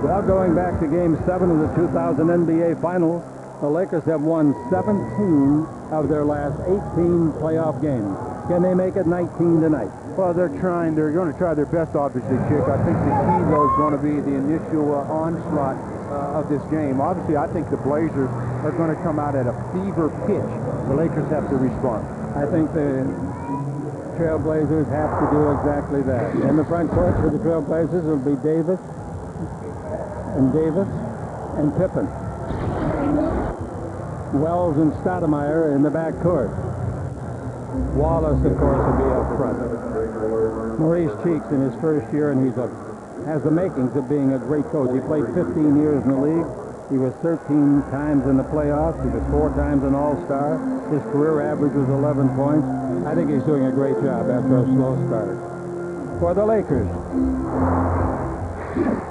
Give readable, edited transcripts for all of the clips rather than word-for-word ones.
Well, going back to Game 7 of the 2000 NBA Finals, the Lakers have won 17 of their last 18 playoff games. Can they make it 19 tonight? Well, they're trying. They're going to try their best, obviously, Chick. I think the key, though, is going to be the initial onslaught of this game. Obviously, I think the Blazers are going to come out at a fever pitch. The Lakers have to respond. I think the Trailblazers have to do exactly that. In the front court for the Trailblazers will be Davis and Pippen. Wells and Stoudemire in the back court. Wallace, of course, will be up front. Maurice Cheeks in his first year, and has the makings of being a great coach. He played 15 years in the league. He was 13 times in the playoffs. He was 4 times an All-Star. His career average was 11 points. I think he's doing a great job after a slow start. For the Lakers,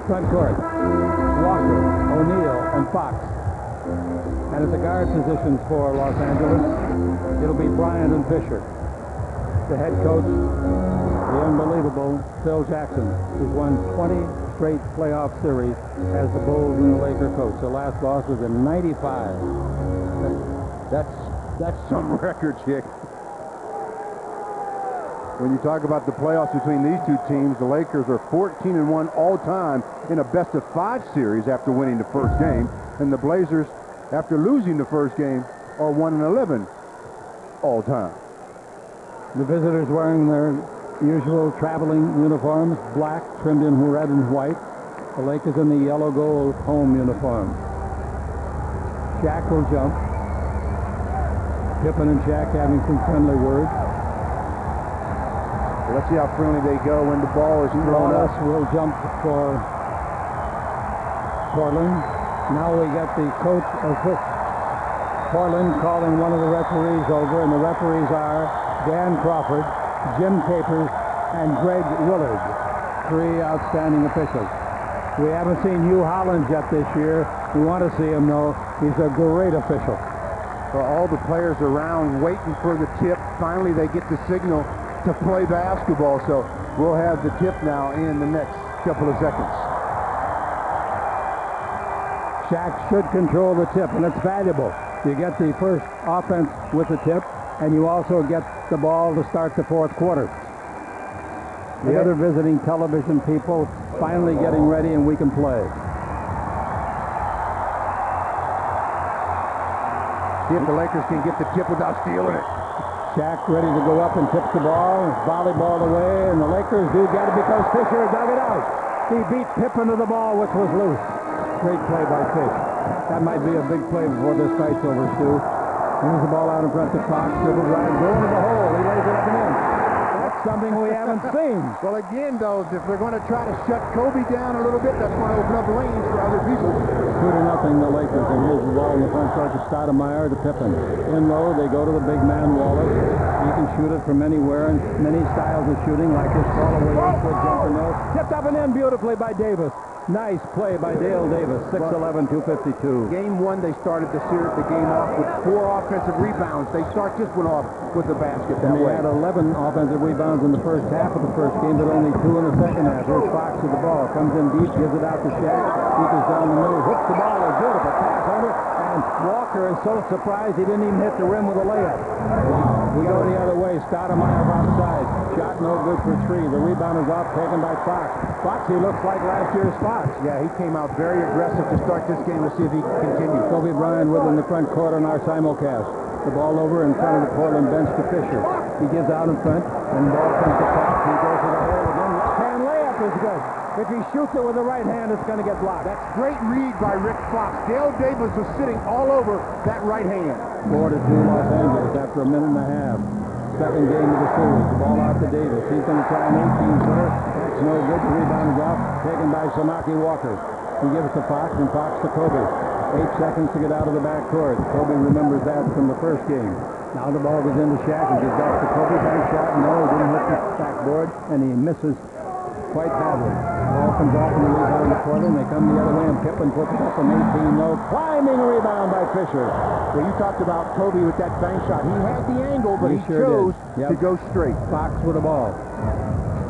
front court, Walker, O'Neal, and Fox. And at the guard positions for Los Angeles, it'll be Bryant and Fisher. The head coach, the unbelievable Phil Jackson, who's won 20 straight playoff series as the Bulls and the Laker coach. The last loss was in '95. That's some record, Chick. When you talk about the playoffs between these two teams, the Lakers are 14-1 all-time in a best-of-5 series after winning the first game, and the Blazers, after losing the first game, are 1-11 all-time. The visitors wearing their usual traveling uniforms, black trimmed in red and white. The Lakers in the yellow gold home uniform. Shaq will jump. Pippen and Shaq having some friendly words. Let's see how friendly they go when the ball is thrown up. Wallace will jump for Portland. Now we got the coach of Portland calling one of the referees over, and the referees are Dan Crawford, Jim Capers, and Greg Willard. 3 outstanding officials. We haven't seen Hugh Hollins yet this year. We want to see him, though. He's a great official. For all the players around waiting for the tip, finally they get the signal to play basketball, so we'll have the tip now in the next couple of seconds. Shaq should control the tip, and it's valuable. You get the first offense with the tip, and you also get the ball to start the fourth quarter. The other visiting television people finally getting ready, and we can play. See if the Lakers can get the tip without stealing it. Shaq ready to go up and tips the ball, volleyball away, and the Lakers do get it because Fisher dug it out. He beat Pippen to the ball, which was loose. Great play by Fish. That might be a big play before this fight's over, Stu. Here's the ball out in front of Fox, dribbles right, going to the hole. He lays it up and in. That's something we haven't seen. Well, again, though, if they're going to try to shut Kobe down a little bit, that's going to open up lanes for other people. 2-0 the Lakers, and here's the ball in the front court to Stoudemire to Pippen. In low, they go to the big man Wallace. He can shoot it from anywhere, and many styles of shooting, like this fall-away 8-foot jumper no. Tipped up and in beautifully by Davis. Nice play by Dale Davis, 6'11", 252. Game 1, they started the game off with 4 offensive rebounds. They start this one off with the basket that way. They had 11 offensive rebounds in the first half of the first game, but only 2 in the second half. Here's Fox with the ball. Comes in deep, gives it out to Shaq. Deepest down the middle, hooks the ball. A beautiful pass over, and Walker is so surprised he didn't even hit the rim with a layup. Wow. We go the other way. Stoudemire outside. Shot no good for 3. The rebound is off, taken by Fox. Fox, he looks like last year's Fox. Yeah, he came out very aggressive to start this game. Let's see if he can continue. Kobe Bryant with in the front court on our simulcast. The ball over in front of the Portland bench to Fisher. He gives out in front, and the ball comes to Fox. He goes to the hole again. Left-hand layup is good. If he shoots it with the right hand, it's going to get blocked. That's great read by Rick Fox. Dale Davis was sitting all over that right hand. 4-2 Los Angeles after a minute and a half. Second game of the series. The ball out to Davis. He's going to try an 18-footer. That's no good. The rebound is off. Taken by Samaki Walker. He gives to Fox, and Fox to Kobe. 8 seconds to get out of the back court. Kobe remembers that from the first game. Now the ball goes into Shaq. He gets back to Kobe. Bank shot. No, he didn't hit the backboard, and he misses quite badly. The ball comes off in the rebound to Portland. They come the other way, and Pippen puts it up an 18-no. Climbing rebound by Fisher. Well, you talked about Kobe with that bank shot. He had the angle, but he sure chose to go straight. Fox with the ball.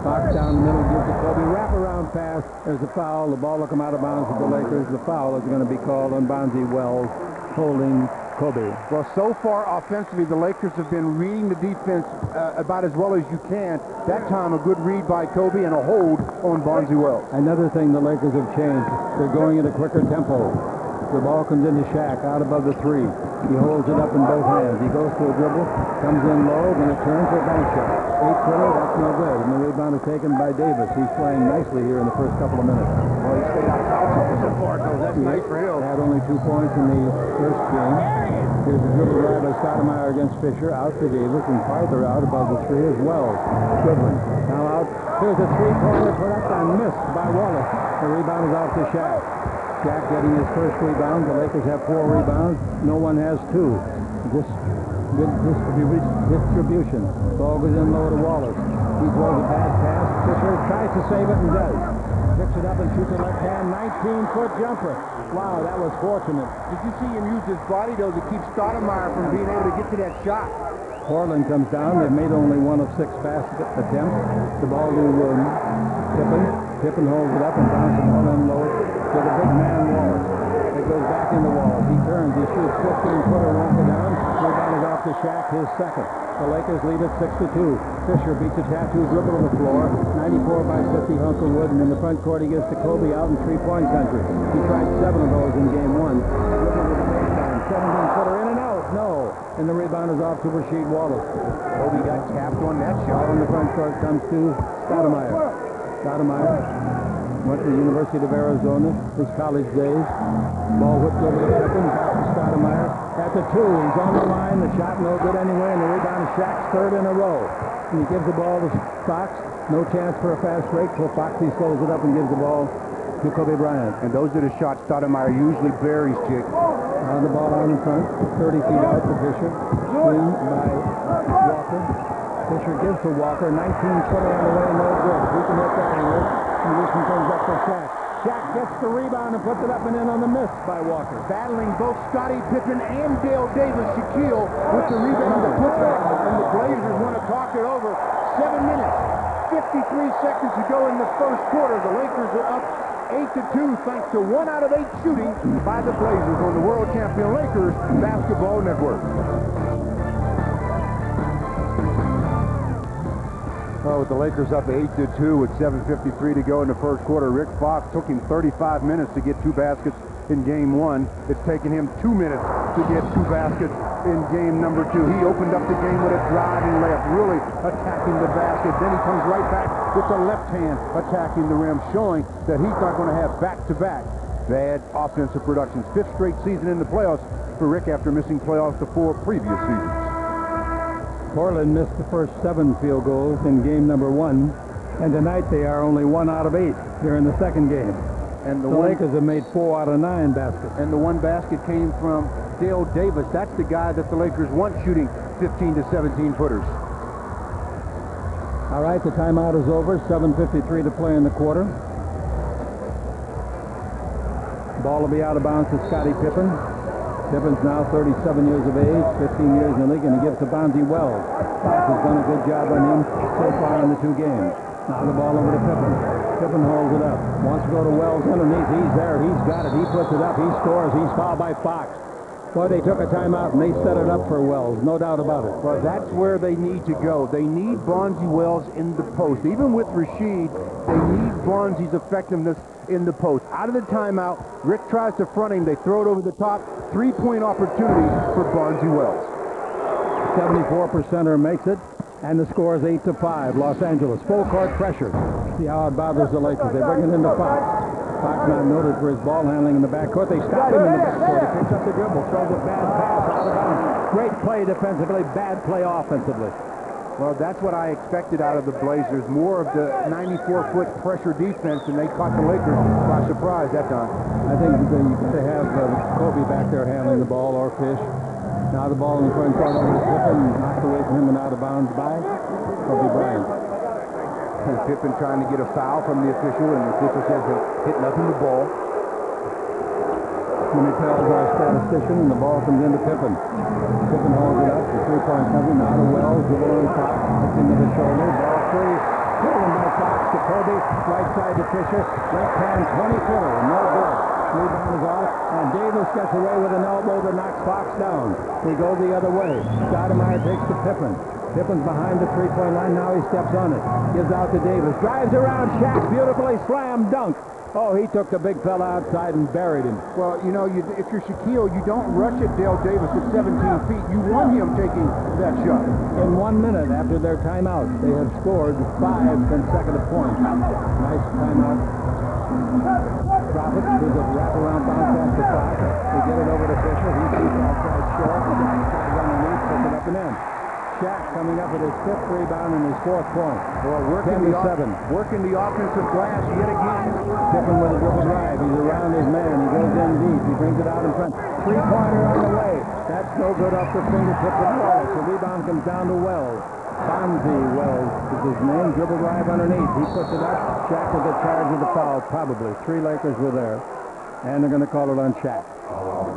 Fox down the middle, gives to Kobe. Wraparound pass. There's a foul. The ball will come out of bounds with the Lakers. The foul is going to be called on Bonzi Wells, holding Kobe. Well, so far offensively, the Lakers have been reading the defense about as well as you can. That time, a good read by Kobe and a hold on Bonzi Wells. Another thing the Lakers have changed. They're going at a quicker tempo. The ball comes into Shaq out above the three. He holds it up in both hands. He goes to a dribble, comes in low, then it turns for a bank shot. 8-footer, that's no good. And the rebound is taken by Davis. He's playing nicely here in the first couple of minutes. Well, he stayed out so far, so that's nice for him. Had only 2 points in the first game. Here's a dribble drive by Stoudemire against Fisher, out to Davis, and farther out above the three as well. Dribbling. Now out. Here's a three-pointer put up and missed by Wallace. The rebound is off to Shaq. Shaq getting his first rebound. The Lakers have 4 rebounds. No one has 2. Good distribution. Ball goes in low to Wallace. He throws a bad pass. Fisher tries to save it and does. Picks it up and shoots a left hand. 19-foot jumper. Wow, that was fortunate. Did you see him use his body, though, to keep Stoudemire from being able to get to that shot? Portland comes down. They've made only 1 of 6 basket attempts. The ball to Pippen. Pippen holds it up and bounces the ball in low to the big man Wallace. It goes back into Wallace. He turns. He shoots 15-footer, won't go down. Rebound is off to Shaq, his second. The Lakers lead at 6-2. Fisher beats a tattoo dribble to the floor. 94 by 50 hunk of wood. And in the front court, he gets to Kobe out in three-point country. He tried 7 of those in game 1. Dribble to the baseline. 17-footer in and out. No. And the rebound is off to Rasheed Wallace. Kobe got tapped on that shot. In the front court comes to Stoudemire. Stoudemire went to the University of Arizona, his college days. Ball whipped over the Pippen, back to Stoudemire. At the 2, he's on the line. The shot no good anyway, and the rebound is Shaq's 3rd in a row. And he gives the ball to Fox. No chance for a fast break, so Foxy slows it up and gives the ball to Kobe Bryant. And those are the shots Stoudemire usually buries, Jake. Now the ball out in front, 30 feet out to Fisher. Screen by Walker. Fisher gives to Walker. 19-footer on the way, no good. He can hit that one. And Wilson comes up to Shaq. Shaq gets the rebound and puts it up and in on the miss by Walker. Battling both Scottie Pippen and Dale Davis. Shaquille with the rebound to putback. And the Blazers want to talk it over. 7 minutes, 53 seconds to go in the first quarter. The Lakers are up 8-2 thanks to 1 out of 8 shooting by the Blazers on the world champion Lakers Basketball Network. Well, with the Lakers up 8-2 with 7:53 to go in the first quarter, Rick Fox took him 35 minutes to get 2 baskets in game 1. It's taken him 2 minutes to get 2 baskets in game number 2. He opened up the game with a driving layup, really attacking the basket. Then he comes right back with the left hand attacking the rim, showing that he's not going to have back-to-back bad offensive productions. 5th straight season in the playoffs for Rick after missing playoffs the 4 previous seasons. Portland missed the first 7 field goals in game number 1, and tonight they are only 1 out of 8 here in the second game. And the Lakers have made 4 out of 9 baskets. And the 1 basket came from Dale Davis. That's the guy that the Lakers want shooting 15 to 17 footers. All right, the timeout is over. 7:53 to play in the quarter. Ball will be out of bounds to Scottie Pippen. Pippen's now 37 years of age, 15 years in the league, and he gives to Bonzi Wells. Fox has done a good job on him so far in the 2 games. Now the ball over to Pippen. Pippen holds it up. Wants to go to Wells underneath. He's there. He's got it. He puts it up. He scores. He's fouled by Fox. Boy, they took a timeout and they set it up for Wells. No doubt about it. Well, that's where they need to go. They need Bonzi Wells in the post. Even with Rasheed, they need Bonzi's effectiveness in the post. Out of the timeout, Rick tries to front him. They throw it over the top. 3-point opportunity for Bonzi Wells. 74%er makes it, and the score is 8-5. Los Angeles. Full court pressure. See how it bothers the Lakers. They bring it into Fox. Fox not noted for his ball handling in the backcourt. They stop him in the backcourt. He picks up the dribble, throws a bad pass out of bounds. Great play defensively, bad play offensively. Well, that's what I expected out of the Blazers. More of the 94-foot pressure defense, and they caught the Lakers by surprise that time. I think they have Kobe back there handling the ball, or Fish. Now the ball in the front court over to Pippen, knocked away from him and out of bounds by Kobe Bryant. And Pippen trying to get a foul from the official, and the official says he'll hit nothing the ball. Jimmy Pell's our statistician, and the ball comes into Pippen. Pippen holds it up. The 3-point cover. Now to Wells. Dribble on top. Hits him to the shoulder. Ball free. Stolen by to Kobe. Right side to Fisher. Left hand 20-footer. No good. Rebound is off. And Davis gets away with an elbow that knocks Fox down. We go the other way. Stoudemire takes to Pippen. Pippen's behind the three-point line. Now he steps on it. Gives out to Davis. Drives around Shaq. Beautifully slam dunk. Oh, he took the big fella outside and buried him. Well, you know, if you're Shaquille, you don't rush at Dale Davis at 17 feet. You want him taking that shot. In 1 minute after their timeout, they have scored 5 consecutive points. Nice timeout. Drop it. There's a wraparound bounce pass to Fox. They get it over to Fisher. He shoots outside short. Guys underneath, puts it up and in. Shaq coming up with his 5th rebound and his 4th point. Well, working the offensive glass yet again. Pippen with a dribble drive. He's around his man. He goes in deep. He brings it out in front. Three-pointer on the way. That's no good off the fingertips of Wallace. The rebound comes down to Wells. Bonzi Wells is his name. Dribble drive underneath. He puts it up. Shaq will get charged with the foul, probably. 3 Lakers were there. And they're going to call it on Shaq.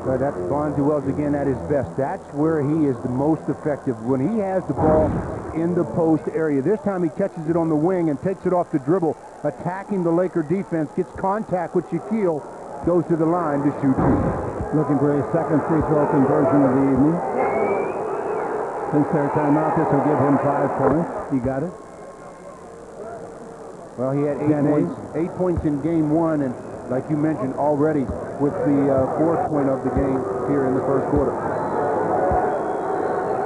But that's Bonzi Wells again at his best. That's where he is the most effective, when he has the ball in the post area. This time he catches it on the wing and takes it off the dribble, attacking the Laker defense, gets contact with Shaquille, goes to the line to shoot 2. Looking for his 2nd free throw conversion of the evening. Since their timeout, this will give him 5 points. You got it? Well, he had 8 points in game 1, and like you mentioned already, with the 4th point of the game here in the first quarter.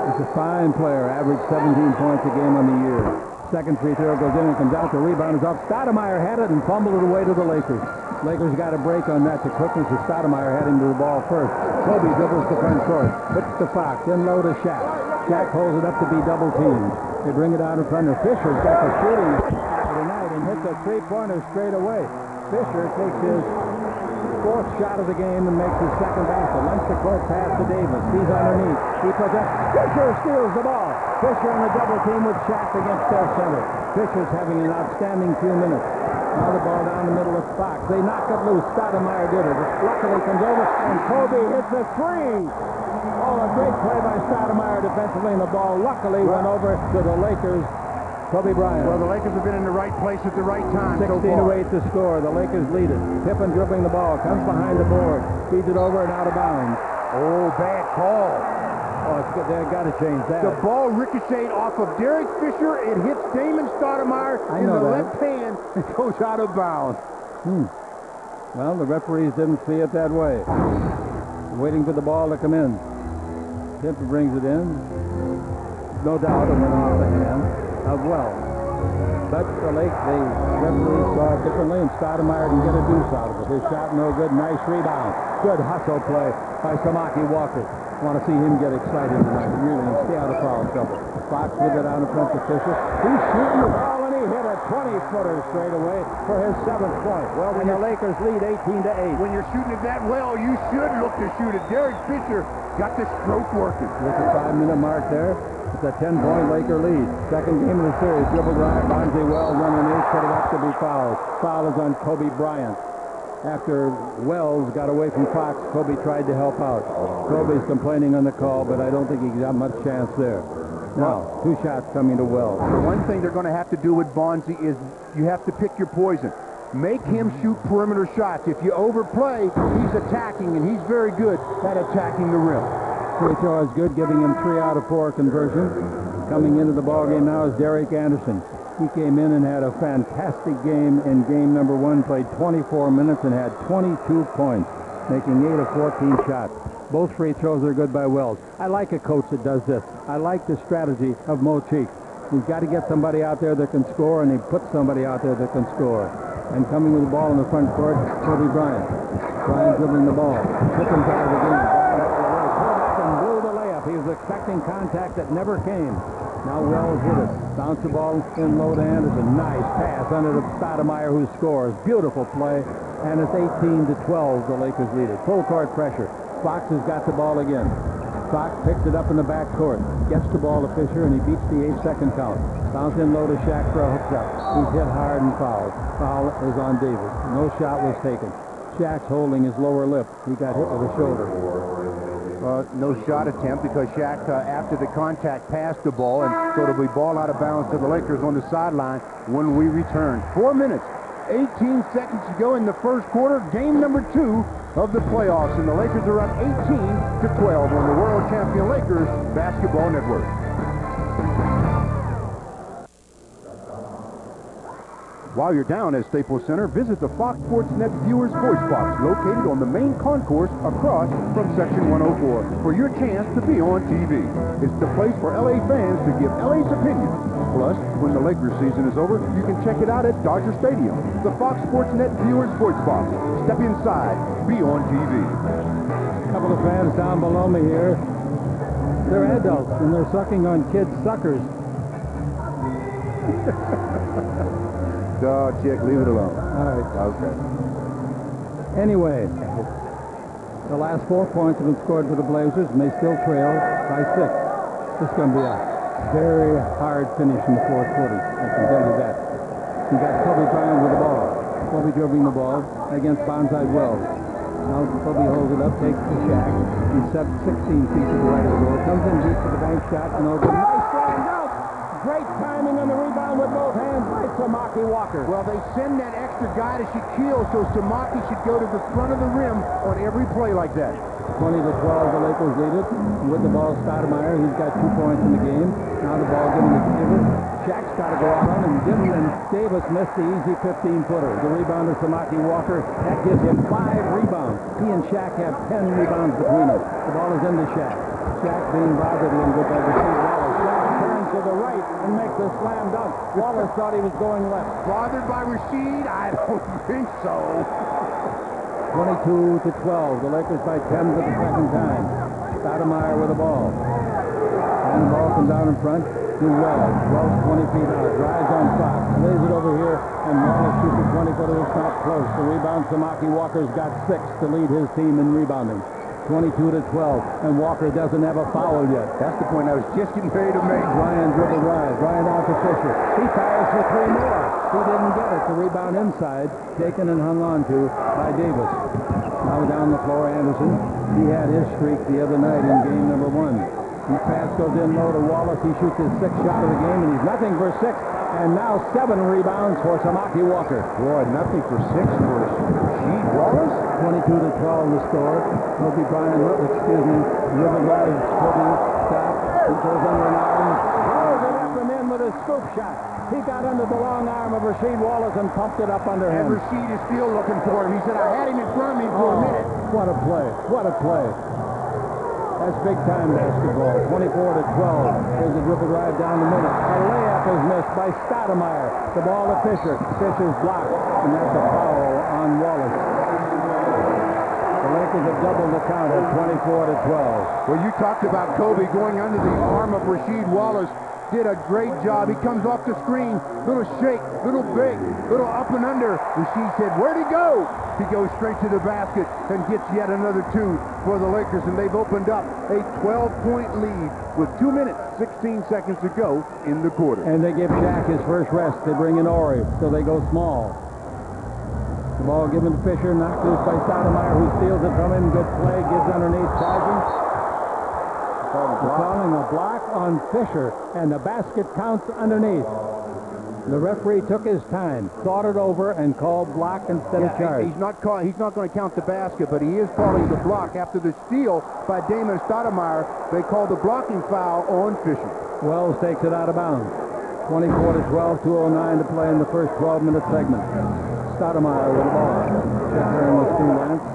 He's a fine player, averaged 17 points a game on the year. 2nd free throw goes in and comes out. The rebound is off. Stoudemire had it and fumbled it away to the Lakers. Lakers got a break on that. The quickness of Stoudemire had him to the ball first. Kobe dribbles to front court. Puts to Fox. In low to Shaq. Shaq holds it up to be double teamed. They bring it out in front of Fisher's got the shooting tonight and hits a three-pointer straight away. Fisher takes his 4th shot of the game and makes his 2nd basket. Length the court pass to Davis. He's underneath. He puts up. Fisher steals the ball. Fisher on the double team with Shaq against their center. Fisher's having an outstanding few minutes. Now the ball down the middle of Fox. They knock it loose. Stoudemire did it. Luckily comes over and Kobe hits a 3. Oh, a great play by Stoudemire defensively, and the ball luckily went over to the Lakers. Kobe Bryant. Well, the Lakers have been in the right place at the right time. 16-8 to score. The Lakers lead it. Pippen dribbling the ball. Comes behind the board. Feeds it over and out of bounds. Oh, bad call. Oh, it's good. They've got to change that. The ball ricocheted off of Derek Fisher. It hits Damon Stoudemire in the left hand and goes out of bounds. Well, the referees didn't see it that way. Waiting for the ball to come in. Pippen brings it in. No doubt it went off the hand of Wells. But the referee saw it differently, and Stoudemire didn't get a deuce out of it. His shot no good. Nice rebound. Good hustle play by Samaki Walker. Want to see him get excited tonight, really, and stay out of foul trouble. Fox with it out in front of Fisher. He's shooting the ball, and he hit a 20-footer straight away for his 7th point. Well, when the Lakers lead 18-8. When you're shooting it that well, you should look to shoot it. Derek Fisher got the stroke working. With the 5-minute mark there. It's a 10-point Laker lead. 2nd game of the series. Dribble drive. Bonzi Wells underneath. Put it up to be fouled. Foul is on Kobe Bryant. After Wells got away from Fox, Kobe tried to help out. Kobe's complaining on the call, but I don't think he got much chance there. Now, 2 shots coming to Wells. The one thing they're going to have to do with Bonzi is you have to pick your poison. Make him shoot perimeter shots. If you overplay, he's attacking, and he's very good at attacking the rim. Free throw is good, giving him 3 out of 4 conversion. Coming into the ballgame now is Derek Anderson. He came in and had a fantastic game in game number 1, played 24 minutes and had 22 points, making 8 of 14 shots. Both free throws are good by Wells. I like a coach that does this. I like the strategy of Mo Cheeks. He's got to get somebody out there that can score, and he puts somebody out there that can score. And coming with the ball in the front court, Kobe Bryant. Bryant dribbling the ball. Pippen's out of the game. And blew the layup. He was expecting contact that never came. Now Wells hit it. Bounce the ball in low to Anderson. Nice pass under to Stoudemire, who scores. Beautiful play. And it's 18-12. The Lakers lead it. Full court pressure. Fox has got the ball again. Fox picks it up in the back court. Gets the ball to Fisher, and he beats the 8-second count. Bounce in low to Shaq for a hook shot. He's hit hard and fouled. Foul is on Davis. No shot was taken. Shaq's holding his lower lip. He got hit with the shoulder. No shot attempt because Shaq, after the contact, passed the ball, and so it'll be ball out of bounds to the Lakers on the sideline when we return. 4 minutes, 18 seconds to go in the first quarter. Game number 2 of the playoffs, and the Lakers are up 18-12 on the world champion Lakers Basketball Network. While you're down at Staples Center, visit the Fox Sports Net Viewers Voice Box located on the main concourse across from Section 104 for your chance to be on TV. It's the place for LA fans to give LA's opinion. Plus, when the Lakers season is over, you can check it out at Dodger Stadium. The Fox Sports Net Viewers Voice Box. Step inside. Be on TV. A couple of fans down below me here. They're adults, and they're sucking on kids' suckers. Oh, Chick, leave it alone. All right. Okay. Anyway, the last 4 points have been scored for the Blazers, and they still trail by 6. This is going to be a very hard finish in the fourth quarter. I can tell you that. You got Kobe Bryant with the ball. Kobe dribbling the ball against Bonsai Wells. Now Kobe holds it up, takes the Shaq. He's set 16 feet to the right of the goal. Comes in deep to the bank shot, and over. Nice slam dunk! Great timing on the rebound with both hands by Samaki Walker. Well, they send that extra guy to Shaquille, so Samaki should go to the front of the rim on every play like that. 20-12, the Lakers lead it. With the ball, Stoudemire, he's got 2 points in the game. Now the ball given to Davis. Shaq's got to go out on him. And Davis missed the easy 15-footer. The rebound is Samaki Walker. That gives him 5 rebounds. He and Shaq have 10 rebounds between them. The ball is into Shaq. Shaq being bothered a little bit by Rasheed Wallace. Shaq turns to the right and makes a slam dunk. Wallace thought he was going left. Bothered by Rasheed? I don't think so. 22-12. The Lakers by 10 for the second time. Stoudemire with the ball. And the ball comes down in front to Wells. Wells 20 feet out. Drives on Fox. Lays it over here. And Wallace shoots a 20-footer. It's not close. The rebound, Samaki Walker's got 6 to lead his team in rebounding. 22-12. And Walker doesn't have a foul yet. That's the point I was just getting ready to make. Ryan dribble drive. Ryan out to Fisher. He fires for 3 more. He didn't get it. The rebound inside. Taken and hung on to by Davis. Now down the floor, Anderson. He had his streak the other night in game number 1. His pass goes in low to Wallace. He shoots his 6th shot of the game, and he's nothing for 6. And now 7 rebounds for Samaki Walker. Boy, nothing for 6 for Rasheed Wallace. 22-12 the score. Kobe Bryant, dribble drive. Kobe stop. He goes under an arm. Throws it up and in with a scoop shot. He got under the long arm of Rasheed Wallace and pumped it up under him. And Rasheed is still looking for him. He said, I had him in front of me for a minute. What a play. What a play. That's big-time basketball. 24-12. There's a dribble drive down the middle. A layup is missed by Stoudemire. The ball to Fisher. Fisher's blocked, and that's a foul on Wallace. The Lakers have doubled the count at 24-12. Well, you talked about Kobe going under the arm of Rasheed Wallace. Did a great job. He comes off the screen. Little shake, little big, little up and under. Rasheed said, where'd he go? He goes straight to the basket and gets yet another 2 for the Lakers, and they've opened up a 12-point lead with 2 minutes, 16 seconds to go in the quarter. And they give Shaq his first rest. They bring in Ori, so they go small. The ball given to Fisher, knocked loose by Stoudemire, who steals it from him. Good play, gives underneath Sargent. Calling a block on Fisher, and the basket counts underneath. The referee took his time, thought it over, and called block instead of charge. He's not going to count the basket, but he is calling the block. After the steal by Damon Stoudemire, they called the blocking foul on Fisher. Wells takes it out of bounds. 24-12, 2:09 to play in the first 12-minute segment. Stoudemire with the ball. Checker with 2 lengths.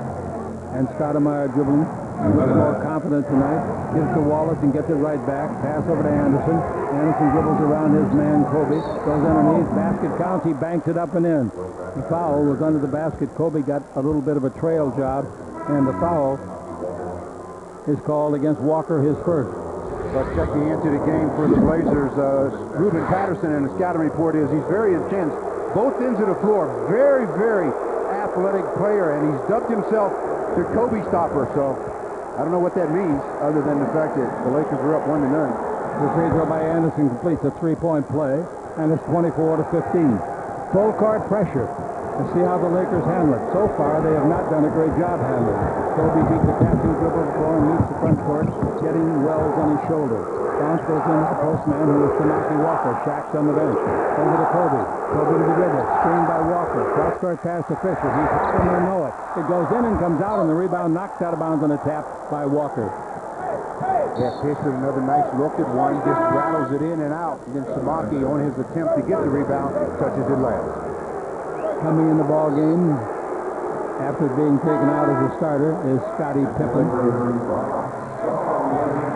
And Stoudemire dribbling. He's more confident tonight. Gives to Wallace and gets it right back. Pass over to Anderson. Anderson dribbles around his man, Kobe. Goes underneath. Basket counts. He banks it up and in. The foul was under the basket. Kobe got a little bit of a trail job. And the foul is called against Walker, his first. But checking into the game for the Blazers, Ruben Patterson, and the scouting report is he's very intense. Both ends of the floor. Very, very athletic player. And he's dubbed himself the Kobe stopper. So I don't know what that means, other than the fact that the Lakers are up 1-0. The free throw by Anderson completes a 3-point play, and it's 24-15. Full court pressure. Let's see how the Lakers handle it. So far, they have not done a great job handling it. Kobe beat the catching dribble before and meets the front court, getting Wells on his shoulder. Bounce goes into the postman, who is Samaki Walker. Shaq's on the bench. Over to Kobe. Kobe to the dribble. Screened by Walker. Cross-court pass to Fisher. He's going to know it. It goes in and comes out, and the rebound knocked out of bounds on a tap by Walker. Yeah, Fisher, another nice look at one, just rattles it in and out. And then Samaki, on his attempt to get the rebound, touches it last. Coming in the ball game after being taken out as a starter is Scottie Pippen.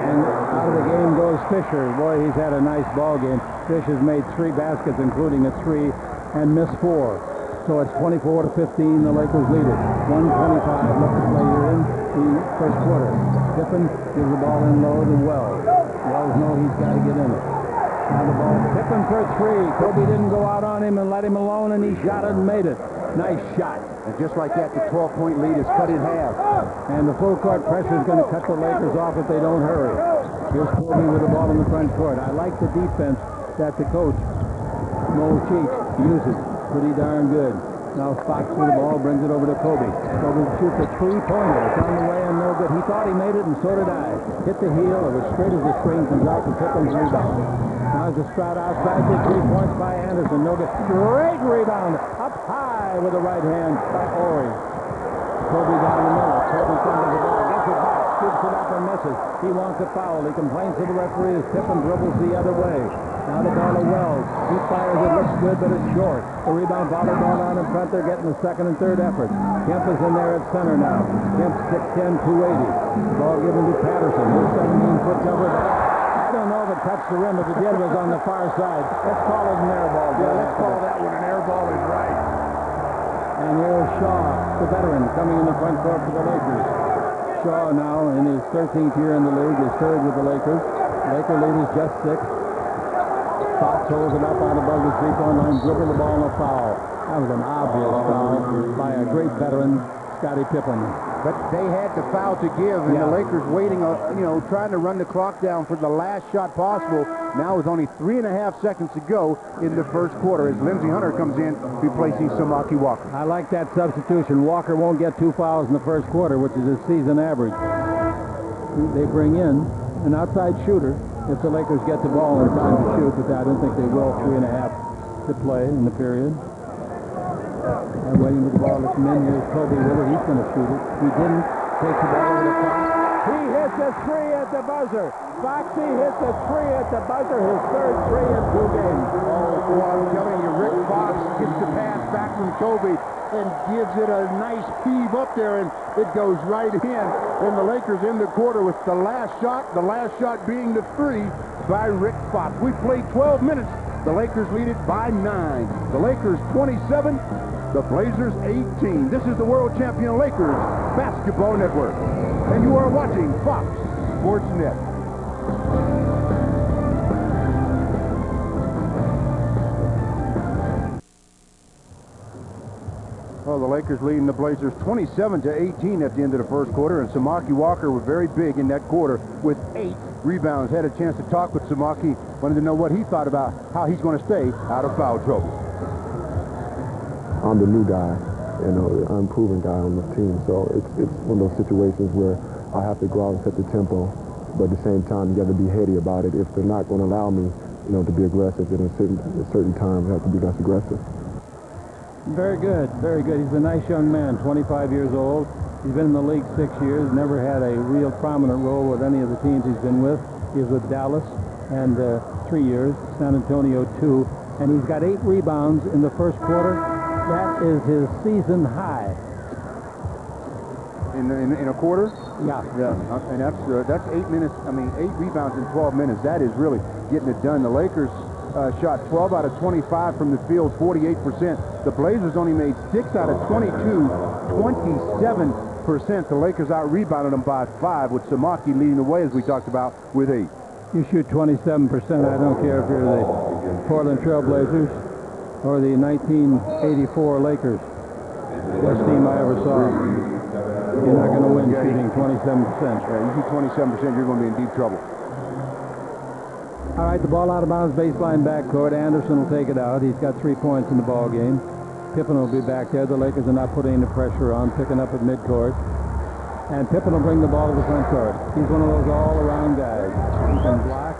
And out of the game goes Fisher. Boy, he's had a nice ball game. Fish has made 3 baskets, including a 3, and missed 4. So it's 24-15. The Lakers lead it. 1:25 left to play here in the first quarter. Pippen gives the ball in low to Wells. Wells knows he's got to get in it. Now the ball. Pippen for 3. Kobe didn't go out on him and let him alone, and he shot it and made it. Nice shot. And just like that, the 12-point lead is cut in half. And the full court pressure is going to cut the Lakers off if they don't hurry. Here's Kobe with the ball in the front court. I like the defense that the coach, Mo Cheech, uses. Pretty darn good. Now Fox with the ball, brings it over to Kobe. Kobe shoots a 3-pointer. It's on the way and no good. He thought he made it, and so did I. Hit the heel. It was straight as the string, comes out to Pippen's rebound. Now it's a Stroud outside for 3 points by Anderson. No good. Great rebound. Up high with the right hand by Ori. Kobe down the middle. Kobe sends the ball. Gets it back. Shoots it up and misses. He wants a foul. He complains to the referee as Pippen dribbles the other way. Now the ball to Wells. He fires it. Looks good, but it's short. The rebound volleyball down in front. They're getting the second and third efforts. Kemp is in there at center now. Kemp 6'10", 280. Ball given to Patterson. His 17-foot cover. I don't know if it touched the rim. If it did, it was on the far side. Let's call it an air ball. Yeah, let's call that one an air ball is right. And here's Shaw, the veteran, coming in the front court for the Lakers. Shaw now in his 13th year in the league is third with the Lakers. Laker lead is just 6. Fox holds it up out above the 3-point line, dribble the ball and a foul. That was an obvious foul by a great veteran, Scottie Pippen. But they had the foul to give, and the Lakers waiting, trying to run the clock down for the last shot possible. Now with only 3.5 seconds to go in the first quarter as Lindsey Hunter comes in, replacing Samaki Walker. I like that substitution. Walker won't get 2 fouls in the first quarter, which is his season average. They bring in an outside shooter if the Lakers get the ball in time to shoot, but I don't think they will. 3.5 to play in the period. And waiting with the ball to come in. Here's Kobe with it. He's going to shoot it. He didn't. Takes the ball over the top. He hits a 3 at the buzzer. Foxy hits a 3 at the buzzer. His third 3 in 2 games. Oh, I'm telling you, Rick Fox gets the pass back from Kobe and gives it a nice heave up there, and it goes right in. And the Lakers in the quarter with the last shot being the 3 by Rick Fox. We played 12 minutes. The Lakers lead it by 9. The Lakers 27, the Blazers 18. This is the world champion Lakers Basketball Network. And you are watching Fox Sports Net. Well, the Lakers leading the Blazers 27-18 at the end of the first quarter, and Samaki Walker was very big in that quarter with 8 rebounds. Had a chance to talk with Samaki, wanted to know what he thought about how he's going to stay out of foul trouble. I'm the new guy, the unproven guy on the team, so it's one of those situations where I have to go out and set the tempo, but at the same time, you got to be heady about it. If they're not going to allow me, to be aggressive, then at a certain time, I have to be less aggressive. Very good, very good. He's a nice young man, 25 years old. He's been in the league 6 years, never had a real prominent role with any of the teams he's been with. He was with Dallas and 3 years, San Antonio 2, and he's got 8 rebounds in the first quarter. That is his season high. In a quarter? Yeah. Yeah, and that's 8 minutes. 8 rebounds in 12 minutes. That is really getting it done. The Lakers shot 12 out of 25 from the field, 48%. The Blazers only made 6 out of 22, 27%. The Lakers out-rebounded them by 5, with Samaki leading the way, as we talked about, with 8. You shoot 27%. I don't care if you're the Portland Trail Blazers or the 1984 Lakers. Best team I ever saw. You're not going to win shooting 27%. Yeah, you shoot 27%, you're going to be in deep trouble. All right, the ball out of bounds, baseline backcourt. Anderson will take it out. He's got 3 points in the ball game. Pippen will be back there. The Lakers are not putting any pressure on, picking up at midcourt. And Pippen will bring the ball to the front court. He's one of those all-around guys. He can block,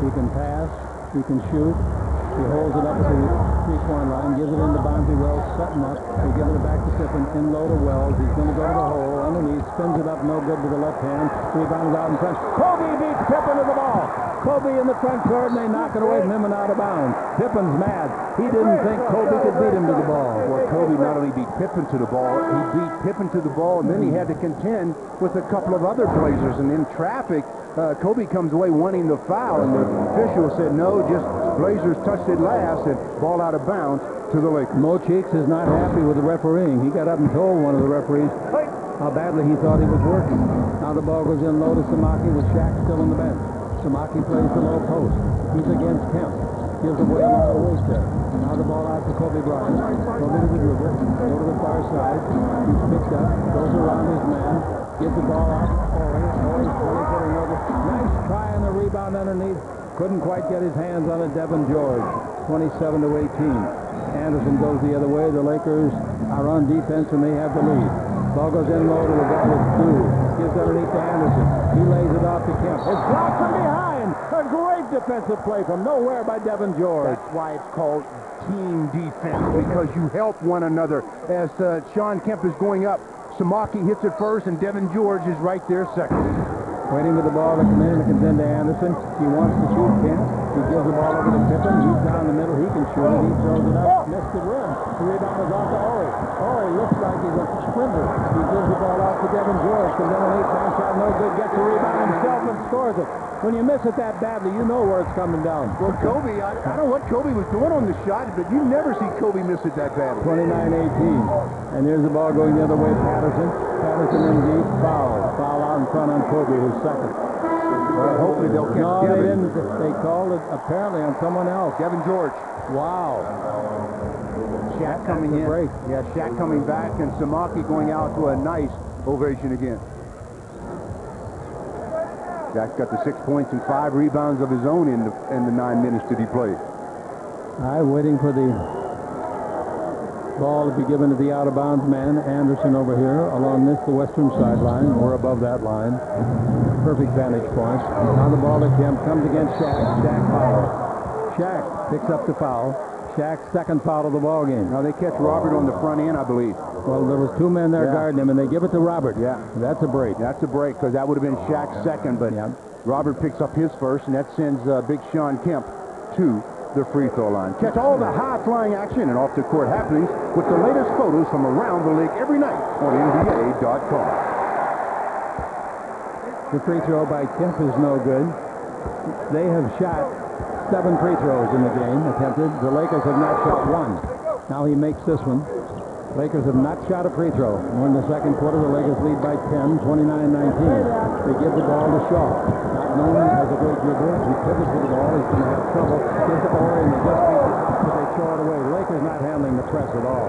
he can pass, he can shoot. He holds it up to the three-point line, gives it into Bonzi Wells, setting up. They give it back to Pippen, in low to Wells. He's going to go to the hole, underneath, spins it up, no good with the left hand. Rebounds out in front. Kobe beats Pippen to the ball. Kobe in the front court, and they knock it away from him and out of bounds. Pippen's mad. He didn't think Kobe could beat him to the ball. Well, Kobe not only beat Pippen to the ball, he beat Pippen to the ball, and then he had to contend with a couple of other Blazers. And in traffic, Kobe comes away wanting the foul, and the official said, no, just Blazers touched it last, and ball out of bounds to the Lakers. Mo Cheeks is not happy with the refereeing. He got up and told one of the referees how badly he thought he was working. Now the ball goes in low to Samaki with Shaq still on the bench. Samaki plays the low post. He's against Kemp. Gives away a lot of weight there. Now the ball out to Kobe Bryant. Kobe to the dribble. Go to the far side. He's picked up. Goes around his man. Gives the ball out. Ori's 20-footer over. Nice try on the rebound underneath. Couldn't quite get his hands on it. Devin George. 27 to 18. Anderson goes the other way. The Lakers are on defense and they have the lead. Ball goes in low to the guy with blue. Gives underneath to Anderson. He lays it off to Kemp. It's blocked from behind. A great defensive play from nowhere by Devin George. That's why it's called team defense, because you help one another. As Sean Kemp is going up, Samaki hits it first, and Devin George is right there second. Waiting for the ball to come in, and it comes into Anderson. He wants to shoot Kemp. He gives the ball over to Pippen. He's down the middle. He can shoot it. He throws it up. Missed the rim. The rebound is off to Ori. Ori looks like he's a sprinter. He gives the ball out to Devin George. Comes in an 8-man shot. No good. Gets the rebound himself and scores it. When you miss it that badly, you know where it's coming down. Well, Kobe, I don't know what Kobe was doing on the shot, but you never see Kobe miss it that badly. 29-18. And here's the ball going the other way. Patterson in deep. Foul. Foul out in front on Kobe, who's second. Well, hopefully they'll catch No, Devin. they didn't. They called it apparently on someone else. Devin George. Wow. Shaq coming in. Break. Yeah, Shaq coming back, and Samaki going out to a nice ovation again. Shaq's got the 6 points and 5 rebounds of his own in the 9 minutes that he played. I'm waiting for the ball to be given to the out-of-bounds man, Anderson over here, along the western sideline, or above that line. Perfect vantage point. Now the ball to Kemp, comes against Shaq. Shaq fouls. Shaq picks up the foul. Shaq's second foul of the ball game. Now they catch Robert on the front end, I believe. Well, there was 2 men there guarding him, and they give it to Robert. Yeah. That's a break. That's a break, because that would have been Shaq's second, but Robert picks up his first, and that sends Big Sean Kemp to the free throw line. Catch all the high-flying action and off-the-court happenings with the latest photos from around the league every night on NBA.com. The free throw by Kemp is no good. They have shot 7 free throws in the game attempted. The Lakers have not shot 1. Now he makes this one. Lakers have not shot a free throw. In the second quarter, the Lakers lead by 10, 29-19. They give the ball to Shaw. Not known as a great dribbler. He pivots with the ball. He's going to have trouble. Gives it to Ori, and they just beat the top, but they throw it away. Lakers not handling the press at all.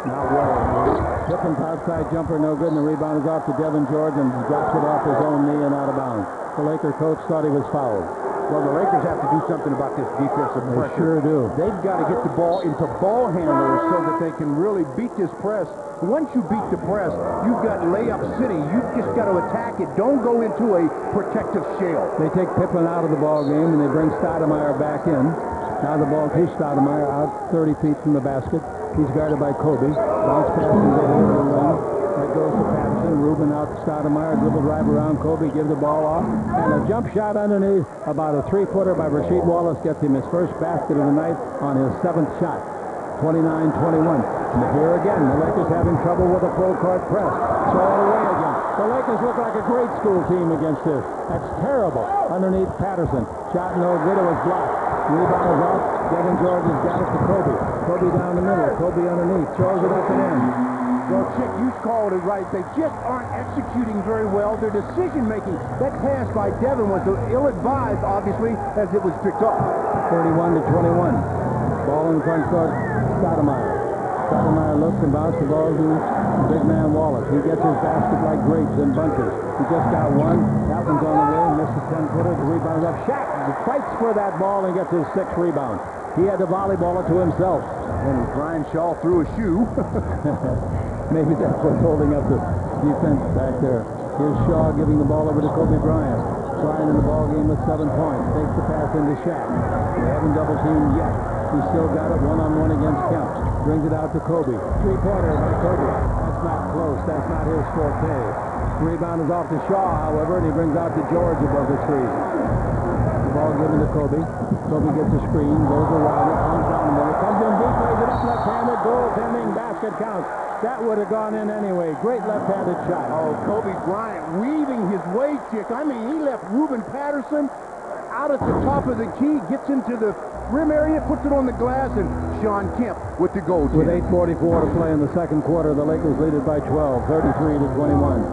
Not well. Pippen's outside jumper, no good, and the rebound is off to Devin George and drops it off his own knee and out of bounds. The Laker coach thought he was fouled. Well, the Lakers have to do something about this defensive pressure. They sure do. They've got to get the ball into ball handlers so that they can really beat this press. Once you beat the press, you've got layup city. You've just got to attack it. Don't go into a protective shell. They take Pippen out of the ball game, and they bring Stoudemire back in. Now the ball to Stoudemire out 30 feet from the basket. He's guarded by Kobe. Bounce pass and go over the rim. That goes to Patterson. Rubin out to Stoudemire. Dribble drive around Kobe. Give the ball off. And a jump shot underneath. About a 3-footer by Rasheed Wallace gets him his first basket of the night on his 7th shot. 29-21. And here again, the Lakers having trouble with a full court press. Throw it away again. The Lakers look like a grade school team against this. That's terrible. Underneath Patterson. Shot no good. It was blocked. Rebound is off. Devin George has got it to Kobe. Kobe down the middle. Kobe underneath. Throws it up and in. Well, Chick, you called it right. They just aren't executing very well. Their decision-making, that pass by Devin was ill-advised, obviously, as it was picked up. 31-21. Ball in front court. Stoudemire. Stoudemire looks and bounces the ball to the big man Wallace. He gets his basket like grapes in bunches. He just got one. That one's on the way. Missed a 10-footer. The rebound is up. Shaq fights for that ball and gets his 6th rebound. He had to volleyball it to himself. And Brian Shaw threw a shoe. Maybe that's what's holding up the defense back there. Here's Shaw giving the ball over to Kobe Bryant. Bryant in the ball game with 7 points. Takes the pass into Shaq. They haven't double teamed yet. He's still got it one-on-one against Kemp. Brings it out to Kobe. Three-pointer by Kobe. That's not close. That's not his forte. The rebound is off to Shaw, however, and he brings out to George above the tree. The ball given to Kobe. Kobe gets a screen, goes around it, comes down the middle, comes in deep, plays it up left-handed, goaltending, basket counts. That would have gone in anyway. Great left-handed shot. Oh, Kobe Bryant weaving his way, Chick. I mean, he left Ruben Patterson out at the top of the key, gets into the rim area, puts it on the glass, and Sean Kemp with the goal. With 8:44 to play in the second quarter, the Lakers lead it by 12, 33 to 21.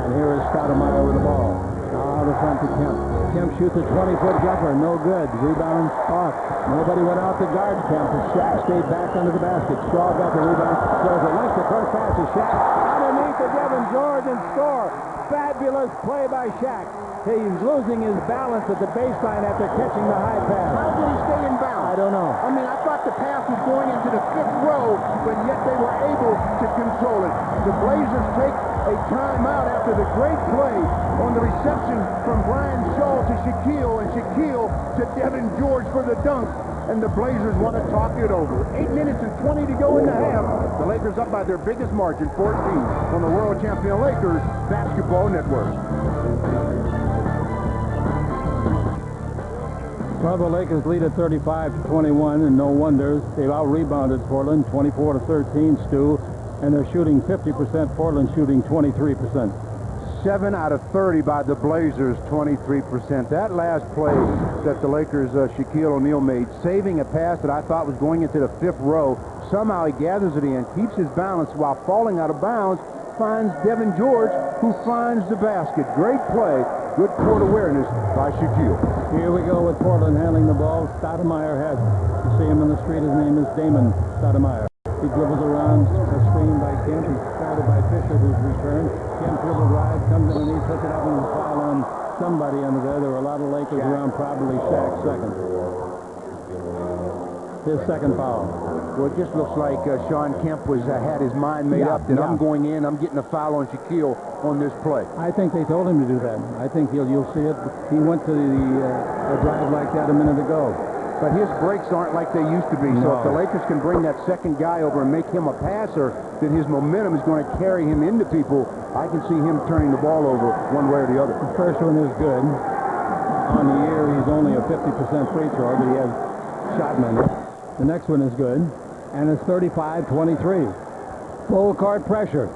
And here is Stoudemire with the ball. Out of front to Kemp. Kemp shoots a 20-foot jumper. No good. Rebound off. Nobody went out to guard Kemp. Shaq stayed back under the basket. Shaw got the rebound. Throws a length across pass to Shaq. Underneath to Devin George and score. Fabulous play by Shaq. He's losing his balance at the baseline after catching the high pass. How did he stay in bounds? I don't know. I mean, I thought the pass was going into the 5th row, but yet they were able to control it. The Blazers take a timeout after the great play on the reception from Brian Shaw to Shaquille, and Shaquille to Devin George for the dunk, and the Blazers want to talk it over. 8 minutes and 20 to go in the half. The Lakers up by their biggest margin, 14, on the world champion Lakers Basketball Network. Well, the Lakers lead at 35 to 21, and no wonder. They've out-rebounded Portland 24 to 13, Stu, and they're shooting 50%. Portland shooting 23%. 7 out of 30 by the Blazers, 23%. That last play that the Lakers' Shaquille O'Neal made, saving a pass that I thought was going into the 5th row, somehow he gathers it in, keeps his balance while falling out of bounds, finds Devin George, who finds the basket. Great play. Good court awareness by Shaquille. Here we go with Portland handling the ball. Stoudemire has. You see him in the street. His name is Damon Stoudemire. He dribbles around a screen by Kemp. He's guarded by Fisher, who's returned. Kemp dribble drive, comes underneath, puts it up, and foul on somebody under there. There were a lot of Lakers around, probably Shaq second. His second foul. Well, it just looks like Sean Kemp had his mind made up that I'm going in, I'm getting a foul on Shaquille on this play. I think they told him to do that. I think you'll see it. He went to a drive like that a minute ago. But his breaks aren't like they used to be. So if the Lakers can bring that second guy over and make him a passer, then his momentum is going to carry him into people. I can see him turning the ball over one way or the other. The first one is good. On the year, he's only a 50% free thrower, but he has shot many. The next one is good, and it's 35-23. Full court pressure.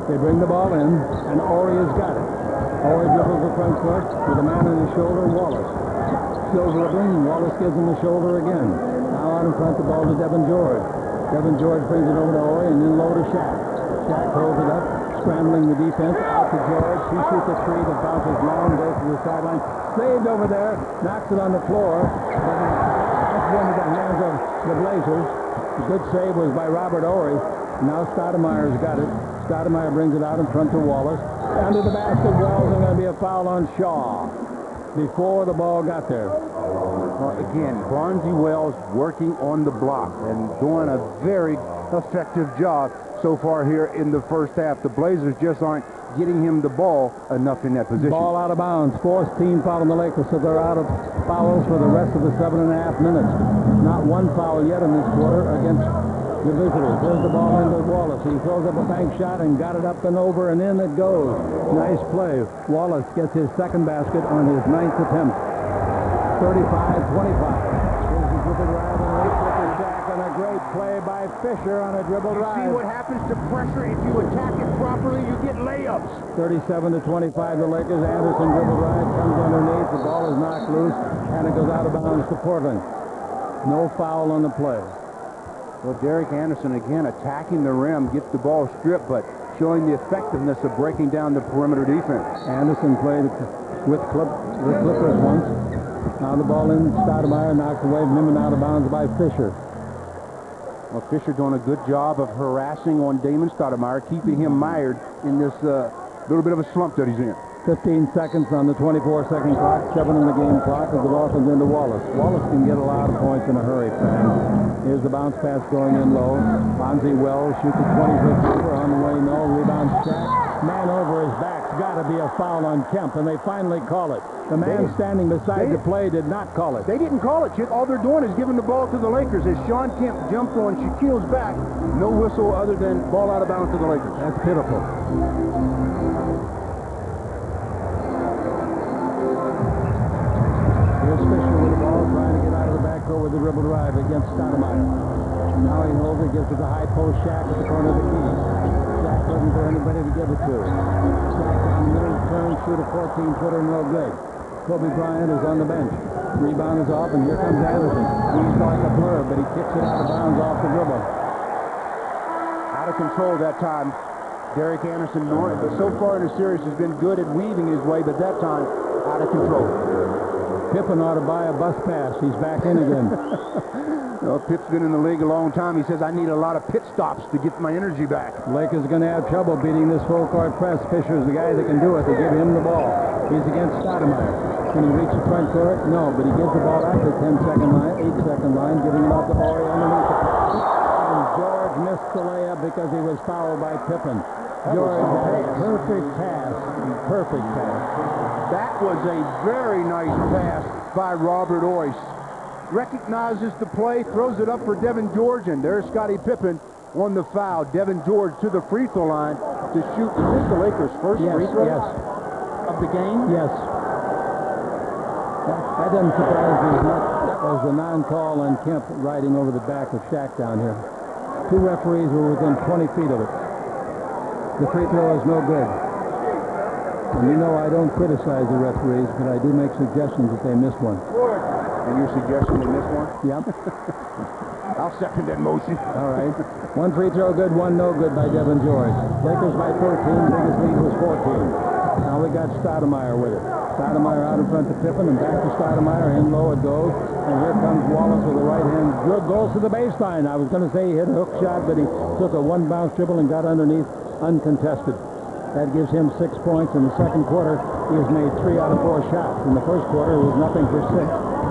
They bring the ball in, and Horry has got it. Horry dribbles the front court with a man on his shoulder, Wallace. Still dribbling, Wallace gives him the shoulder again. Now out in front, the ball to Devin George. Devin George brings it over to Horry, and then low to Shaq. Shaq holds it up, scrambling the defense, out to George. He shoots a three that bounces long, goes to the sideline. Saved over there, knocks it on the floor. Into the hands of the Blazers. The good save was by Robert Horry. Now Stoudemire's got it. Stoudemire brings it out in front to Wallace. Under the basket, Wells, and going to be a foul on Shaw before the ball got there. Well, again, Bonzi Wells working on the block and doing a very effective job so far here in the first half. The Blazers just aren't getting him the ball enough in that position. Ball out of bounds. Fourth team foul on the Lakers, so they're out of fouls for the rest of the 7.5 minutes. Not one foul yet in this quarter against the visitors. There's the ball into Wallace. He throws up a bank shot and got it up and over, and in it goes. Nice play. Wallace gets his second basket on his 9th attempt. 35-25. Here's the dribble drive and a left Shaq, and a great play by Fisher on a dribble drive. See what happens to pressure. If you attack it properly, you get layups. 37-25, the Lakers. Anderson dribble drive, comes underneath. The ball is knocked loose, and it goes out of bounds to Portland. No foul on the play. Well, Derek Anderson, again, attacking the rim, gets the ball stripped, but showing the effectiveness of breaking down the perimeter defense. Anderson played with Clippers once. Now the ball in. Stoudemire knocks away from him and out of bounds by Fisher. Well, Fisher doing a good job of harassing on Damon Stoudemire, keeping him mired in this little bit of a slump that he's in. 15 seconds on the 24-second clock, 7 in the game clock as it offers into Wallace. Wallace can get a lot of points in a hurry, fans. Here's the bounce pass going in low. Bonzi Wells shoots a 20-foot jumper on the way, no. Rebound Shaq. Man over his back's got to be a foul on Kemp, and they finally call it. The man standing beside the play did not call it. They didn't call it, Chick. All they're doing is giving the ball to the Lakers as Sean Kemp jumped on Shaquille's back. No whistle other than ball out of bounds to the Lakers. That's pitiful. Here's Fisher with the ball, trying to get out of the backcourt with the dribble drive against Stoudemire. Now he holds it, gives it to high post Shaq at the corner of the key. Shaq looking for anybody to give it to. Shaq on the middle turn, shoot a 14-footer, no good. Kobe Bryant is on the bench. Rebound is off, and here comes Anderson. He's like a blur, but he kicks it out of bounds off the dribble. Out of control that time. Derek Anderson, so far in the series, has been good at weaving his way, but that time, out of control. Pippen ought to buy a bus pass. He's back in again. No, Pip's been in the league a long time. He says, I need a lot of pit stops to get my energy back. Lakers are going to have trouble beating this full-court press. Fisher's the guy that can do it. They give him the ball. He's against Stoudemire. Can he reach the front court? No, but he gives the ball out to the 10-second line, 8-second line, giving it out to Horry underneath the pass. And George missed the layup because he was fouled by Pippen. George had a perfect pass. Perfect pass. That was a very nice pass by Robert Oyce. Recognizes the play, throws it up for Devin George, and there's Scottie Pippen on the foul. Devin George to the free throw line to shoot. Is this the Lakers' first free throw of the game? Yes. That doesn't surprise me. That was a non-call on Kemp riding over the back of Shaq down here. Two referees were within 20 feet of it. The free throw is no good. And you know I don't criticize the referees, but I do make suggestions that they missed one. And your suggestion they missed one? Yep. I'll second that motion. All right. One free throw good, one no good by Devin George. Lakers by 13. Biggest lead was 14. Now we got Stoudemire with it. Stoudemire out in front to Pippen and back to Stoudemire. In low it goes. And here comes Wallace with a right hand. Good goes to the baseline. I was going to say he hit a hook shot, but he took a one-bounce dribble and got underneath uncontested. That gives him 6 points. In the second quarter, he has made 3 out of 4 shots. In the first quarter, it was nothing for 6.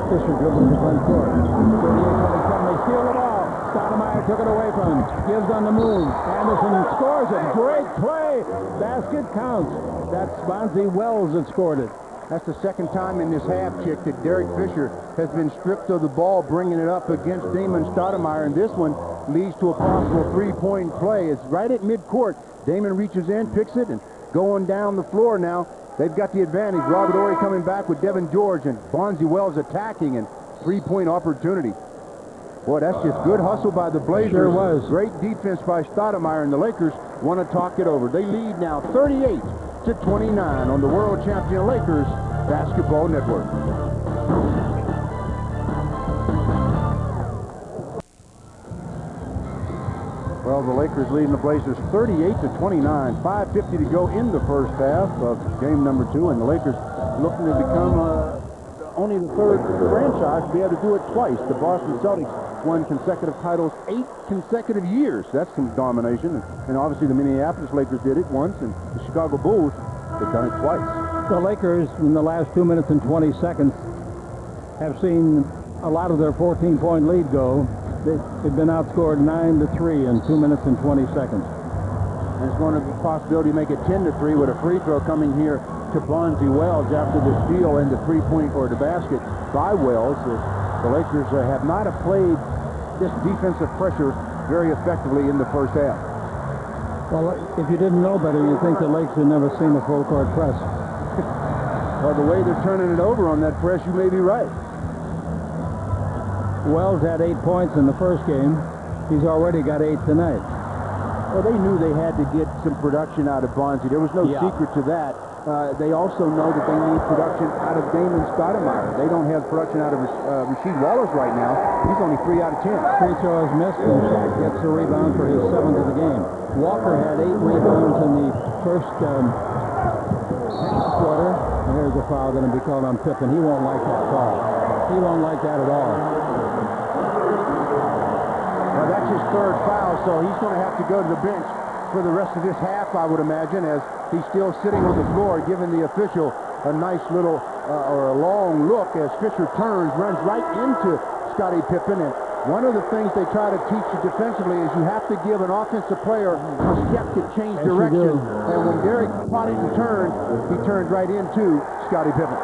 Fisher dribbling the front court. 38-27, they steal the ball. Stoudemire took it away from him. Gives on the move. Anderson scores it. Great play. Basket counts. That's Bonzi Wells that scored it. That's the second time in this half, Chick, that Derek Fisher has been stripped of the ball, bringing it up against Damon Stoudemire, and this one leads to a possible three-point play. It's right at midcourt. Damon reaches in, picks it, and going down the floor now. They've got the advantage. Robert Horry coming back with Devin George and Bonzi Wells attacking, and three-point opportunity. Boy, that's just good hustle by the Blazers. Sure was. Great defense by Stoudemire, and the Lakers want to talk it over. They lead now 38-29 on the world champion Lakers Basketball Network. Well, the Lakers leading the Blazers 38-29. 5:50 to go in the first half of game number 2, and the Lakers looking to become only the third franchise to be able to do it twice. The Boston Celtics won consecutive titles 8 consecutive years. That's some domination. And obviously the Minneapolis Lakers did it once, and the Chicago Bulls have done it twice. The Lakers, in the last 2 minutes and 20 seconds, have seen a lot of their 14-point lead go. They've been outscored 9-3 in 2 minutes and 20 seconds. And it's one of the possibility to make it 10-3 with a free throw coming here to Bonzi Wells after the steal and the three-point or the basket by Wells. The Lakers have not played this defensive pressure very effectively in the first half. Well, if you didn't know better, you'd think the Lakers had never seen a full-court press. Well, the way they're turning it over on that press, you may be right. Wells had 8 points in the first game. He's already got 8 tonight. Well, they knew they had to get some production out of Bonzi. There was no secret to that. They also know that they need production out of Damon Stoudemire. They don't have production out of Rasheed Wallace right now. He's only 3 out of 10. Free throw is missed, and Shaq gets the rebound for his 7th of the game. Walker had 8 rebounds in the first half quarter. And here's a foul going to be called on Pippen. He won't like that call. He won't like that at all. Well, that's his third foul, so he's going to have to go to the bench for the rest of this half, I would imagine, as he's still sitting on the floor, giving the official a nice little or a long look as Fisher turns, runs right into Scottie Pippen. And one of the things they try to teach you defensively is you have to give an offensive player a step to change direction. And when Derek potted and turned, he turned right into Scottie Pippen.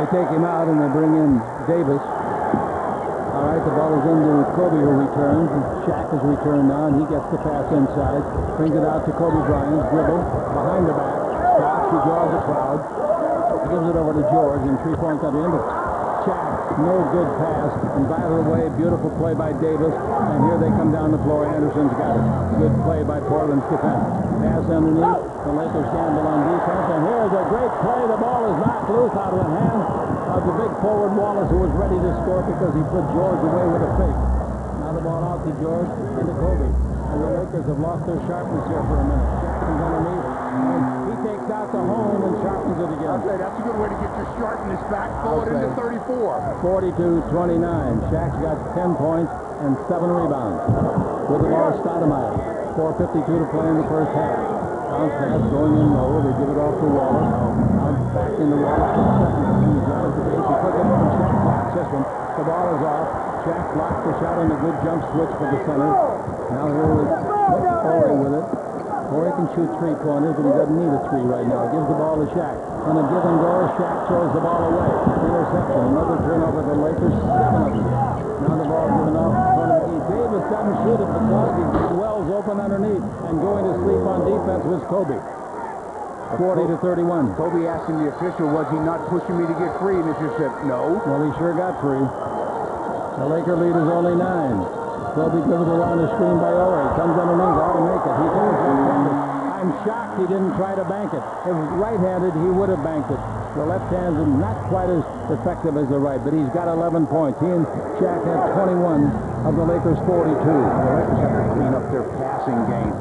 They take him out and they bring in Davis. All right, the ball is into Kobe, who returns. Shaq is returned now, and he gets the pass inside. Brings it out to Kobe Bryant. Dribble behind the back. Stops. He draws the crowd. Gives it over to George, and 3 points at the end of Shaq. No good pass. And by the way, beautiful play by Davis. And here they come down the floor. Anderson's got it. Good play by Portland's defense. Pass underneath. The Lakers gamble on defense. And here's a great play. The ball is knocked loose out of the hands of the big forward Wallace, who was ready to score because he put George away with a fake. Now the ball out to George and to Kobe. And the Lakers have lost their sharpness here for a minute. Jackson's underneath. And he takes out the home and sharpens it again. I'd say that's a good way to get your sharpness back forward into 34. 42-29. Shaq's got 10 points and 7 rebounds. With the ball, Stoudemire. 4:52 to play in the first half. Bounce pass going in low. They give it off to Wallace. Now back into Wallace for the second. He drives the base. He puts it up and Shaq blocks this one. The ball is off. Shaq blocks the shot on a good jump switch for the center. Now here is Corey with it. Corey can shoot 3-pointers, but he doesn't need a 3 right now. Gives the ball to Shaq. On a give and go, Shaq throws the ball away. Interception. Another turnover for the Lakers. 7 of them. Now the ball given off in front of the key. Davis doesn't shoot it because he's got Wells open underneath. And going to sleep on defense was Kobe. 40-31. Kobe asking the official, was he not pushing me to get free? And the official said, no. Well, he sure got free. The Laker lead is only 9. Kobe gives it around the screen by Ori. Comes underneath, ought to make it. He goes right-handed. I'm shocked he didn't try to bank it. If right-handed, he would have banked it. The left hand is not quite as effective as the right, but he's got 11 points. He and Shaq have 21 of the Lakers' 42. The Lakers have to clean up their passing game.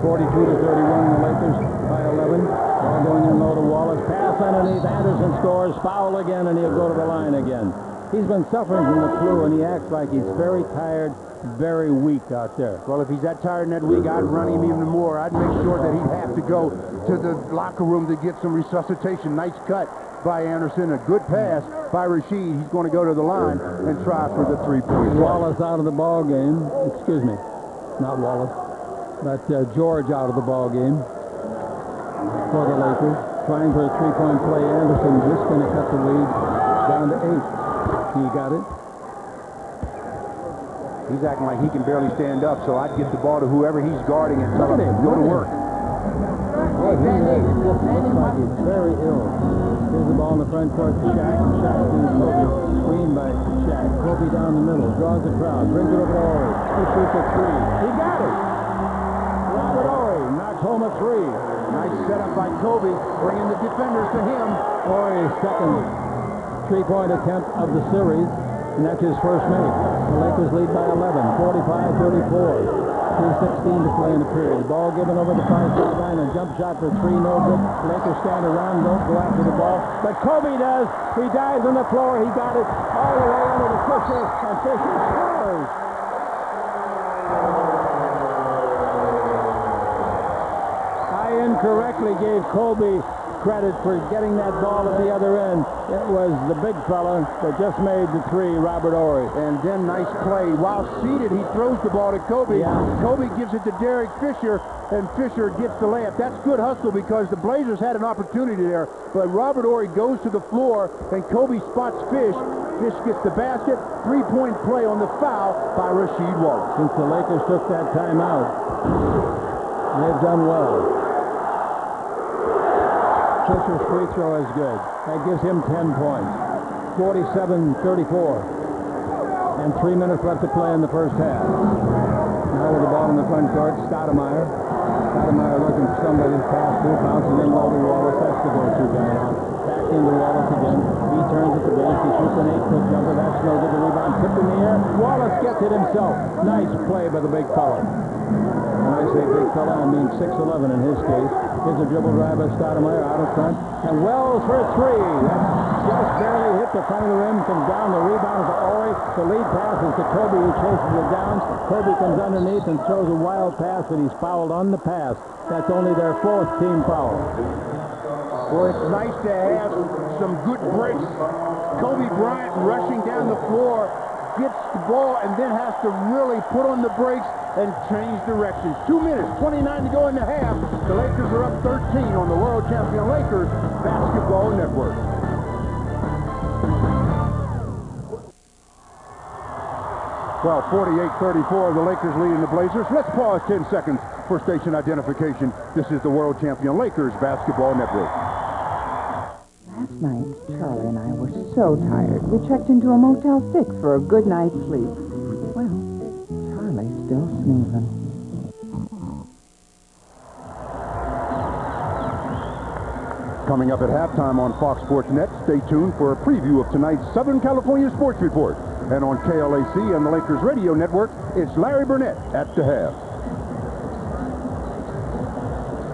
42-31, the Lakers by 11. Ball going in low to Wallace. Pass underneath. Anderson scores. Foul again, and he'll go to the line again. He's been suffering from the flu, and he acts like he's very tired, very weak out there. Well, if he's that tired and that weak, I'd run him even more. I'd make sure that he'd have to go to the locker room to get some resuscitation. Nice cut by Anderson. A good pass by Rasheed. He's going to go to the line and try for the 3-point. Wallace out of the ball game. Excuse me, not Wallace, but George out of the ball game for the Lakers. Trying for a 3-point play. Anderson just going to cut the lead down to 8. He got it. He's acting like he can barely stand up, so I'd get the ball to whoever he's guarding and tell him, go to work. Boy, he looks like he's very ill. Here's the ball in the front court to Shaq. Shaq to Kobe. Screen by Shaq. Kobe down the middle. Draws the crowd. Brings it over to Ori. He shoots a 3. He got it. Robert Ori knocks home a 3. Nice setup by Kobe, bringing the defenders to him. Ori's second 3-point attempt of the series, and that's his first make. The Lakers lead by 11, 45-34. 3:16 to play in the period. Ball given over the 5-foot line. A jump shot for 3, no good. Lakers stand around, don't go after the ball. But Kobe does. He dives on the floor. He got it all the way under the Fisher, and Fisher scores. I incorrectly gave Kobe credit for getting that ball at the other end. It was the big fella that just made the 3, Robert Ori. And then nice play. While seated, he throws the ball to Kobe. Yeah. Kobe gives it to Derek Fisher, and Fisher gets the layup. That's good hustle because the Blazers had an opportunity there, but Robert Ori goes to the floor, and Kobe spots Fish. Fish gets the basket. 3-point play on the foul by Rasheed Wallace. Since the Lakers took that timeout, they've done well. Fisher's free throw is good. That gives him 10 points. 47-34. And 3 minutes left to play in the first half. Now with the ball in the front court, Stoudemire. Stoudemire looking for somebody to pass to, bouncing in low to Wallace. That's the go-to guy now. Back into Wallace again. He turns at the bench. He shoots an 8-foot jumper. That's no good. The rebound tipped in the air. Wallace gets it himself. Nice play by the big fella. When I say big fella, I mean 6'11" in his case. Here's a dribble drive by Stoudemire out of front. And Wells for a 3. That's just barely hit the front of the rim, comes down, the rebound to Ori. The lead pass is to Kobe, who chases it down. Kobe comes underneath and throws a wild pass, but he's fouled on the pass. That's only their 4th team foul. Boy, it's nice to have some good breaks. Kobe Bryant rushing down the floor, gets the ball, and then has to really put on the brakes and change directions. 2 minutes, 29 to go in the half. The Lakers are up 13 on the world champion Lakers Basketball Network. Well, 48-34, the Lakers leading the Blazers. Let's pause 10 seconds for station identification. This is the world champion Lakers Basketball Network. Last night, Charlie and I were so tired, we checked into a Motel 6 for a good night's sleep. Well, Charlie's still snoozing. Coming up at halftime on Fox Sports Net, stay tuned for a preview of tonight's Southern California Sports Report. And on KLAC and the Lakers Radio Network, it's Larry Burnett at the half.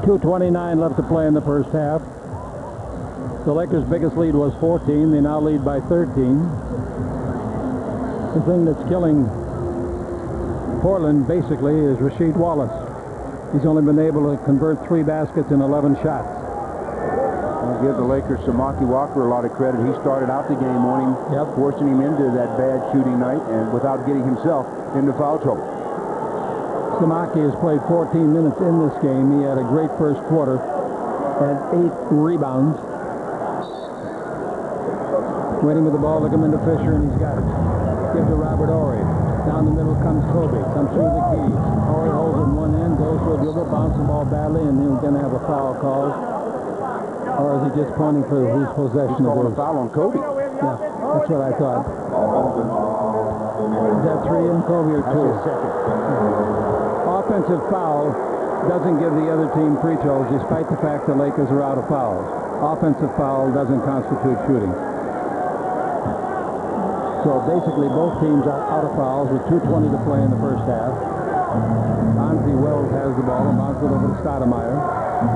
2:29 left to play in the first half. The Lakers' biggest lead was 14. They now lead by 13. The thing that's killing Portland, basically, is Rasheed Wallace. He's only been able to convert 3 baskets in 11 shots. I'll give the Lakers Samaki Walker a lot of credit. He started out the game on him, forcing him into that bad shooting night and without getting himself into foul trouble. Samaki has played 14 minutes in this game. He had a great first quarter, had 8 rebounds. Waiting with the ball, look him into Fisher, and he's got it. Gives to Robert Horry. Down the middle comes Kobe. Comes through the key. Horry holds it in one end, goes to a dribble, bounces the ball badly, and then we're going to have a foul called. Or is he just pointing for whose possession it Calling is? a foul on Kobe. Yeah, that's what I thought. Is that 3 in Kobe or 2? That's his second. Offensive foul doesn't give the other team free throws, despite the fact the Lakers are out of fouls. Offensive foul doesn't constitute shooting. So basically both teams are out of fouls with 2:20 to play in the first half. Bonzi Wells has the ball and bounces it over to Stoudemire.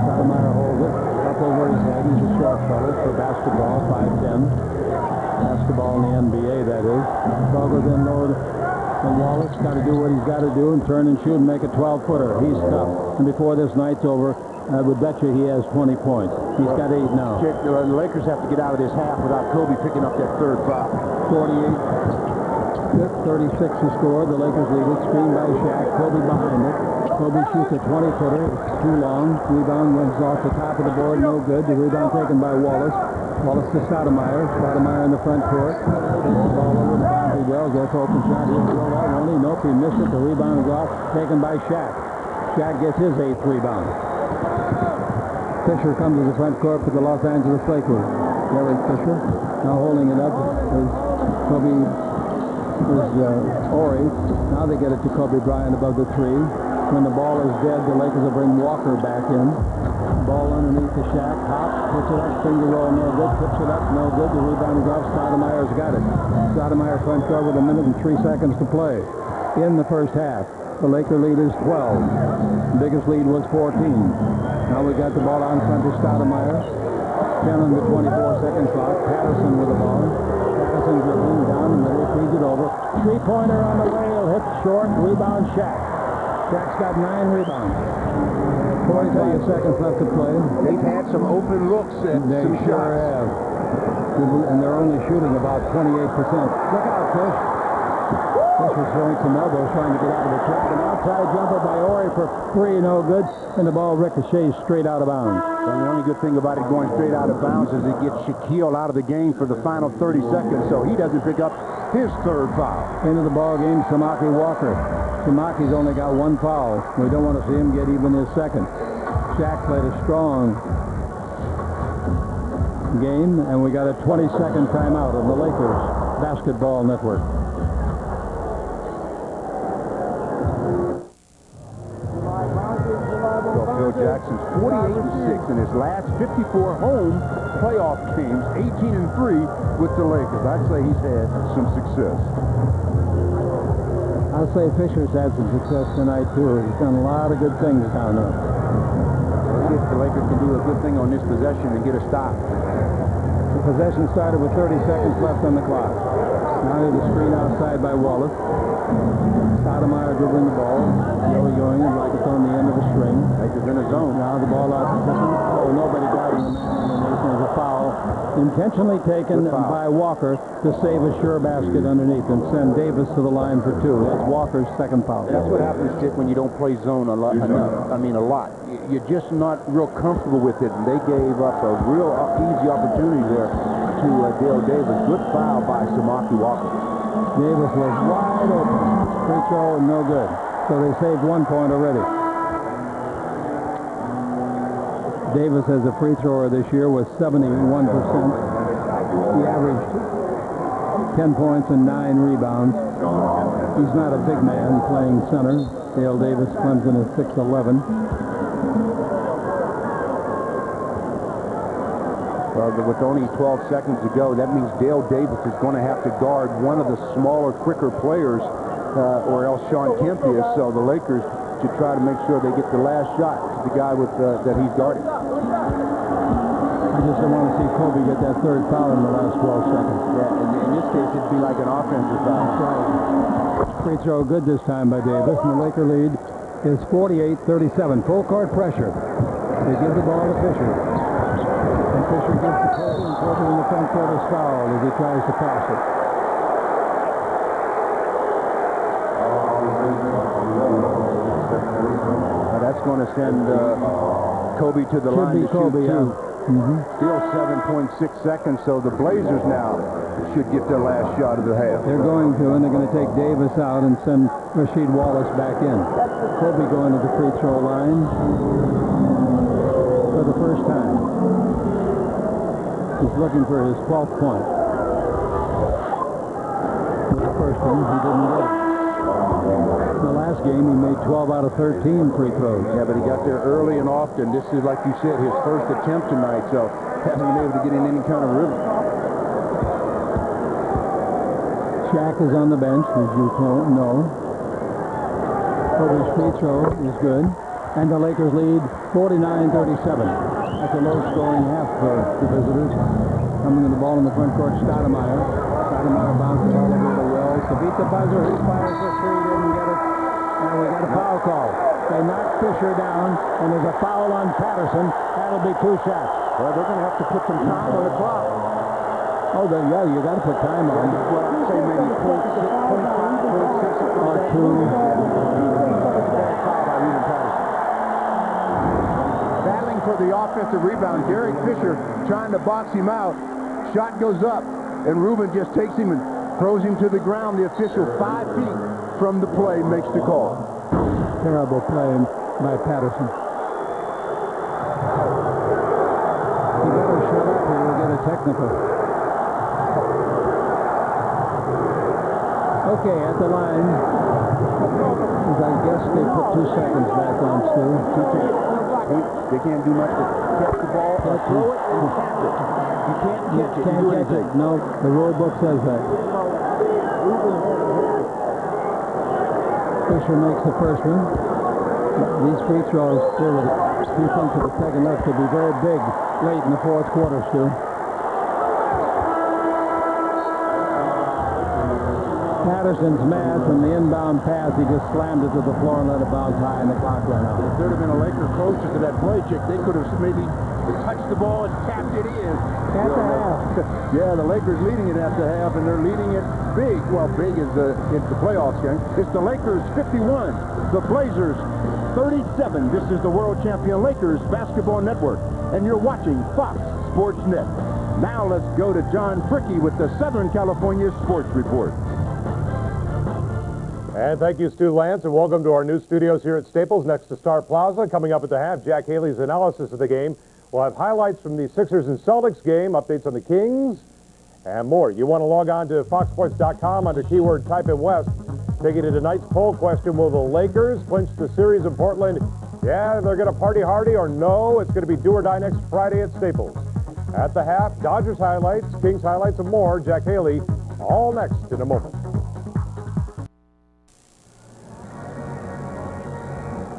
Stoudemire holds it up over his head. He's a short fellow for basketball, 5'10". Basketball in the NBA, that is. Ball goes in low, and Wallace got to do what he's got to do and turn and shoot and make a 12-footer. He's tough. And before this night's over, I would bet you he has 20 points. He's got 8 now. The Lakers have to get out of this half without Kobe picking up that third foul. 36 to score. The Lakers lead it. Screen by Shaq. Kobe behind it. Kobe shoots a 20-footer. It's too long. Rebound runs off the top of the board. No good. The rebound taken by Wallace. Wallace to Stoudemire. Stoudemire in the front court. Takes the ball over to Bonzi Wells. That's open shot. He'll throw that one. Nope, he missed it. The rebound is off. Taken by Shaq. Shaq gets his 8th rebound. Fisher comes to the front court for the Los Angeles Lakers. Derek Fisher now holding it up is Kobe Horry. Now they get it to Kobe Bryant above the 3. When the ball is dead, the Lakers will bring Walker back in. Ball underneath the Shaq. Hops, puts it up, finger roll, no good. Tips it up, no good. The rebound is off. Stoudemire's got it. Stoudemire front court with 1 minute and 3 seconds to play in the first half. The Laker lead is 12. The biggest lead was 14. Now we got the ball on front to Stoudemire. 10 on the 24-second clock. Patterson with the ball. Patterson dribbling down the middle, feeds it over. 3-pointer on the rail, hit short, rebound Shaq. Shaq's got 9 rebounds. 45 seconds left to play. They've had some open looks at They some sure shots. have. And they're only shooting about 28%. Look out, Fish. Fish was throwing some elbows trying to get out of the trap. An outside jumper by Horry for 3, no good. And the ball ricochets straight out of bounds. And the only good thing about it going straight out of bounds is it gets Shaquille out of the game for the final 30 seconds, so he doesn't pick up his 3rd foul. Into the ball game, Samaki Walker. Samaki's only got 1 foul. We don't want to see him get even his 2nd. Shaq played a strong game, and we got a 20-second timeout on the Lakers Basketball Network. Phil Jackson's 48-6 in his last 54 home playoff games, 18-3 with the Lakers. I'd say he's had some success. I'll say Fisher's had some success tonight, too. He's done a lot of good things down there. Let's see if the Lakers can do a good thing on this possession and get a stop. The possession started with 30 seconds left on the clock. Now to the screen outside by Wallace. Stoudemire dribbling the ball. Going like it's on the end of a string. Lakers in a zone. Now the ball out to Pippen. Oh, nobody guarding the man underneath. There's a foul intentionally taken by Walker to save a sure basket underneath and send Davis to the line for two. That's Walker's second foul. That's what happens, Chick, when you don't play zone a lot. A lot. You're just not real comfortable with it, and they gave up a real easy opportunity there to Dale Davis. Good foul by Samaki Walker. Davis was wide open. Free throw, no good. So they saved 1 point already. Davis as a free thrower this year was 71%. He averaged 10 points and 9 rebounds. He's not a big man playing center. Dale Davis, Clemson is 6'11". Well, with only 12 seconds to go, that means Dale Davis is going to have to guard one of the smaller, quicker players, or else Sean Kemp is. So the Lakers should try to make sure they get the last shot to the guy with that he's guarding. I just don't want to see Kobe get that third foul in the last 12 seconds. Yeah, in this case, it'd be like an offensive foul. Free throw good this time by Davis, and the Laker lead is 48-37. Full court pressure. They give the ball to Fisher. And Fisher gives to Kobe, and Kobe in the front court is fouled as he tries to pass it. That's going to send Kobe to the line to shoot two. Still 7.6 seconds, so the Blazers now should get their last shot of the half. They're going to, and they're going to take Davis out and send Rasheed Wallace back in. Kobe going to the free throw line for the first time. He's looking for his 12th point. The first one, he didn't get it. The last game, he made 12 out of 13 free throws. Yeah, but he got there early and often. This is, like you said, his first attempt tonight, so hasn't been able to get in any kind of rhythm. Shaq is on the bench, as you know. Kobe's free throw is good. And the Lakers lead 49-37. That's a low-scoring half for the visitors. Coming to the ball in the front court, Stoudemire. Stoudemire bounces all over the Wells to beat the buzzer. He fires the three, didn't get it. And we got a foul call. They knock Fisher down, and there's a foul on Patterson. That'll be 2 shots. Well, they're going to have to put some time on the clock. Oh, yeah, you got to put time on. Well, I'd say maybe 0.5, 0.6 or 2. Battling for the offensive rebound. Derek Fisher trying to box him out. Shot goes up, and Rubin just takes him and throws him to the ground. The official 5 feet from the play makes the call. Terrible play by Patterson. He better shut up or we'll get a technical. Okay, at the line. I guess they put 2 seconds back on, Stu. They can't do much but catch the ball, throw it, and pass it. You can't catch it. Can't catch it. No, the rule book says that. Fisher makes the first one. These free throws, still with a few points of the second left, could be very big late in the fourth quarter, Stu. Patterson's mad from the inbound pass. He just slammed it to the floor and let it bounce high, and the clock ran out. If there had been a Laker closer to that play, Chick, they could have maybe touched the ball and tapped it in. At the half. Yeah, the Lakers leading it at the half, and they're leading it big. Well, big is it's the playoffs game. It's the Lakers 51, the Blazers 37. This is the world champion Lakers Basketball Network, and you're watching Fox Sports Net. Now let's go to John Fricky with the Southern California Sports Report. And thank you, Stu Lance, and welcome to our new studios here at Staples next to Star Plaza. Coming up at the half, Jack Haley's analysis of the game. We'll have highlights from the Sixers and Celtics game, updates on the Kings, and more. You want to log on to foxsports.com under keyword type in West. Taking to tonight's poll question, will the Lakers clinch the series in Portland? Yeah, they're going to party hardy, or no, it's going to be do or die next Friday at Staples. At the half, Dodgers highlights, Kings highlights, and more. Jack Haley, all next in a moment.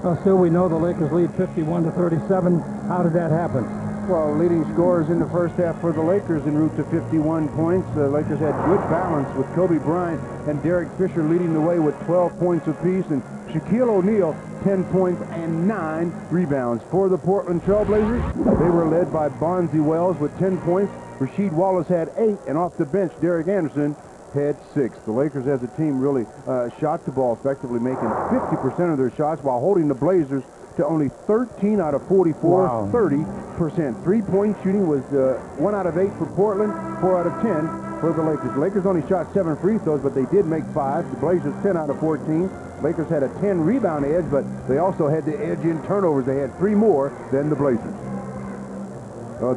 Well, Stu, we know the Lakers lead 51-37. How did that happen? Well, leading scorers in the first half for the Lakers en route to 51 points. The Lakers had good balance with Kobe Bryant and Derek Fisher leading the way with 12 points apiece, and Shaquille O'Neal 10 points and 9 rebounds. For the Portland Trailblazers, they were led by Bonzi Wells with 10 points. Rasheed Wallace had 8, and off the bench, Derek Anderson had 6. The Lakers as a team really shot the ball effectively, making 50% of their shots while holding the Blazers to only 13 out of 44, Wow. 30%. Three-point shooting was 1 out of 8 for Portland, 4 out of 10 for the Lakers. The Lakers only shot 7 free throws, but they did make 5. The Blazers 10 out of 14. Lakers had a 10 rebound edge, but they also had the edge in turnovers. They had 3 more than the Blazers.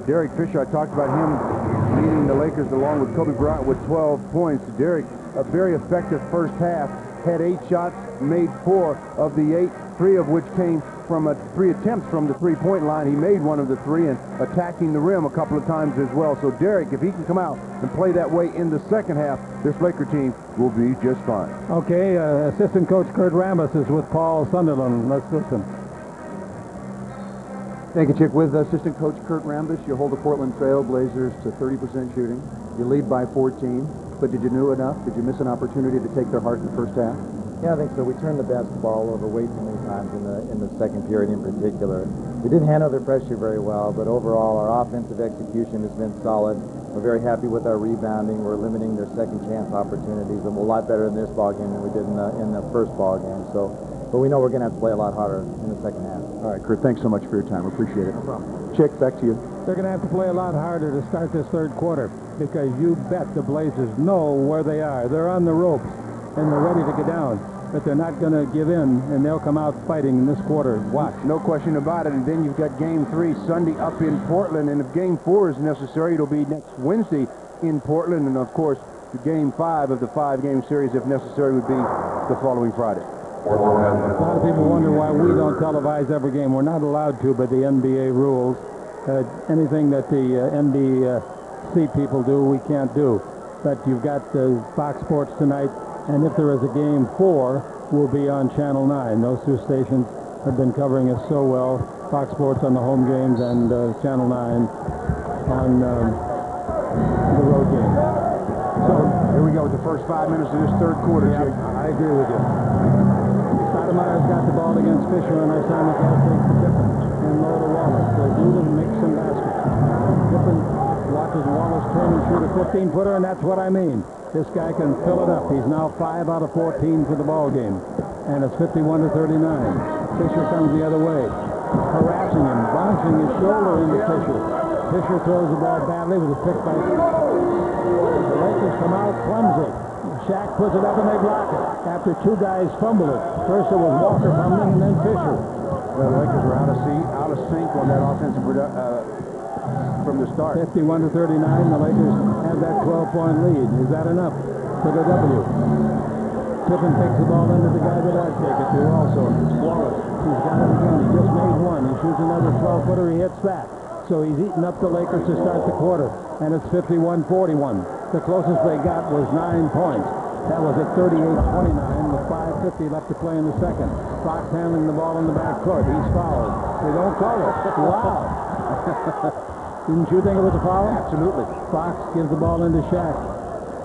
Derek Fisher, I talked about him leading the Lakers along with Kobe Bryant with 12 points. Derek, a very effective first half, had 8 shots, made 4 of the 8, 3 of which came from 3 attempts from the three-point line. He made 1 of the 3 and attacking the rim a couple of times as well. So Derek, if he can come out and play that way in the second half, this Laker team will be just fine. Okay, assistant coach Kurt Rambis is with Paul Sunderland. Let's listen. Thank you, Chick. With assistant coach Kurt Rambis, you hold the Portland Trail Blazers to 30% shooting. You lead by 14, but did you do enough? Did you miss an opportunity to take their heart in the first half? Yeah, I think so. We turned the basketball over way too many times in the second period in particular. We didn't handle their pressure very well, but overall our offensive execution has been solid. We're very happy with our rebounding. We're limiting their second chance opportunities, and we're a lot better in this ball game than we did in the first ball game. So, but we know we're going to have to play a lot harder in the second half. All right, Kurt, thanks so much for your time. Appreciate it. No problem. Chick, back to you. They're going to have to play a lot harder to start this third quarter because you bet the Blazers know where they are. They're on the ropes, and they're ready to get down. But they're not going to give in, and they'll come out fighting in this quarter. Watch. No question about it. And then you've got Game 3 Sunday up in Portland. And if Game 4 is necessary, it'll be next Wednesday in Portland. And, of course, the Game 5 of the 5-game series, if necessary, would be the following Friday. A lot of people wonder why we don't televise every game. We're not allowed to by the NBA rules. Anything that the NBC people do, we can't do. But you've got Fox Sports tonight. And if there is a Game 4, we'll be on Channel 9. Those 2 stations have been covering us so well. Fox Sports on the home games and Channel 9 on the road games. So here we go with the first 5 minutes of this third quarter. Yeah, I agree with you. Stoudemire's got the ball against Fisher, and our simulcast takes to Pippen and low to Wallace. They'll do the mix and basket. Pippen watches Wallace turn and shoot a 15-footer, and that's what I mean. This guy can fill it up. He's now 5 out of 14 for the ball game, and it's 51-39. Fisher comes the other way, harassing him, bouncing his shoulder into Fisher. Fisher throws the ball badly, but it's picked by the Lakers come out clumsy. Shaq puts it up and they block it. After 2 guys fumble it. First it was Walker fumbling, and then Fisher. The Lakers are out of sync on that offensive from the start. 51-39, the Lakers have that 12-point lead. Is that enough for the W? Pippen takes the ball into the guy that I'd take it to also. Wallace, he's got it again. He just made 1. He shoots another 12-footer. He hits that. So he's eaten up the Lakers to start the quarter. And it's 51-41. The closest they got was 9 points. That was at 38-29 with 5:50 left to play in the second. Fox handling the ball in the back court. He's fouled. They don't call it. Wow. Didn't you think it was a foul? Absolutely. Fox gives the ball into Shaq.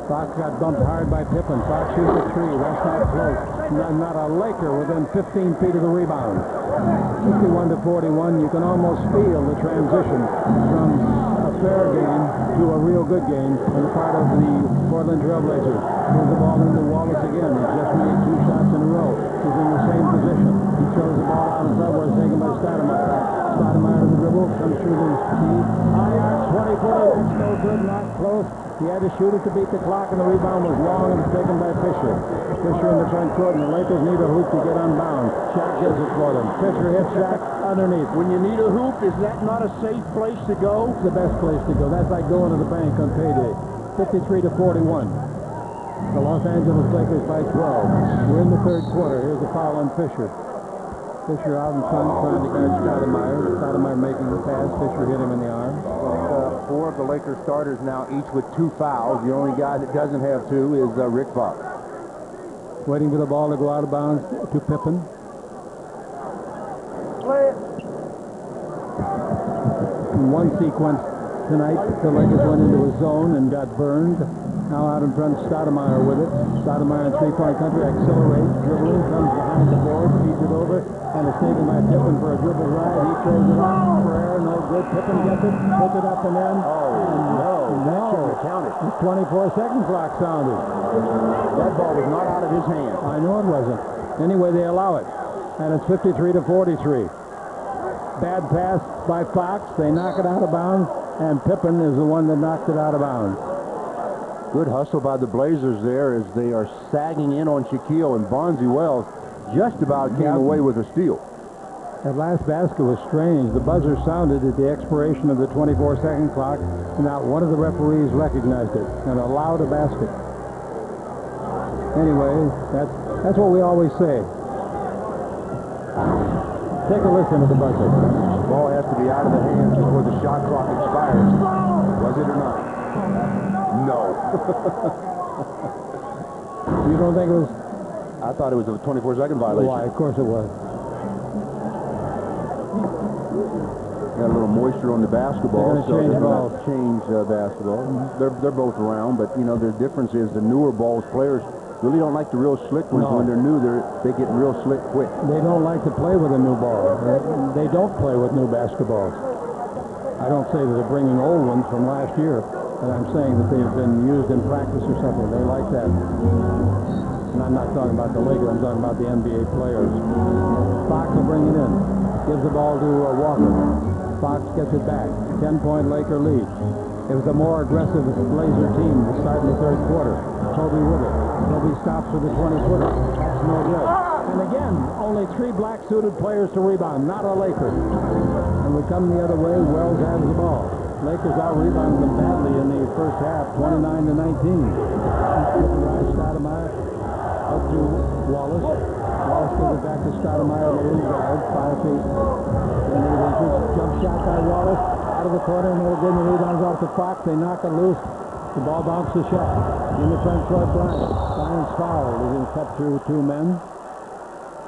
Fox got bumped hard by Pippen. Fox shoots a 3. That's not close. Not a Laker within 15 feet of the rebound. 51-41. You can almost feel the transition from a fair game to a real good game on the part of the Portland Trail Blazers. Here's the ball into Wallace again. He just made 2 shots in a row. He's in the same position. He throws the ball out in front where it's taken by Stoudemire. Stoudemire to the dribble, comes through the key. High arc, 20-footer. It's no good, not close. He had to shoot it to beat the clock, and the rebound was long and was taken by Fisher. Fisher in the front court, and the Lakers need a hoop to get unbound. Shaq gives it for them. Fisher hits Shaq underneath. When you need a hoop, is that not a safe place to go? It's the best place to go. That's like going to the bank on payday. 53-41. The Los Angeles Lakers by 12. We're in the third quarter. Here's the foul on Fisher. Fisher out in front trying to guard Stoudemire. Stoudemire making the pass. Fisher hit him in the arm. 4 of the Lakers starters now, each with 2 fouls. The only guy that doesn't have 2 is Rick Fox. Waiting for the ball to go out of bounds to Pippen. In one sequence tonight, the Lakers went into a zone and got burned. Now out in front, Stoudemire with it. Stoudemire in three-point country, accelerates, dribbling, comes behind the board, feeds it over, and it's taken by Pippen for a dribble drive. He throws it off for air, no good. Pippen gets it, puts it up and in. That shouldn't have counted. The 24-second clock sounded. That ball was not out of his hand. I know it wasn't. Anyway, they allow it. And it's 53-43. Bad pass by Fox. They knock it out of bounds, and Pippen is the one that knocked it out of bounds. Good hustle by the Blazers there as they are sagging in on Shaquille, and Bonzi Wells just about came away with a steal. That last basket was strange. The buzzer sounded at the expiration of the 24-second clock, and not one of the referees recognized it and allowed a basket. Anyway, that's what we always say. Take a listen to the buzzer. The ball has to be out of the hands before the shot clock expires. Was it or not? No. You don't think it was? I thought it was a 24-second violation. Why, of course it was. Got a little moisture on the basketball, They're so gonna change they're balls. going to change basketball. They're both round, but you know the difference is the newer balls players really don't like the real slick ones. No. When they're new, they get real slick quick. They don't like to play with a new ball. They don't play with new basketballs. I don't say that they're bringing old ones from last year, but I'm saying that they've been used in practice or something. They like that. And I'm not talking about the Lakers. I'm talking about the NBA players. Fox will bring it in. Gives the ball to Walker. Fox gets it back. 10-point Laker lead. It was a more aggressive Blazer team to start in the third quarter. Kobe with it. Kobe stops with a 20-footer. That's no good. And again, only 3 black-suited players to rebound, not a Laker. And we come the other way. Wells has the ball. Lakers out-rebounded them badly in the first half, 29-19. Stoudemire up to Wallace. Wallace gives it back to Stoudemire, the little guard, 5 feet. Jump shot by Wallace. Out of the corner, no good. The rebounds off to Fox. They knock it loose. The ball bounces to Shaq. In the front court, Bryant. Bryant's fouled. He's been cut through 2 men.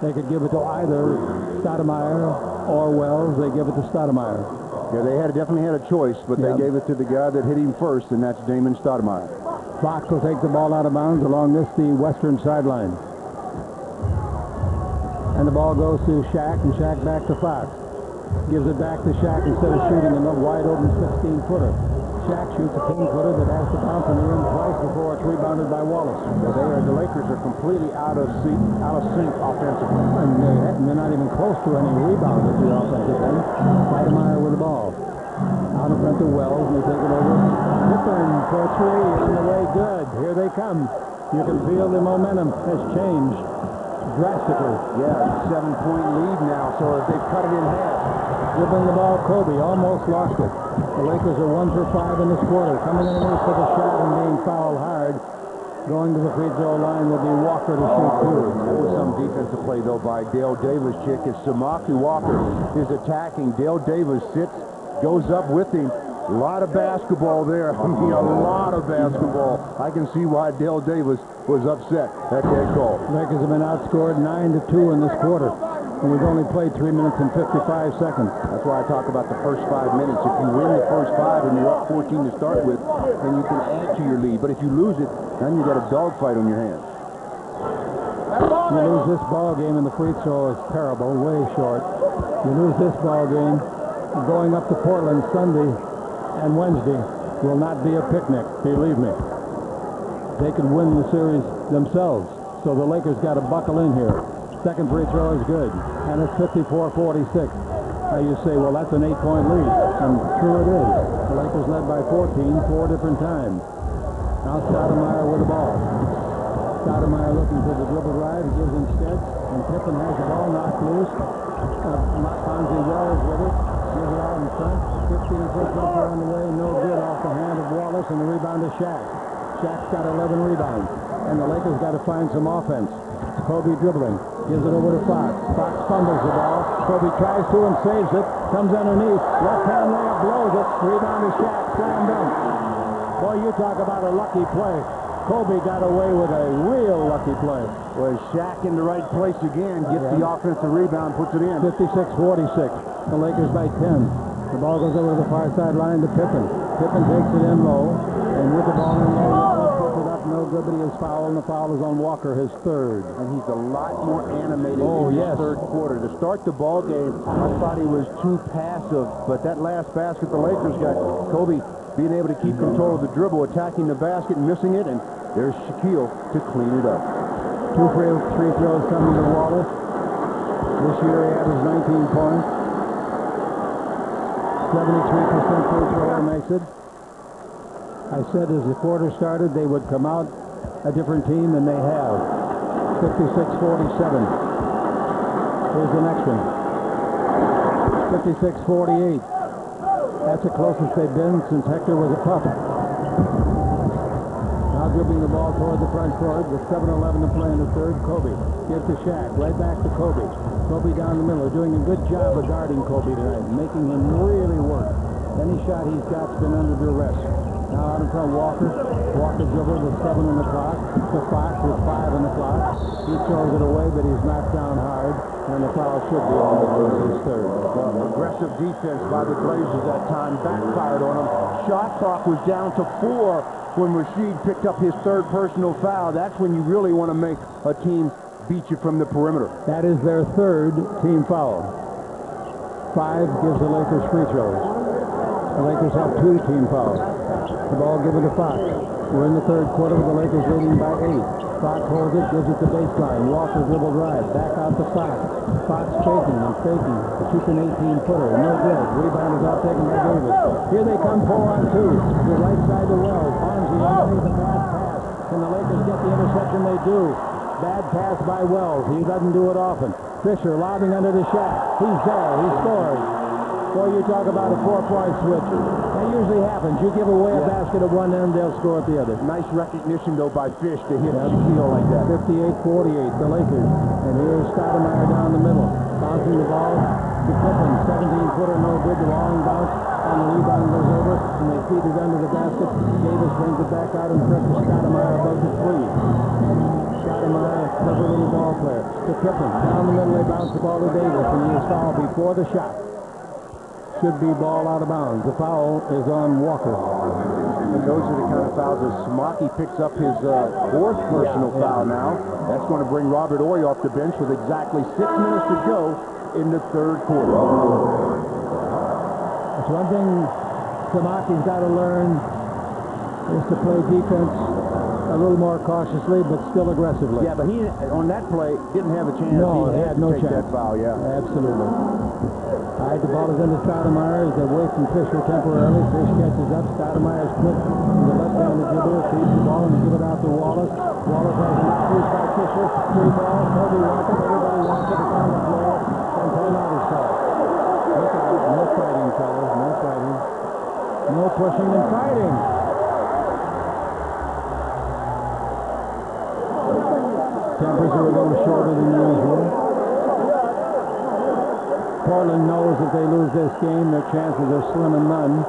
They could give it to either Stoudemire or Wells. They give it to Stoudemire. Yeah, they definitely had a choice, but they gave it to the guy that hit him first, and that's Damon Stoudemire. Fox will take the ball out of bounds along the western sideline. And the ball goes to Shaq, and Shaq back to Fox. Gives it back to Shaq instead of shooting a wide-open 16-footer. Shaq shoots a 10-footer that has to bounce in the rim twice before it's rebounded by Wallace. The Lakers are completely out of sync offensively. And they're not even close to any rebound at the offensive end. Stoudemire with the ball. Out in front to Wells, and they take it over. Pippen for 3 on the way. Good. Here they come. You can feel the momentum has changed drastically. Yeah, 7-point lead now, so they've cut it in half. Dribbling the ball, Kobe almost lost it. The Lakers are 1 for 5 in this quarter. Coming underneath for the shot and being fouled hard. Going to the free throw line will be Walker to shoot 2. That was some defensive play, though, by Dale Davis' chick. As Samaki Walker is attacking, Dale Davis sits, goes up with him. A lot of basketball there. I mean, a lot of basketball. I can see why Dale Davis was upset at that call. Lakers have been outscored 9-2 in this quarter. And we've only played 3 minutes and 55 seconds. That's why I talk about the first 5 minutes. If you win the first 5 and you're up 14 to start with, then you can add to your lead. But if you lose it, then you got a dogfight on your hands. You lose this ball game, and the free throw is terrible, way short. You lose this ball game, going up to Portland Sunday and Wednesday will not be a picnic, believe me. They could win the series themselves, so the Lakers got to buckle in here. Second free throw is good, and it's 54-46. Now you say, well, that's an 8-point lead, and true it is. The Lakers led by 14 4 different times. Now Stoudemire with the ball. Stoudemire looking for the dribble drive. He gives instead, and Pippen has the ball knocked loose. Bonzi Wells with it. Gives it out in front. 15-foot jumper on the way. No good off the hand of Wallace, and the rebound to Shaq. Shaq's got 11 rebounds, and the Lakers got to find some offense. Kobe dribbling. Gives it over to Fox. Fox fumbles the ball. Kobe tries to and saves it. Comes underneath. Left-hand layup, blows it. Rebound to Shaq. Slam dunk. Boy, you talk about a lucky play. Kobe got away with a real lucky play. Well, Shaq in the right place again. Gets the offensive rebound, puts it in. 56-46. The Lakers by 10. The ball goes over to the far sideline to Pippen. Pippen takes it in low, and with the ball in low, Wallace puts it up, no good, but he is fouled, and the foul is on Walker, his third. And he's a lot more animated in yes. the third quarter. To start the ball game, I thought he was too passive, but that last basket the Lakers got, Kobe being able to keep control of the dribble, attacking the basket, missing it, and there's Shaquille to clean it up. 2 free throws coming to Wallace. This year he averaged 19 points. 73% free thrower makes it. I said as the quarter started they would come out a different team than they have. 56-47. Here's the next one. 56-48. That's the closest they've been since Hector was a pup. Now dribbling the ball toward the front court with 7:11 to play in the third. Kobe gives to Shaq. Right back to Kobe. Kobe down the middle. Doing a good job of guarding Kobe tonight, making him really work. Any shot he's got's been under duress. Now out in front, Walker. Walker dribbled with 7 on the clock. To Fox with 5 on the clock. He throws it away, but he's knocked down hard. And the foul should be on his third. Aggressive defense by the Blazers that time backfired on him. Shot clock was down to 4 when Rasheed picked up his third personal foul. That's when you really want to make a team beat you from the perimeter. That is their third team foul. 5 gives the Lakers free throws. The Lakers have 2 team fouls. The ball given to Fox. We're in the third quarter with the Lakers leading by 8. Fox holds it, gives it to baseline. Walker dribbled right, back out to Fox. Fox faking and faking. Shoots an 18-footer. No good. Rebound is out taken by Davis. Here they come 4-on-2. The right side to Wells. Bonzi underneath a bad pass. Can the Lakers get the interception? They do. Bad pass by Wells. He doesn't do it often. Fisher lobbing under the Shaq. He's there. He scores. Boy, you talk about a 4-point switch. That usually happens. You give away a basket at one end, they'll score at the other. Nice recognition, though, by Fish to hit Shaquille like that. 58-48, the Lakers. And here's Stoudemire down the middle. Bouncing the ball to Pippen. 17-footer, no good. The long bounce on the rebound goes over, and they feed it under the basket. Davis brings it back out in front to Stoudemire above the 3. Stoudemire, clever little ball player. To Pippen. Down the middle, they bounce the ball to Davis, and he is fouled before the shot. Should be ball out of bounds. The foul is on Walker. And those are the kind of fouls that Smokey picks up his 4th personal foul now. That's going to bring Robert Ory off the bench with exactly 6 minutes to go in the third quarter. That's one thing Smokey's got to learn is to play defense a little more cautiously, but still aggressively. Yeah, but he, on that play, didn't have a chance. No, he had no take chance. That foul, yeah. Absolutely. All right, the ball is into Stoudemire. He's away from Fisher temporarily. Fish catches up. Stoudemire's quick to the left-handed dribbler. Feeds the ball and give it out to Wallace. Wallace has an outreach by Fisher. 3 ball. Kobe wants it. Everybody wants it. It's on the floor. And timeout is called. Look at that. No fighting, fellas. No fighting. No pushing and fighting. Tempers are a little shorter than usual. Portland knows if they lose this game, their chances are slim and none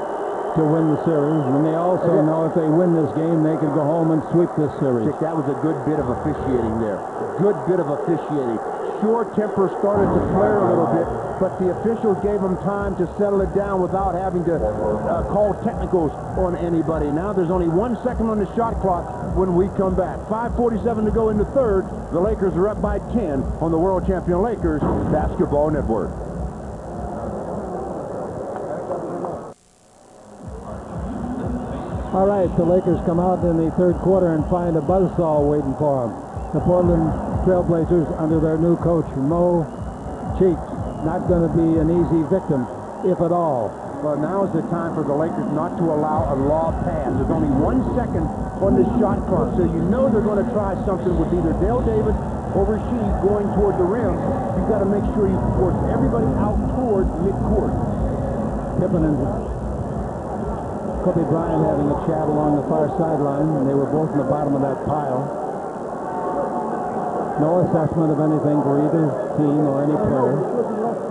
to win the series. And they also know if they win this game, they could go home and sweep this series. Dick, that was a good bit of officiating there. Good bit of officiating. Sure, temper started to flare a little bit, but the officials gave them time to settle it down without having to call technicals on anybody. Now there's only 1 second on the shot clock when we come back. 5:47 to go in the third. The Lakers are up by 10 on the World Champion Lakers Basketball Network. All right, the Lakers come out in the third quarter and find a buzzsaw waiting for them. The Portland Trailblazers, under their new coach, Mo Cheeks, not going to be an easy victim, if at all. Well, now is the time for the Lakers not to allow a lob pass. There's only 1 second on the shot clock, so you know they're going to try something with either Dale Davis or Rasheed going toward the rim. You've got to make sure you force everybody out toward midcourt. Pippen and Kobe Bryant having a chat along the far sideline. They were both in the bottom of that pile. No assessment of anything for either team or any player.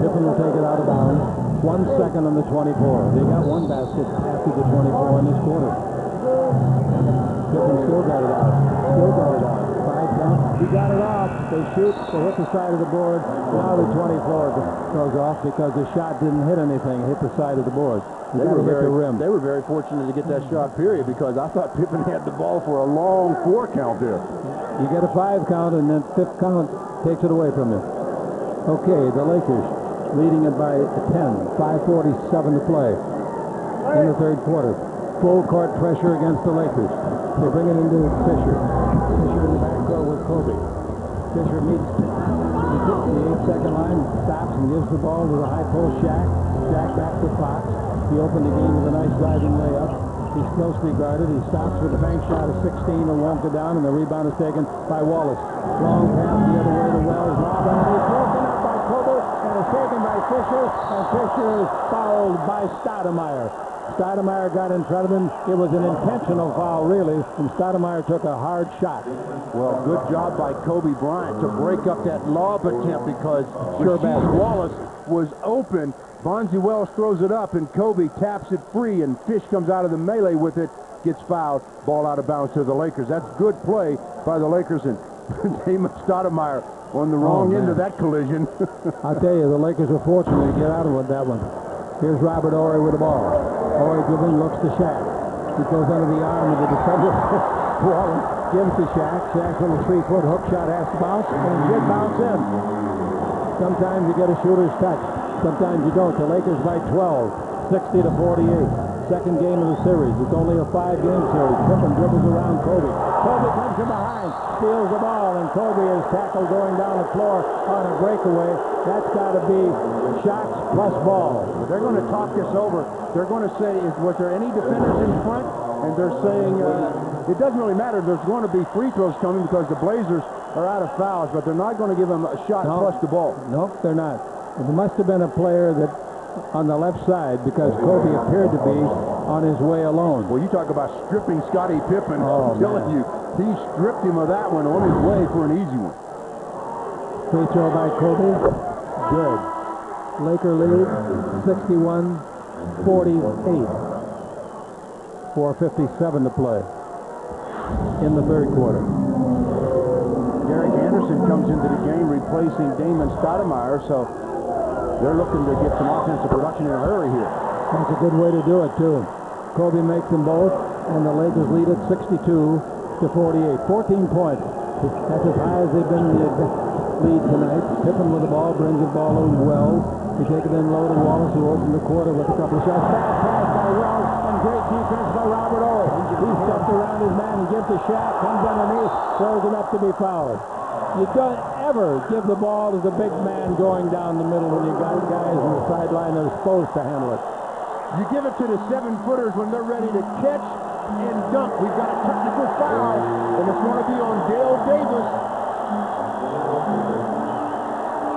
Pippen will take it out of bounds. 1 second on the 24. They got 1 basket after the 24 in this quarter. Pippen still got it out. Still got it out. 5 down. He got it off. They shoot. They hit the side of the board. Now the 24 goes off because the shot didn't hit anything. It hit the side of the board. They were very fortunate to get that shot, period, because I thought Pippen had the ball for a long 4 count there. You get a 5 count, and then 5th count takes it away from you. Okay, the Lakers leading it by 10. 5:47 to play in the 3rd quarter. Full court pressure against the Lakers. They bring it into Fisher. Fisher in the backcourt with Kobe. Fisher meets the 8-second line, stops and gives the ball to the high post Shaq. Shaq back to Fox. He opened the game with a nice driving layup. He's closely guarded. He stops with a bank shot of 16 and won't go down, and the rebound is taken by Wallace. Long pass the other way to Wells. Lob underneath, broken up by Kobe, and is taken by Fisher, and Fisher is fouled by Stoudemire. Stoudemire got in front of him. It was an intentional foul, really, and Stoudemire took a hard shot. Well, good job by Kobe Bryant to break up that lob attempt because Rasheed Wallace was open. Bonzi Wells throws it up, and Kobe taps it free, and Fish comes out of the melee with it, gets fouled, ball out of bounds to the Lakers. That's good play by the Lakers, and Damon Stoudemire on the wrong end of that collision. I'll tell you, the Lakers were fortunate to get out of that one. Here's Robert Horry with the ball. Horry dribbling, looks to Shaq. He goes under the arm of the defender. Wallace gives to Shaq. Shaq's little 3-foot hook shot has to bounce, and it did bounce in. Sometimes you get a shooter's touch. Sometimes you don't. The Lakers by 12, 60-48. Second game of the series. It's only a 5-game series. Pippen dribbles around Kobe. Kobe comes from behind, steals the ball, and Kobe is tackled going down the floor on a breakaway. That's got to be shots plus ball. They're going to talk this over. They're going to say, was there any defenders in front? And they're saying it doesn't really matter. There's going to be free throws coming because the Blazers are out of fouls, but they're not going to give them a shot plus the ball. Nope, they're not. There must have been a player that on the left side because Kobe appeared to be on his way alone. Well, you talk about stripping Scottie Pippen. I'm telling you, he stripped him of that one on his way for an easy one. Free throw by Kobe. Good. Laker lead 61-48. 4:57 to play in the 3rd quarter. Derek Anderson comes into the game replacing Damon Stoudemire, so they're looking to get some offensive production in a hurry here. That's a good way to do it, too. Kobe makes them both, and the Lakers lead at 62-48. 14 points. That's as high as they've been in the lead tonight. Pippen with the ball, brings the ball over Wells. They take it in low to Wallace, who opened the quarter with a couple of shots. Bad pass by Wells, and great defense by Robert Horry. He stepped around his man and gives to Shaq, comes underneath, throws it up to be fouled. You don't ever give the ball to the big man going down the middle when you got guys on the sideline that are supposed to handle it. You give it to the 7-footers when they're ready to catch and dunk. We've got a technical foul, and it's going to be on Dale Davis.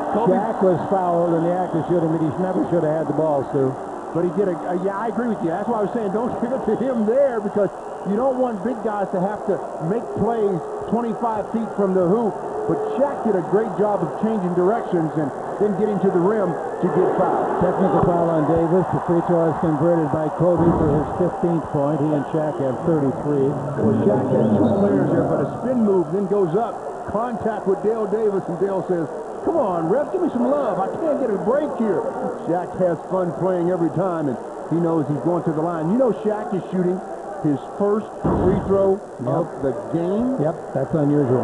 Shaq was fouled in the act of shooting, but he never should have had the ball, Stu. But he did yeah, I agree with you. That's why I was saying don't give it to him there because you don't want big guys to have to make plays 25 feet from the hoop. But Shaq did a great job of changing directions and then getting to the rim to get fouled. Technical foul on Davis. The free throw is converted by Kobe for his 15th point. He and Shaq have 33. Well, Shaq had 2 players there, but a spin move then goes up. Contact with Dale Davis, and Dale says, come on, ref, give me some love. I can't get a break here. Shaq has fun playing every time, and he knows he's going to the line. You know Shaq is shooting his first free throw of the game. Yep, that's unusual.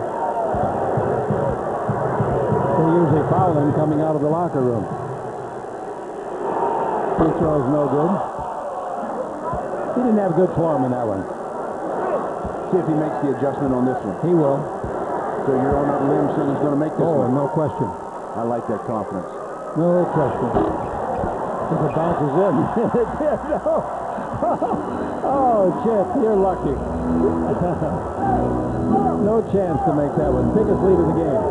They usually foul him coming out of the locker room. Free throw is no good. He didn't have good form in that one. See if he makes the adjustment on this one. He will. So you're on that limb saying he's going to make this one? No question. I like that confidence. No question. If it bounces in. It did, no. Oh, Chip, you're lucky. No chance to make that one. Biggest lead of the game.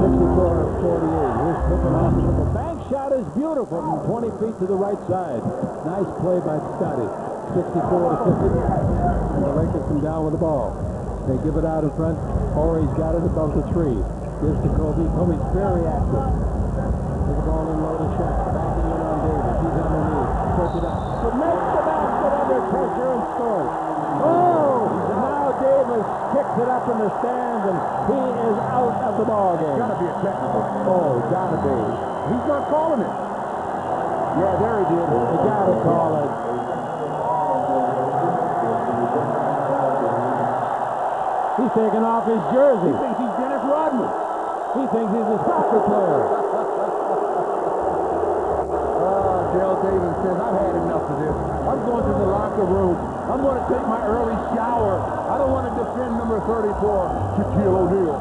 64-48. Here's Pippen off the bank shot is beautiful from 20 feet to the right side. Nice play by Scottie. 64-50. And the Lakers come down with the ball. They give it out in front. Horry's got it above the 3. Gives to Kobe. Kobe's very active. Gives the ball in low to Shaq. Backing in on Davis. He's underneath. Puts it up. But makes the basket under pressure and scores. Oh! Now Davis kicks it up in the stands, and he is out of the ball game. Got to be a technical. Oh, gotta be. He's not calling it. Yeah, there he did. They gotta call it. He's taking off his jersey. He thinks he's Dennis Rodman. He thinks he's a soccer player. Dale Davis says, I've had enough of this. I'm going to the locker room. I'm going to take my early shower. I don't want to defend number 34, Shaquille O'Neal.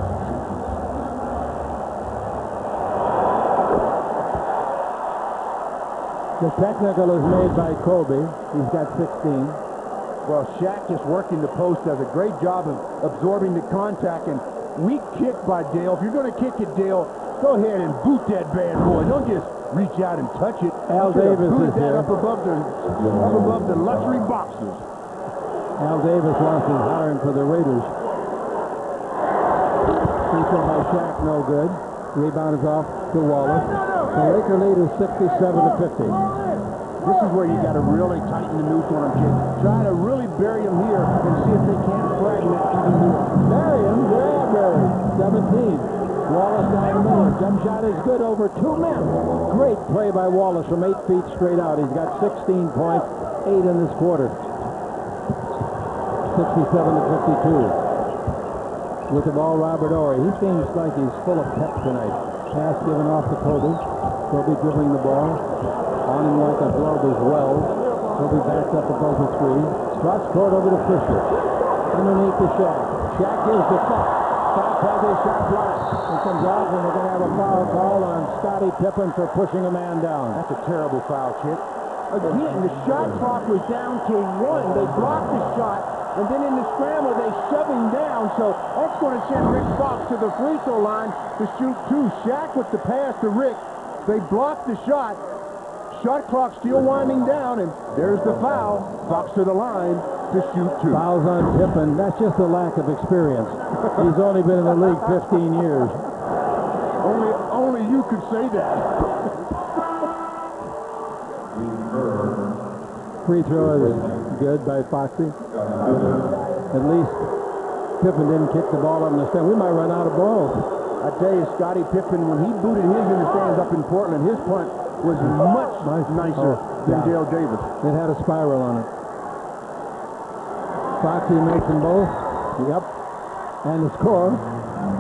The technical is made by Kobe. He's got 16. Well, Shaq just working the post does a great job of absorbing the contact, and weak kick by Dale. If you're going to kick it, Dale, go ahead and boot that bad boy. Don't just reach out and touch it. Al Davis is that here. up above the luxury boxes. Al Davis wants his hiring for the Raiders. Free throw by Shaq, no good. Rebound is off to Wallace. The Laker lead is 67-50. This is where you got to really tighten the noose on him, kid. Try to really bury him here and see if they can't fragment even more. Bury him, yeah, bury. 17. Wallace down the middle. Jump shot is good over 2 men. Great play by Wallace from 8 feet straight out. He's got 16 points, 8 in this quarter. 67-52. With the ball, Robert Ory. He seems like he's full of pep tonight. Pass given off to Kobe. Kobe dribbling the ball. On him like a glove as well. Kobe backs up above the three. Cross court over to Fisher. Underneath to Shaq. Shaq gives the Fox. Fox has his shot blocked. It comes out, and they're going to have a foul call on Scottie Pippen for pushing a man down. That's a terrible foul, kid. Again, the shot clock was down to 1. They blocked the shot, and then in the scramble, they shove him down. So that's going to send Rick Fox to the free throw line to shoot 2. Shaq with the pass to Rick. They blocked the shot. Shot clock still winding down, and there's the foul. Fox to the line to shoot 2. Fouls on Pippen. That's just a lack of experience. He's only been in the league 15 years. Only you could say that. Free throw is good by Foxy. At least Pippen didn't kick the ball up in the stand. We might run out of balls. I tell you, Scottie Pippen, when he booted his in the stands up in Portland, his punt was much nicer than Dale Davis. It had a spiral on it. Foxy makes them both. Yep. And the score,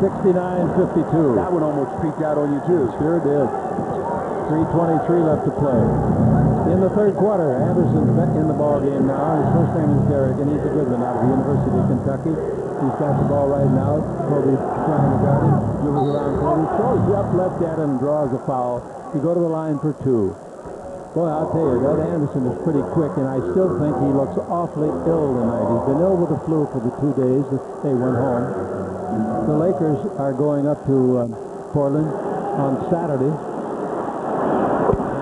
69-52. That one almost peeked out on you, too. Sure did. 3:23 left to play. In the third quarter, Anderson's in the ball game now. His first name is Derek, and he's a good one out of the University of Kentucky. He's got the ball right now. Kobe's trying to guard him. Moves around Kobe. Throws up left at him and draws a foul. You go to the line for 2. Boy, I'll tell you, that Anderson is pretty quick, and I still think he looks awfully ill tonight. He's been ill with the flu for the 2 days that they went home. The Lakers are going up to Portland on Saturday.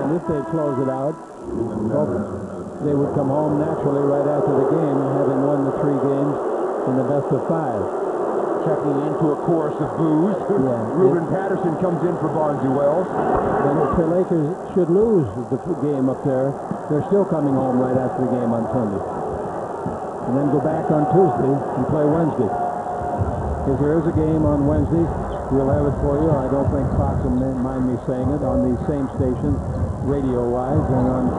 And if they close it out, they would come home naturally right after the game, having won the 3 games in the best of 5. Checking into a chorus of boos. Yeah. Ruben Patterson comes in for Barnesy Wells. And if the Lakers should lose the game up there, they're still coming home right after the game on Sunday. And then go back on Tuesday and play Wednesday. If there is a game on Wednesday, we'll have it for you. I don't think Fox will mind me saying it on these same stations, radio-wise, and on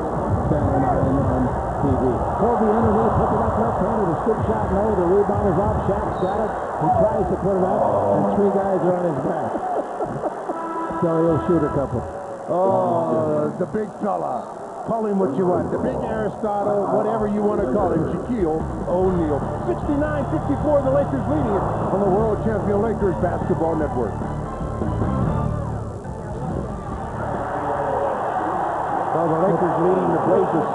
Channel 9 on TV. Kobe underneath, pick it up left-handed, a scoop shot, no, the rebound is off, Shaq's got it, he tries to put it up, and 3 guys are on his back. So he'll shoot a couple. Oh, the big fella. Call him what you want. The big Aristotle, whatever you want to call him, Shaquille O'Neal. 69-54, the Lakers leading it on the World Champion Lakers Basketball Network. Well, the Lakers leading the Blazers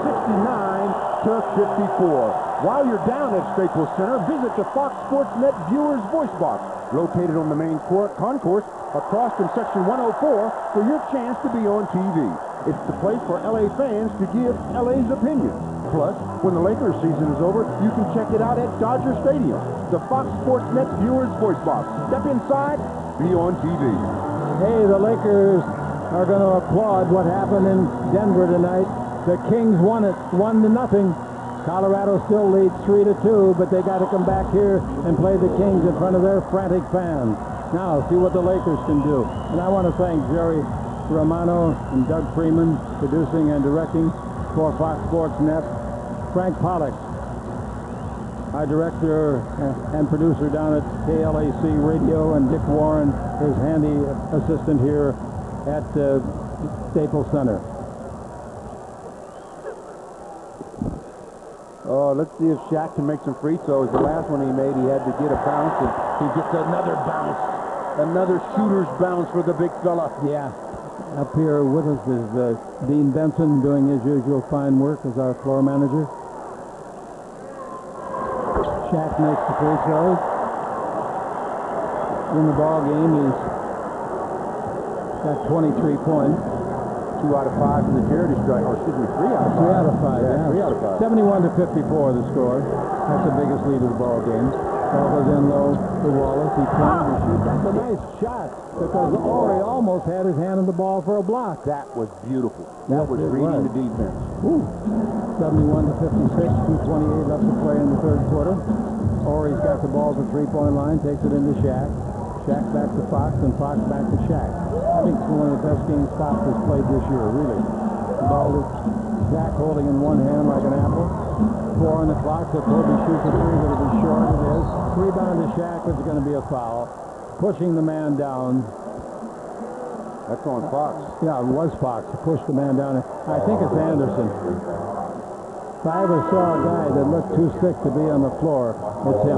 69-54. While you're down at Staples Center, visit the Fox Sports Net Viewers Voice Box, located on the main concourse across from Section 104 for your chance to be on TV. It's the place for LA fans to give LA's opinion. Plus, when the Lakers season is over, you can check it out at Dodger Stadium. The Fox Sports Net Viewers Voice Box. Step inside, be on TV. Hey, the Lakers are going to applaud what happened in Denver tonight. The Kings won it 1-0. Colorado still leads 3-2, but they got to come back here and play the Kings in front of their frantic fans. Now, see what the Lakers can do. And I want to thank Jerry Romano and Doug Freeman, producing and directing for Fox Sports Net. Frank Pollock, our director and producer down at KLAC Radio, and Dick Warren, his handy assistant here at Staples Center. Oh, let's see if Shaq can make some free throws. The last one he made, he had to get a bounce, and he gets another bounce. Another shooter's bounce for the big fella. Yeah. Up here with us is Dean Benson, doing his usual fine work as our floor manager. Shaq makes the free throws. In the ball game, he's got 23 points. 2 out of 5 in the charity strike, or excuse me, 3 out of 5. 3 out of 5, yeah. 3 out of 5. 71-54 the score. That's the biggest lead of the ball game. Ball goes in low to Wallace. He turns and shoots. That's a nice shot, because Ori almost had his hand on the ball for a block. That was beautiful. That was reading the defense. 71-56, 2:28 left to play in the third quarter. Ori's got the ball at the three-point line, takes it into Shaq. Shaq back to Fox, and Fox back to Shaq. I think it's one of the best games Fox has played this year, really. The ball is Shaq holding in one hand like an apple. 4 on the clock, so Kobe shoots a three, but it is short. It is. Rebound to Shaq, it's going to be a foul. Pushing the man down. That's on Fox. Yeah, it was Fox. He pushed the man down. I think it's Anderson. If I ever saw a guy that looked too sick to be on the floor, it's him.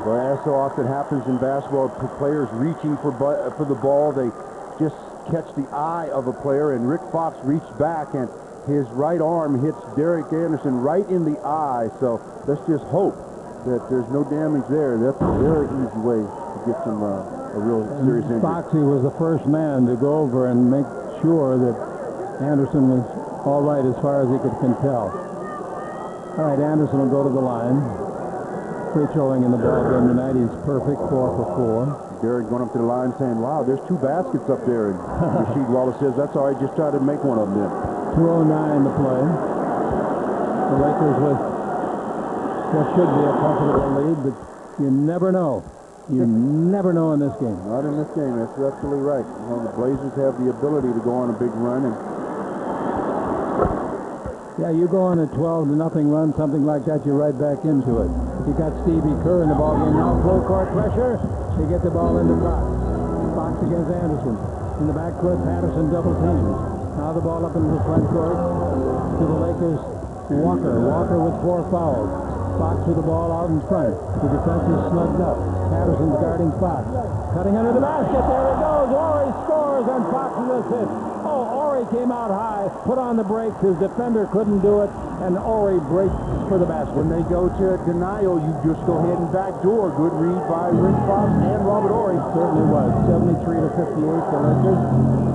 Well, as so often happens in basketball, players reaching for the ball, they just catch the eye of a player, and Rick Fox reached back, and his right arm hits Derek Anderson right in the eye. So let's just hope that there's no damage there. That's a very easy way to get some a real serious injury. Foxy was the first man to go over and make sure that Anderson was all right as far as he can tell. All right, Anderson will go to the line. Free throwing in the ball game tonight. He's perfect, 4 for 4. Derek going up to the line saying, wow, there's 2 baskets up there. And Rasheed Wallace says, that's all right, just try to make one of them then. 2:09 to play. The Lakers with what should be a comfortable lead, but you never know. You never know in this game. Not in this game. That's absolutely right. You know, the Blazers have the ability to go on a big run. And yeah, you go on a 12-0 run, something like that, you're right back into it. You got Stevie Kerr in the ballgame now. Full court pressure. They get the ball into Fox. Fox against Anderson. In the backcourt, Patterson double teams. Now the ball up into the front court to the Lakers. Walker. Walker with 4 fouls. Fox with the ball out in front. The defense is snugged up. Patterson's guarding Fox. Cutting under the basket. There it goes. Ori scores and Fox is assist. Oh, Ori came out high, put on the brakes. His defender couldn't do it, and Ori breaks for the basket. When they go to denial, you just go ahead and backdoor. Good read by Rick Fox and Robert Ori. Certainly was. 73-58, the Lakers.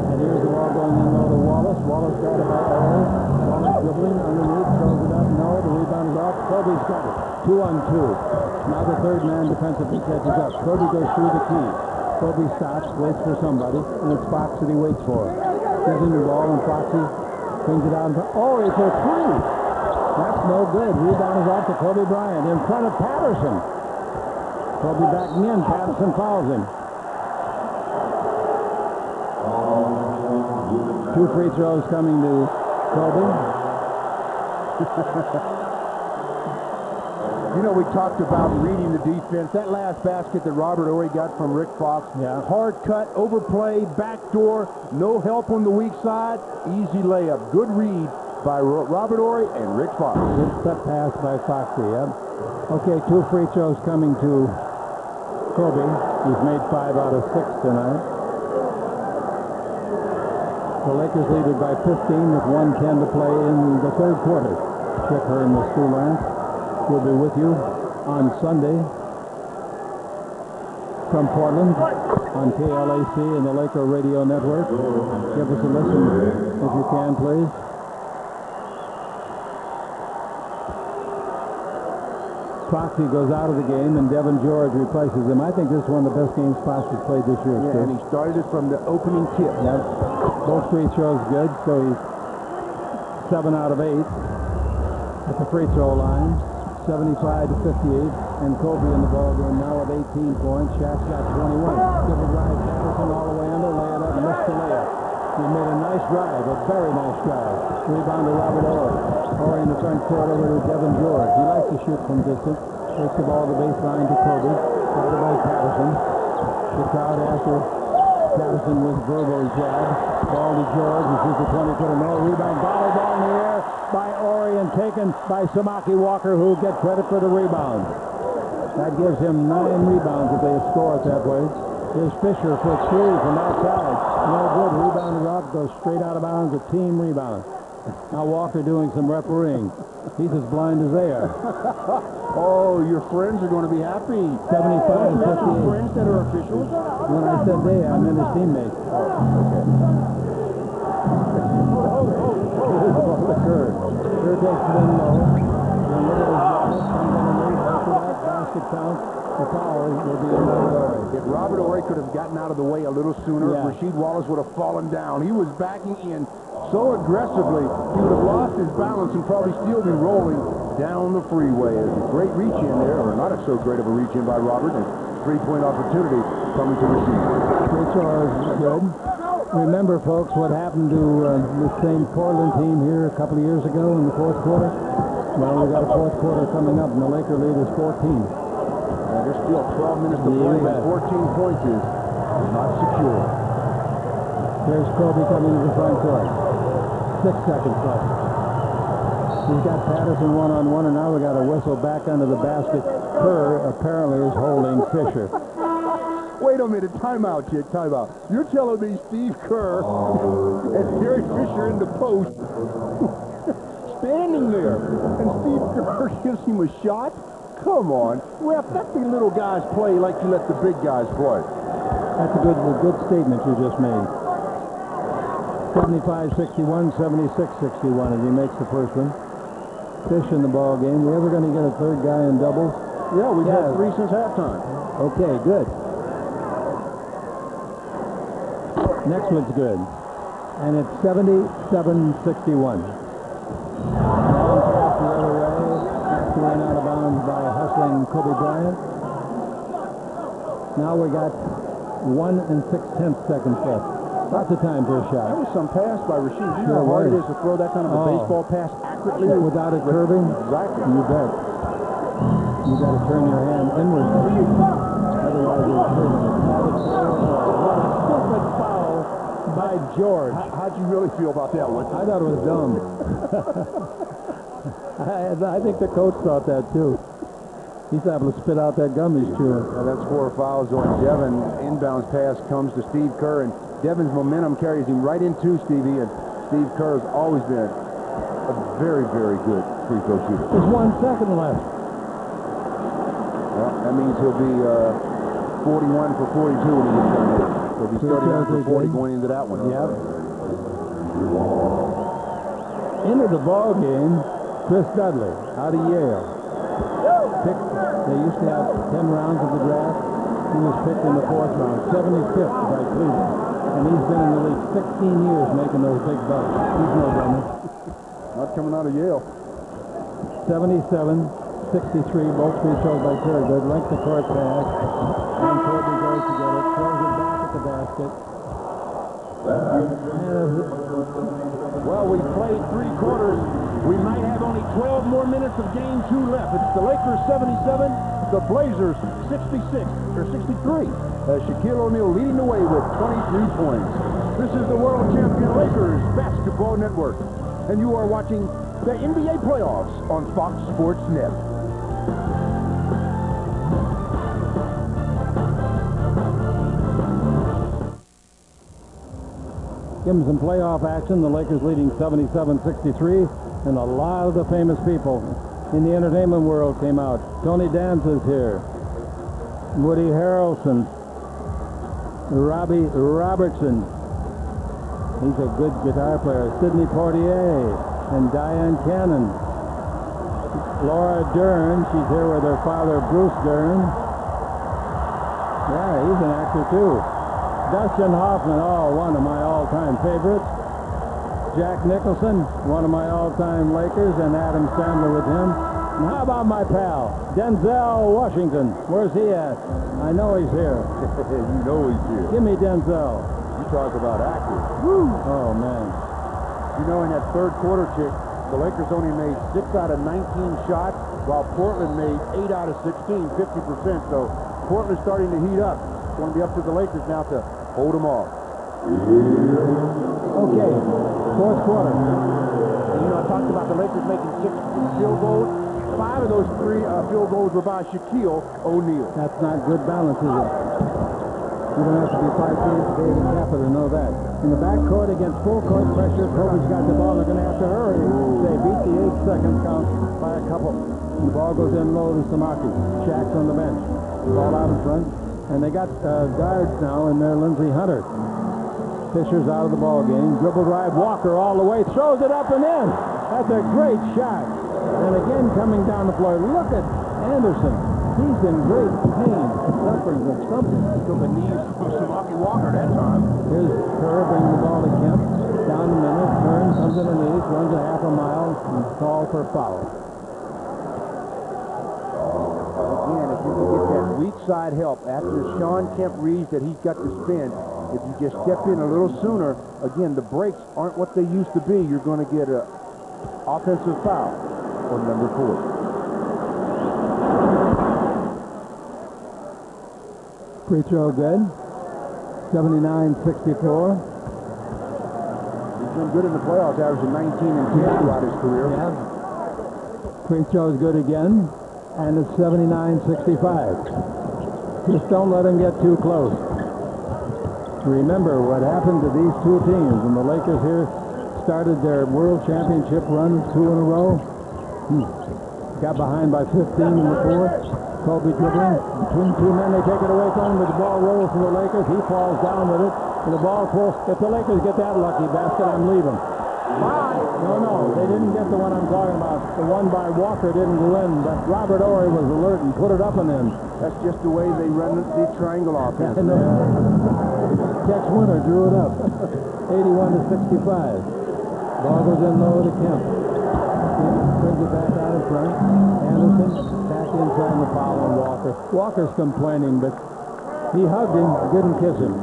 And here's the ball going in low to Wallace. Wallace got it by Ori. Wallace dribbling underneath, throws it up. No, the rebound is off. Kobe's got it. 2-on-2. Now the third man defensively catches up. Kobe goes through the key. Kobe stops, waits for somebody, and it's Fox that he waits for. Gives him the ball, and Foxy brings it out. Oh, it's a 3. That's no good. Rebound is off to Kobe Bryant in front of Patterson. Kobe backing in. Patterson fouls him. 2 free throws coming to Kobe. You know, we talked about reading the defense. That last basket that Robert Ori got from Rick Fox, hard cut, overplay, backdoor, no help on the weak side, easy layup. Good read by Robert Ori and Rick Fox. Good step pass by Foxy. Okay, 2 free throws coming to Kobe. He's made 5 out of 6 tonight. The Lakers lead it by 15 with 1:10 to play in the third quarter. Chip Hearn with Stu Lance. We'll be with you on Sunday from Portland on KLAC and the Laker Radio Network. Give us a listen if you can, please. Foxy goes out of the game, and Devin George replaces him. I think this is one of the best games Foxy's played this year. Yeah, and he started it from the opening tip. Yep. Both free throws good, so he's 7 out of 8 at the free throw line. 75 to 58, and Kobe in the ball game now with 18 points. Shaq's got 21. Double drive, Patterson all the way under, lay it up, missed the layup. He made a nice drive, a very nice drive. Rebound to Robert Horry. Horry in the front court over to Devin George. He likes to shoot from distance. Takes the ball to baseline to Kobe. Guarded by Patterson. The crowd after Patterson was verbally jabbed. Ball to George. This is the 20-footer. No rebound. Ball in the air by Horry and taken by Samaki Walker, who get credit for the rebound. That gives him 9 rebounds if they score it that way. Here's Fisher for 3 from outside. No good. Rebound is off. Goes straight out of bounds. A team rebound. Now Walker doing some refereeing. He's as blind as they are. Oh, your friends are going to be happy. 75 to 58. Friends that are officials? When I said they, I meant his teammates. Here's the ball to Kerr. Kerr takes it in low. Then look at his ball. Comes underneath. After that, basket counts. The foul will be in Robert Horry. If Robert Horry could have gotten out of the way a little sooner, Yeah. Rasheed Wallace would have fallen down. He was backing in so aggressively, he would have lost his balance and probably still be rolling down the freeway. It's a great reach in there, or not so great of a reach in by Robert, and three-point opportunity coming to Rasheed. Free throw is good. Remember, folks, what happened to this same Portland team here a couple of years ago in the fourth quarter? Well, we got a fourth quarter coming up, and the Laker lead is 14. There's still 12 minutes to play, and 14 points is not secure. Here's Kobe coming to the front court. 6 seconds left. He's got Patterson one-on-one, and now we got a whistle back under the basket. Kerr apparently is holding Fisher. Wait a minute, timeout, kid, timeout. You're telling me Steve Kerr and Derek Fisher in the post standing there, and Steve Kerr gives him a shot? Come on, ref, let the little guys play like you let the big guys play. That's a good statement you just made. 75-61, 76-61 as he makes the first one. Fish in the ball game. We ever going to get a third guy in doubles? Yeah, we've had 3 since halftime. Okay, good. Next one's good. And it's 77-61. Long pass the other way. That's ran out of bounds by hustling Kobe Bryant. Now we got 1 6/10 seconds left. Lots of time for a shot. That was some pass by Rasheed. You Sure know how hard was. it is to throw that kind of a baseball pass accurately? Without it curving? Exactly. You bet. You got to turn your hand inward. Otherwise you'll turn it. What a stupid foul by George. How'd you really feel about that one? I thought it was dumb. I think the coach thought that too. He's able to spit out that gum he's chewing. That's 4 fouls on Devin. Inbounds pass comes to Steve Kerr, and Devin's momentum carries him right into Stevie, and Steve Kerr has always been a very, very good free throw shooter. There's 1 second left. Well, that means he'll be 41 for 42 when he gets done here. He'll be 31 for 40 going into that one. Yep. Into the ball game, Chris Dudley out of Yale. They used to have 10 rounds of the draft. He was picked in the 4th round, 75th by Cleveland. And he's been in the league 16 years making those big bucks. He's no dummy. Not coming out of Yale. 77-63, both free throws by Kerr. Good length of court pass. And Kobe goes to get it, throws it back at the basket. Well, we played 3 quarters. We might have only 12 more minutes of game 2 left. It's the Lakers 77, the Blazers 66 or 63. Shaquille O'Neal leading the way with 23 points. This is the world champion Lakers Basketball Network, and you are watching the NBA playoffs on Fox Sports Net. Give them some playoff action. The Lakers leading 77-63, and a lot of the famous people in the entertainment world came out. Tony Danza's here. Woody Harrelson. Robbie Robertson. He's a good guitar player. Sidney Poitier and Diane Cannon. Laura Dern. She's here with her father, Bruce Dern. Yeah, he's an actor too. Dustin Hoffman, one of my all-time favorites. Jack Nicholson, one of my all-time Lakers, and Adam Sandler with him. And how about my pal, Denzel Washington? Where's he at? I know he's here. You know he's here. Give me Denzel. You talk about actors. Woo! Oh, man. You know, in that third quarter, Chick, the Lakers only made 6 out of 19 shots, while Portland made 8 out of 16, 50%. So Portland's starting to heat up. It's going to be up to the Lakers now to hold them off. Okay, fourth quarter. And, you know, I talked about the Lakers making 6 field goals. 5 of those 3 field goals were by Shaquille O'Neal. That's not good balance, is it? You don't have to be 5 feet to be able to cap it to know that. In the backcourt against full court pressure, Kobe's got the ball. They're going to have to hurry. They beat the 8 second count by a couple. The ball goes in low to Samaki. Shaq's on the bench. Ball out in front. And they got guards now in there, Lindsey Hunter. Fisher's out of the ball game. Dribble drive, Walker all the way. Throws it up and in. That's a great shot. And again coming down the floor. Look at Anderson. He's in great pain, suffering from something. Took a knee from Samaki Walker that time. Here's Kerr bringing the ball to Kemp. Down the middle, Kern comes underneath, runs a half a mile, and call for foul. Again, if you can get that weak side help after Sean Kemp reads that he's got to spin, if you just step in a little sooner, again, the breaks aren't what they used to be. You're going to get an offensive foul on number 4. Free throw good. 79-64. He's been good in the playoffs, averaging 19 and 10 throughout his career. Yeah. Free throw is good again. And it's 79-65. Just don't let him get too close. Remember what happened to these two teams. When the Lakers here started their World Championship run 2 in a row. Got behind by 15 in the fourth. Kobe dribbling between 2 men. They take it away from him, but the ball rolls for the Lakers. He falls down with it. And the ball pulls. If the Lakers get that lucky basket, I'm leaving. No, they didn't get the one I'm talking about. The one by Walker didn't go in, but Robert Ory was alert and put it up and in. That's just the way they run the triangle offense. Tex Winter drew it up. 81-65. Ball goes in low to Kemp. Brings it back out in front. Anderson back inside the foul on Walker. Walker's complaining, but he hugged him, didn't kiss him.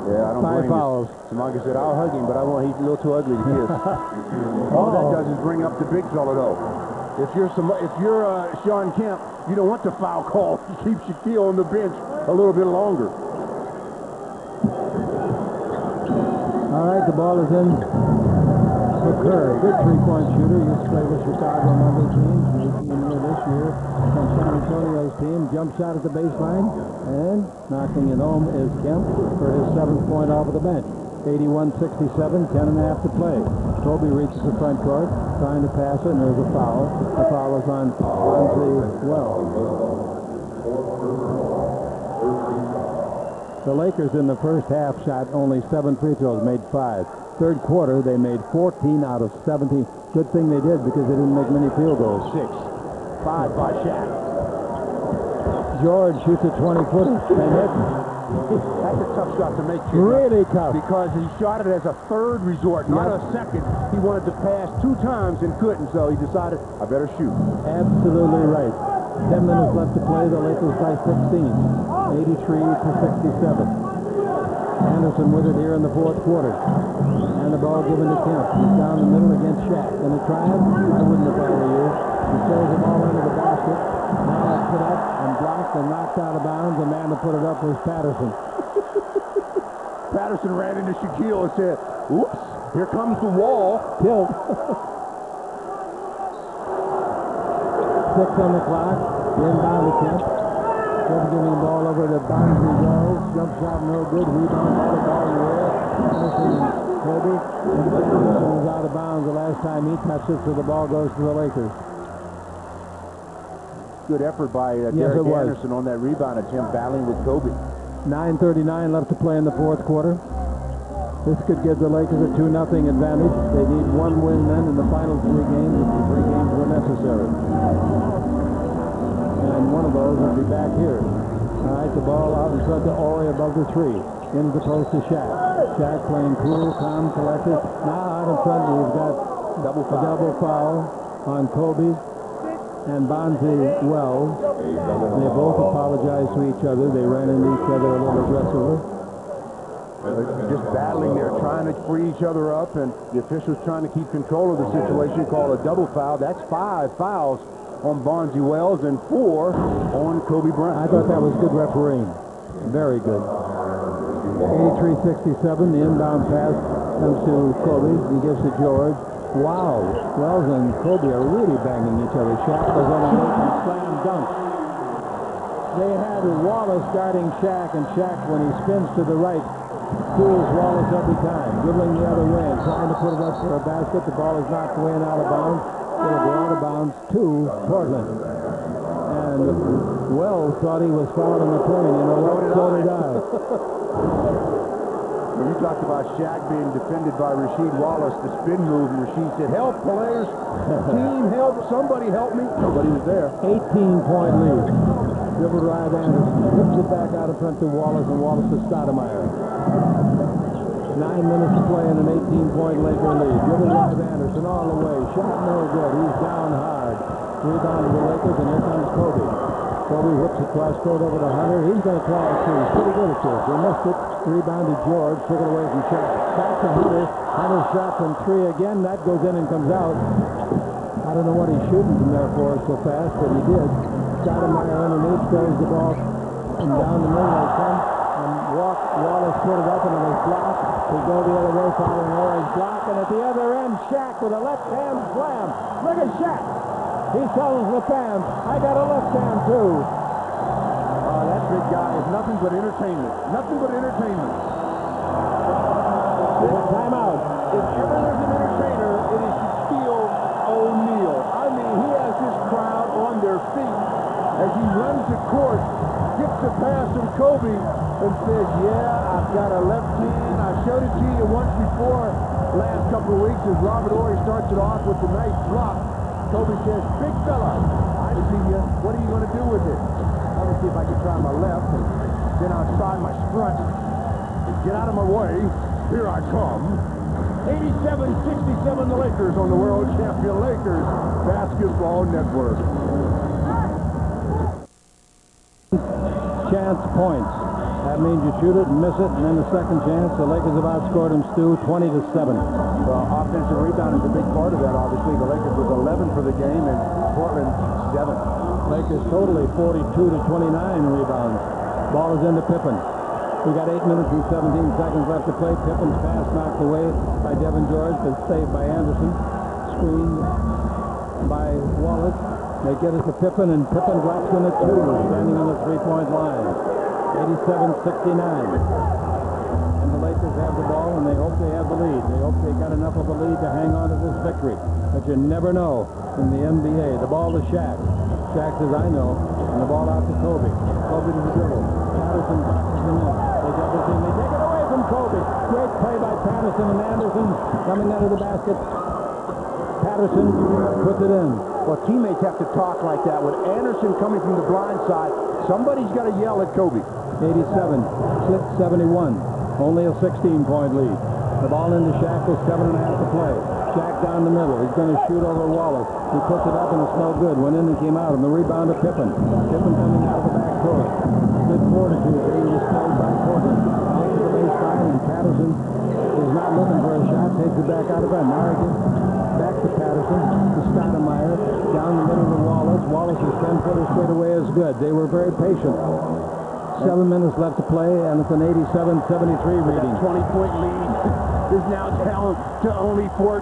Yeah, I don't 5 blame fouls. Samaki said, I'll hug him, but he's a little too ugly to kiss. All that does is bring up the big fella, though. If you're Sean Kemp, you don't want the foul call. You keep Shaquille on the bench a little bit longer. All right, the ball is in. Kerr, good 3-point shooter. Used to play with Chicago Monday team. 18 year this year on San Antonio's team. Jump shot at the baseline, and knocking it home is Kemp for his 7th point off of the bench. 81-67, 10.5 to play. Kobe reaches the front court, trying to pass it, and there's a foul. The foul is on Wells. The Lakers in the first half shot only 7 free throws, made 5. Third quarter, they made 14 out of 17. Good thing they did because they didn't make many field goals. 6. 5 by Shaq. George shoots a 20-footer and hits. That's a tough shot to make. Really tough. Because he shot it as a third resort, not a second. He wanted to pass 2 times and couldn't, so he decided, I better shoot. Absolutely right. 10 minutes left to play. The Lakers by 16. 83-67. Anderson with it here in the fourth quarter. And the ball given to Kemp. He's down the middle against Shaq. Gonna try it? I wouldn't if I were you. He throws the ball into the basket. Now it's put up and blocked and knocked out of bounds. The man to put it up was Patterson. Patterson ran into Shaquille and said, oops, here comes the wall. Tilt. 6 on the clock. Inbound to Kemp. Kemp giving the ball over to Bonzi Wells. Jump shot no good. Rebound ball in the air. Anderson and Kobe. And Anderson was out of bounds the last time he touched it, so the ball goes to the Lakers. Good effort by Derek Anderson on that rebound attempt, battling with Kobe. 9:39 left to play in the fourth quarter. This could give the Lakers a 2-0 advantage. They need one win then in the final 3 games if the 3 games were necessary. And one of those will be back here. All right, the ball out in front to Ori above the 3. Into the post to Shaq. Shaq playing cool, calm, collected. Now out in front, we've got a double foul on Kobe and Bonzi Wells. They both apologized to each other. They ran into each other a little aggressively. They're just battling there, trying to free each other up, and the officials trying to keep control of the situation, called a double foul. That's 5 fouls on Bonzi Wells and 4 on Kobe Bryant. I thought that was good refereeing. Very good. 83-67, the inbound pass comes to Kobe. He gives to George. Wow, Wells and Kobe are really banging each other. Shaq goes on a slam dunk. They had Wallace guarding Shaq, and Shaq, when he spins to the right, fools Wallace every time, dribbling the other way and trying to put it up for a basket. The ball is knocked away and out of bounds. It'll go out of bounds to Portland. And Wells thought he was fouling the plane. You know what? So did I. When you talked about Shaq being defended by Rasheed Wallace, the spin move, and Rasheed said, "Help, players! Team, help! Somebody help me!" Nobody was there. 18-point lead. Dribble drive Anderson. Whips it back out in front to Wallace, and Wallace to Stoudemire. 9 minutes to play in an 18-point Laker lead. Dribble drive Anderson all the way. Shot no good. He's down hard. Rebound to the Lakers, and here comes Kobe. Kobe whips it cross court over to Hunter. He's going to try it too. He's pretty good at this. He missed it. Rebounded George. Took it away from Shaq. Back to Hunter. Hunter's shot from 3 again. That goes in and comes out. I don't know what he's shooting from there for so fast, but he did. Stoudemire underneath throws the ball and down the middle they come. And Wallace put it up and it was blocked. We go the other way following Ori's block. And at the other end, Shaq with a left-hand slam. Look at Shaq. He tells the fans, I got a left hand too. That big guy is nothing but entertainment. Nothing but entertainment. Time out. If ever there's an entertainer, it is Shaquille O'Neal. I mean, he has his crowd on their feet as he runs the court, gets a pass from Kobe, and says, yeah, I've got a left hand. I showed it to you once before last couple of weeks as Robert Horry starts it off with the nice drop. Kobe says, big fella, I see you. What are you going to do with it? Let me see if I can try my left and get outside my strut. Get out of my way. Here I come. 87-67 the Lakers on the world champion Lakers Basketball Network. Chance points. That means you shoot it and miss it, and then the second chance, the Lakers have outscored them, Stu, 20-7. Well, offensive rebound is a big part of that, obviously. The Lakers was 11 for the game, and Portland 7. Lakers totally 42-29 rebounds. Ball is into Pippen. We got 8 minutes and 17 seconds left to play. Pippen's pass knocked away by Devin George, but saved by Anderson. Screened by Wallace. They get it to Pippen, and Pippen drops in at 2, standing on the three-point line. 87-69. And the Lakers have the ball, and they hope they have the lead. They hope they got enough of a lead to hang on to this victory. But you never know in the NBA. The ball to Shaq. Shaq says, I know. And the ball out to Kobe. Kobe to the dribble. Patterson boxes him in. They double team. They take it away from Kobe. Great play by Patterson and Anderson coming out of the basket. Patterson puts it in. Well, teammates have to talk like that. With Anderson coming from the blind side, somebody's got to yell at Kobe. 87-71. Only a 16-point lead. The ball into Shaq with 7.5 to play. Shaq down the middle. He's going to shoot over Wallace. He puts it up and it's no good. Went in and came out. And the rebound to Pippen. Pippen coming out of the back court. Good fortitude. He was played by Portland. Out to the baseline, and Patterson is not looking for a shot. Takes it back out of front. Now he gets back to Patterson. To Stoudemire. Down the middle to Wallace. Wallace's 10-footer straight away is good. They were very patient. 7 minutes left to play, and it's an 87-73 reading. 20-point lead is now down to only 14.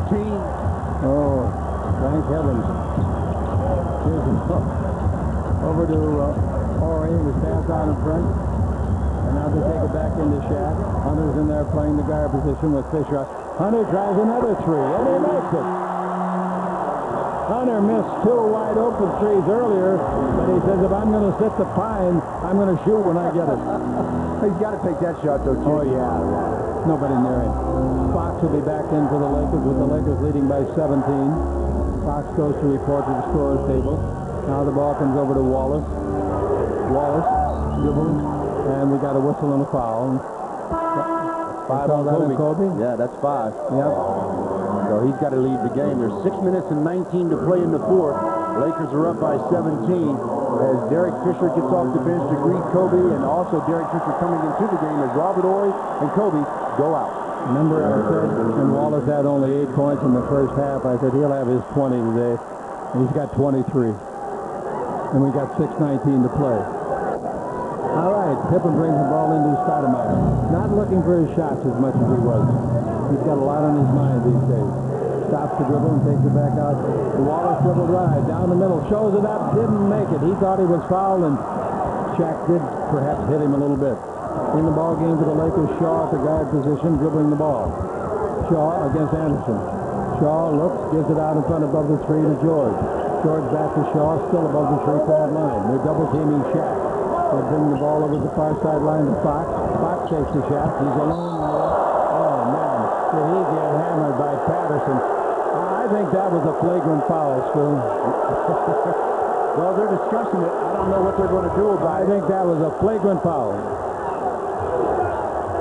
Oh, thank heavens. Over to Ori, who's passed out in front. And now they take it back into Shaq. Hunter's in there playing the guard position with Fisher. Hunter tries another three, and he makes it. Hunter missed 2 wide open threes earlier, but he says, if I'm going to sit the pine, I'm going to shoot when I get it. He's got to take that shot, though, Chick. Oh, yeah. Nobody near him. Fox will be back in for the Lakers with the Lakers leading by 17. Fox goes to report to the scorer's table. Now the ball comes over to Wallace. Wallace dribbles, and we got a whistle and a foul. 5 on Kobe. Yeah, that's 5. Yep. So he's got to lead the game. There's 6 minutes and 19 to play in the fourth. Lakers are up by 17 as Derek Fisher gets off the bench to greet Kobe, and also Derek Fisher coming into the game as Robert Horry and Kobe go out. Remember I said, and Wallace had only 8 points in the first half. I said he'll have his 20 today. And he's got 23. And we got 6:19 to play. All right, Pippen brings the ball into Scottie. Not looking for his shots as much as he was. He's got a lot on his mind these days. Stops the dribble and takes it back out. Wallace dribble drive down the middle, shows it up, didn't make it. He thought he was fouled, and Shaq did perhaps hit him a little bit. In the ball game for the Lakers, Shaw at the guard position, dribbling the ball. Shaw against Anderson. Shaw looks, gives it out in front above the 3 to George. George back to Shaw, still above the 3-point line. They're double teaming Shaq. They bring the ball over the far sideline to Fox. Fox takes the shot. He's alone there. Oh, man. Did he get hammered by Patterson? I think that was a flagrant foul, Stu. Well, they're discussing it. I don't know what they're going to do about I think that was a flagrant foul.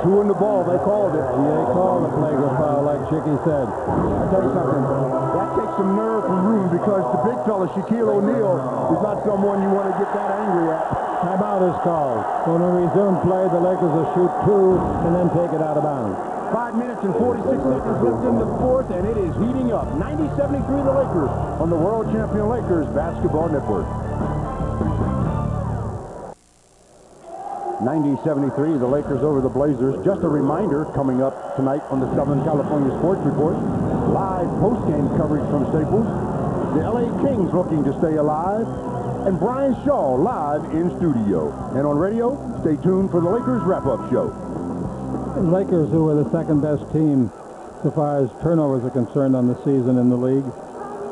2 in the ball. They called it. They called a flagrant foul, like Chicky said. I'll tell you something. That takes some nerve from Rube, because the big fella, Shaquille O'Neal, is not someone you want to get that angry at. Timeout is called. When we resume play, the Lakers will shoot 2 and then take it out of bounds. 5 minutes and 46 seconds left in the fourth, and it is heating up. 90-73 the Lakers On the World Champion Lakers Basketball Network. 90-73, the Lakers over the Blazers. Just a reminder, coming up tonight on the Southern California Sports Report, live post-game coverage from Staples. The LA Kings looking to stay alive, and Brian Shaw live in studio. And on radio, stay tuned for the Lakers wrap-up show. The Lakers, who were the second-best team so far as turnovers are concerned on the season in the league,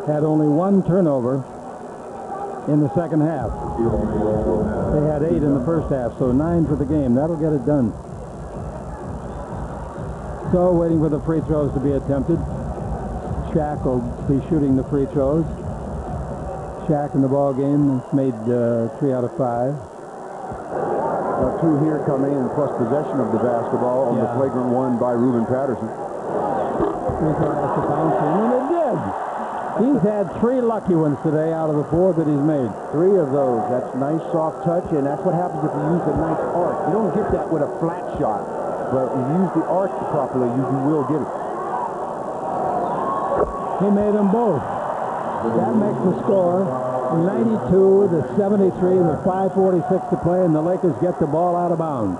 had only 1 turnover in the second half. They had 8 in the first half, so 9 for the game. That'll get it done. So, waiting for the free throws to be attempted. Shaq will be shooting the free throws. Shaq in the ball game made 3 out of 5. 2 here come in, plus possession of the basketball on the flagrant one by Ruben Patterson. Free throw has to bounce in, and it did. He's had 3 lucky ones today out of the 4 that he's made. 3 of those. That's nice soft touch, and that's what happens if you use a nice arc. You don't get that with a flat shot, but if you use the arc properly, you will get it. He made them both. That makes the score 92-73 with 5:46 to play, and the Lakers get the ball out of bounds.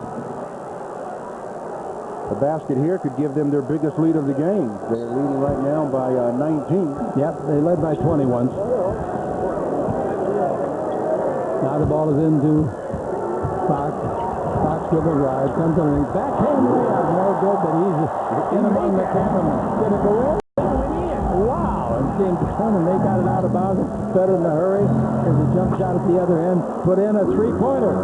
The basket here could give them their biggest lead of the game. They're leading right now by 19. Yep, they led by 20 once. Now the ball is into Fox. Fox dribble drive, comes underneath. Backhand layup, no good, but he's in among the cameramen. Did it go in? Wow, and came down, and they got it out of bounds. Better in a hurry. There's a jump shot at the other end. Put in a 3-pointer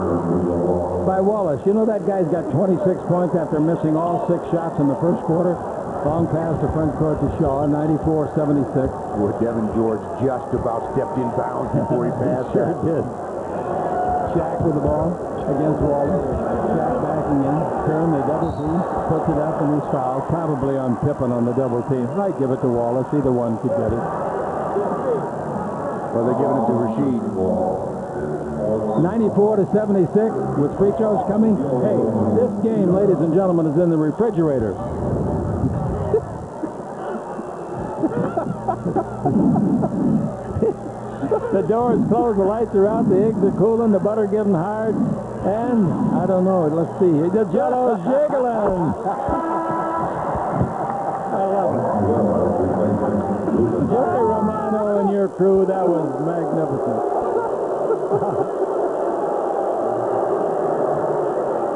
by Wallace. You know that guy's got 26 points after missing all 6 shots in the first quarter. Long pass to front court to Shaw, 94-76. Well, Devin George just about stepped in bounds before he passed. Sure did. Shaq with the ball against Wallace. Shaq backing in. Turn, they double team. Puts it up, and he's fouled. Probably on Pippen on the double team. Might give it to Wallace. Either one could get it. Well, they're giving it to Rasheed. 94-76 with free throws coming. Hey, this game, ladies and gentlemen, is in the refrigerator. The door is closed, the lights are out, the eggs are cooling, the butter getting hard, and I don't know, let's see, the Jello's jiggling. I love it. Jerry Romano and your crew, that was magnificent.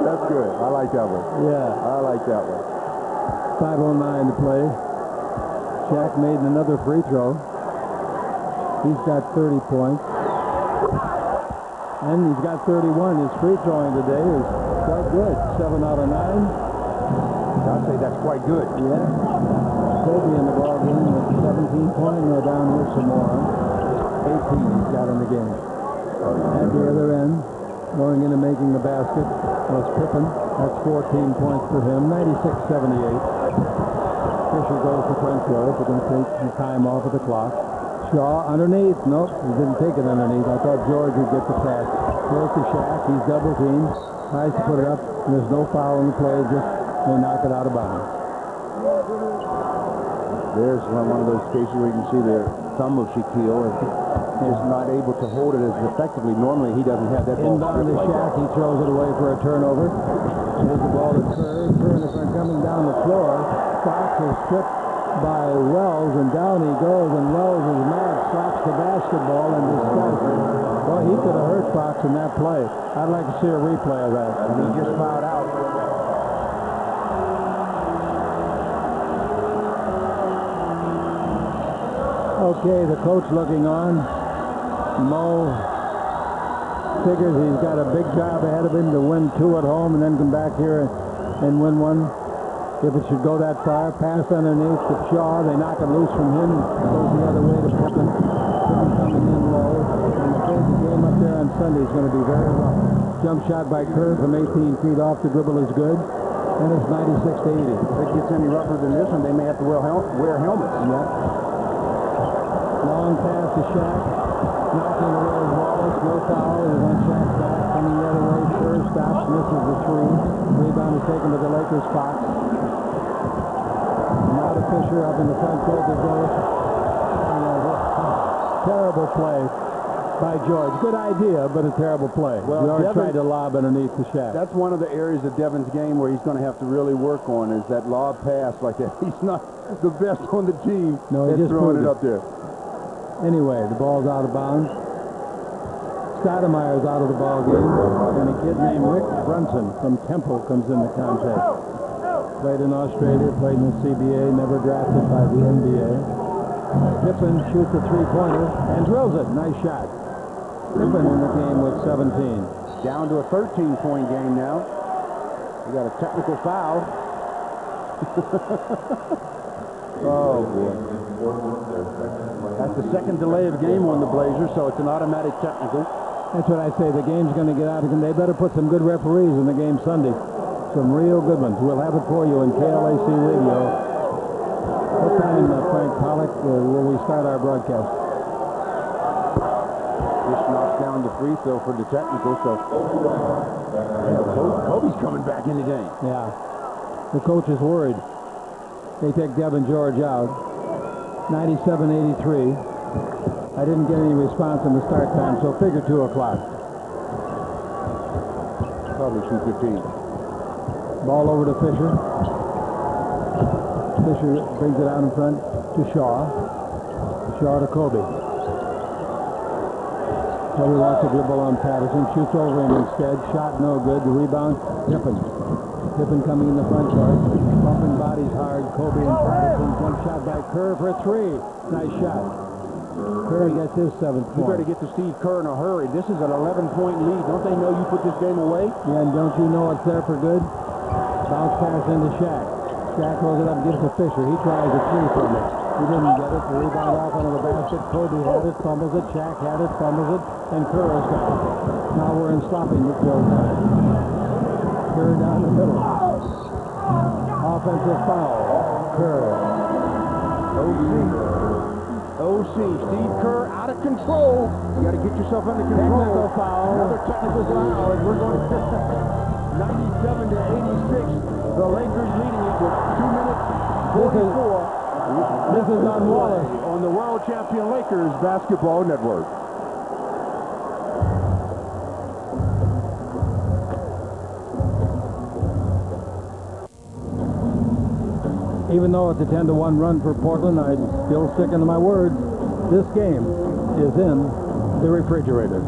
That's good. I like that one. Yeah. I like that one. 5:09 to play. Shaq made another free throw. He's got 30 points. And he's got 31. His free throwing today is quite good. 7 out of 9. I'd say that's quite good. Yeah. Kobe in the ball game with 17 points. Now down here some more. 18 he's got in the game. At the other end, going in and making the basket was Pippen. That's 14 points for him. 96-78. Fisher goes to front court. They're going to take some time off of the clock. Shaw underneath. Nope, he didn't take it underneath. I thought George would get the pass. Goes to Shaq. He's double teamed. Tries to put it up. There's no foul in the play. Just they knock it out of bounds. There's one of those cases where you can see the thumb of Shaquille is not able to hold it as effectively. Normally he doesn't have that ball. Inbound to Shaq. He throws it away for a turnover. Here's the ball to Kerr. Kerr in the front coming down the floor. Fox is stripped by Wells, and down he goes, and Wells is mad, slaps the basketball in disgust. Well, he could have hurt Fox in that play. I'd like to see a replay of that. And he just fouled out. Okay, the coach looking on. Mo figures he's got a big job ahead of him to win 2 at home and then come back here and win 1. If it should go that far, pass underneath to Shaw. They knock it loose from him. Goes the other way to Pippen. Pippen coming in low. I'm afraid the game up there on Sunday is going to be very rough. Jump shot by Kerr from 18 feet off the dribble is good. And it's 96-80. If it gets any rougher than this one, they may have to wear helmets. Yep. Long pass to Shaq. Knocking away Wallace. No foul. He wants Shaq's back. Coming the other way. Kerr stops. Misses the 3. Rebound is taken to the Lakers' Fox. Now to Fisher up in the front court to George. Terrible play by George. Good idea, but a terrible play. Well, George tried to lob underneath the Shaq. That's one of the areas of Devin's game where he's going to have to really work on is that lob pass like that. He's not the best on the team. No, he just throwing it proved up there. Anyway, the ball's out of bounds. Stoudemire's out of the ball game, and a kid named Rick Brunson from Temple comes in the contest. Played in Australia, played in the CBA, never drafted by the NBA. Pippen shoots a 3-pointer and drills it. Nice shot. Pippen in the game with 17. Down to a 13-point game now. We got a technical foul. Oh, boy. That's the second delay of game on the Blazers, so it's an automatic technical. That's what I say. The game's going to get out of them. They better put some good referees in the game Sunday. Some real good ones. We'll have it for you in KLAC Radio. What time, Frank Pollock, will we start our broadcast? Just knocks down the free throw for the technical, so Kobe's coming back in the game. Yeah. The coach is worried. They take Devin George out. 97-83. I didn't get any response in the start time, so figure 2 o'clock. Probably 2:15. Ball over to Fisher. Fisher brings it out in front to Shaw. Shaw to Kobe. Kobe wants to dribble on Patterson. Shoots over him instead. Shot no good. The rebound, Pippen. Pippen coming in the front court. Bumping bodies hard. Kobe and Patterson. Jump shot by Kerr for 3. Nice shot. Kerr gets his 7th point. You better get to Steve Kerr in a hurry. This is an 11-point lead. Don't they know you put this game away? Yeah, and don't you know it's there for good? Bounce pass into Shaq. Shaq throws it up and gives to Fisher. He tries a 3 from it. He didn't get it. The rebound off into the basket. Kobe had it, fumbles it. Shaq had it, fumbles it. And Kerr has got it. Now we're in stopping the field time. Kerr down the middle. Offensive foul. Kerr. OC, Steve Kerr out of control. You got to get yourself under control. Technical foul. Another technical foul, and we're going to 97-86. The Lakers leading it with 2 minutes 44. This is on Wallace on the World Champion Lakers Basketball Network. Even though it's a 10-1 run for Portland, I'm still sticking to my words. This game is in the refrigerator.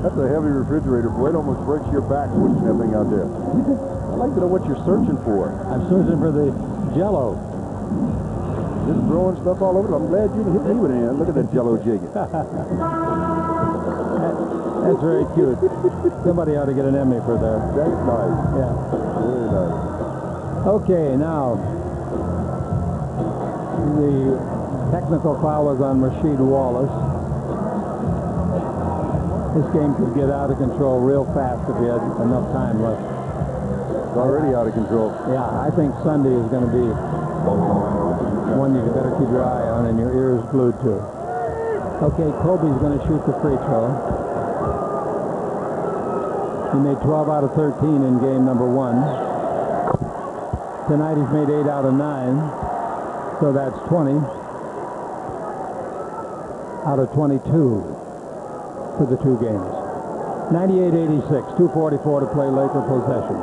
That's a heavy refrigerator, boy. It almost breaks your back pushing that thing out there. I'd like to know what you're searching for. I'm searching for the Jell-O. Just throwing stuff all over. I'm glad you didn't hit me with it. Look at that Jell-O jigging. At That's very cute. Somebody ought to get an Emmy for that. That's nice. Yeah. Very nice. Okay, now the technical foul was on Rasheed Wallace. This game could get out of control real fast if he had enough time left. It's already out of control. Yeah, I think Sunday is going to be one you better keep your eye on and your ears glued to. Okay, Kobe's going to shoot the free throw. He made 12 out of 13 in game number 1. Tonight he's made 8 out of 9. So that's 20 out of 22 for the 2 games. 98-86, 2:44 to play, Laker possession.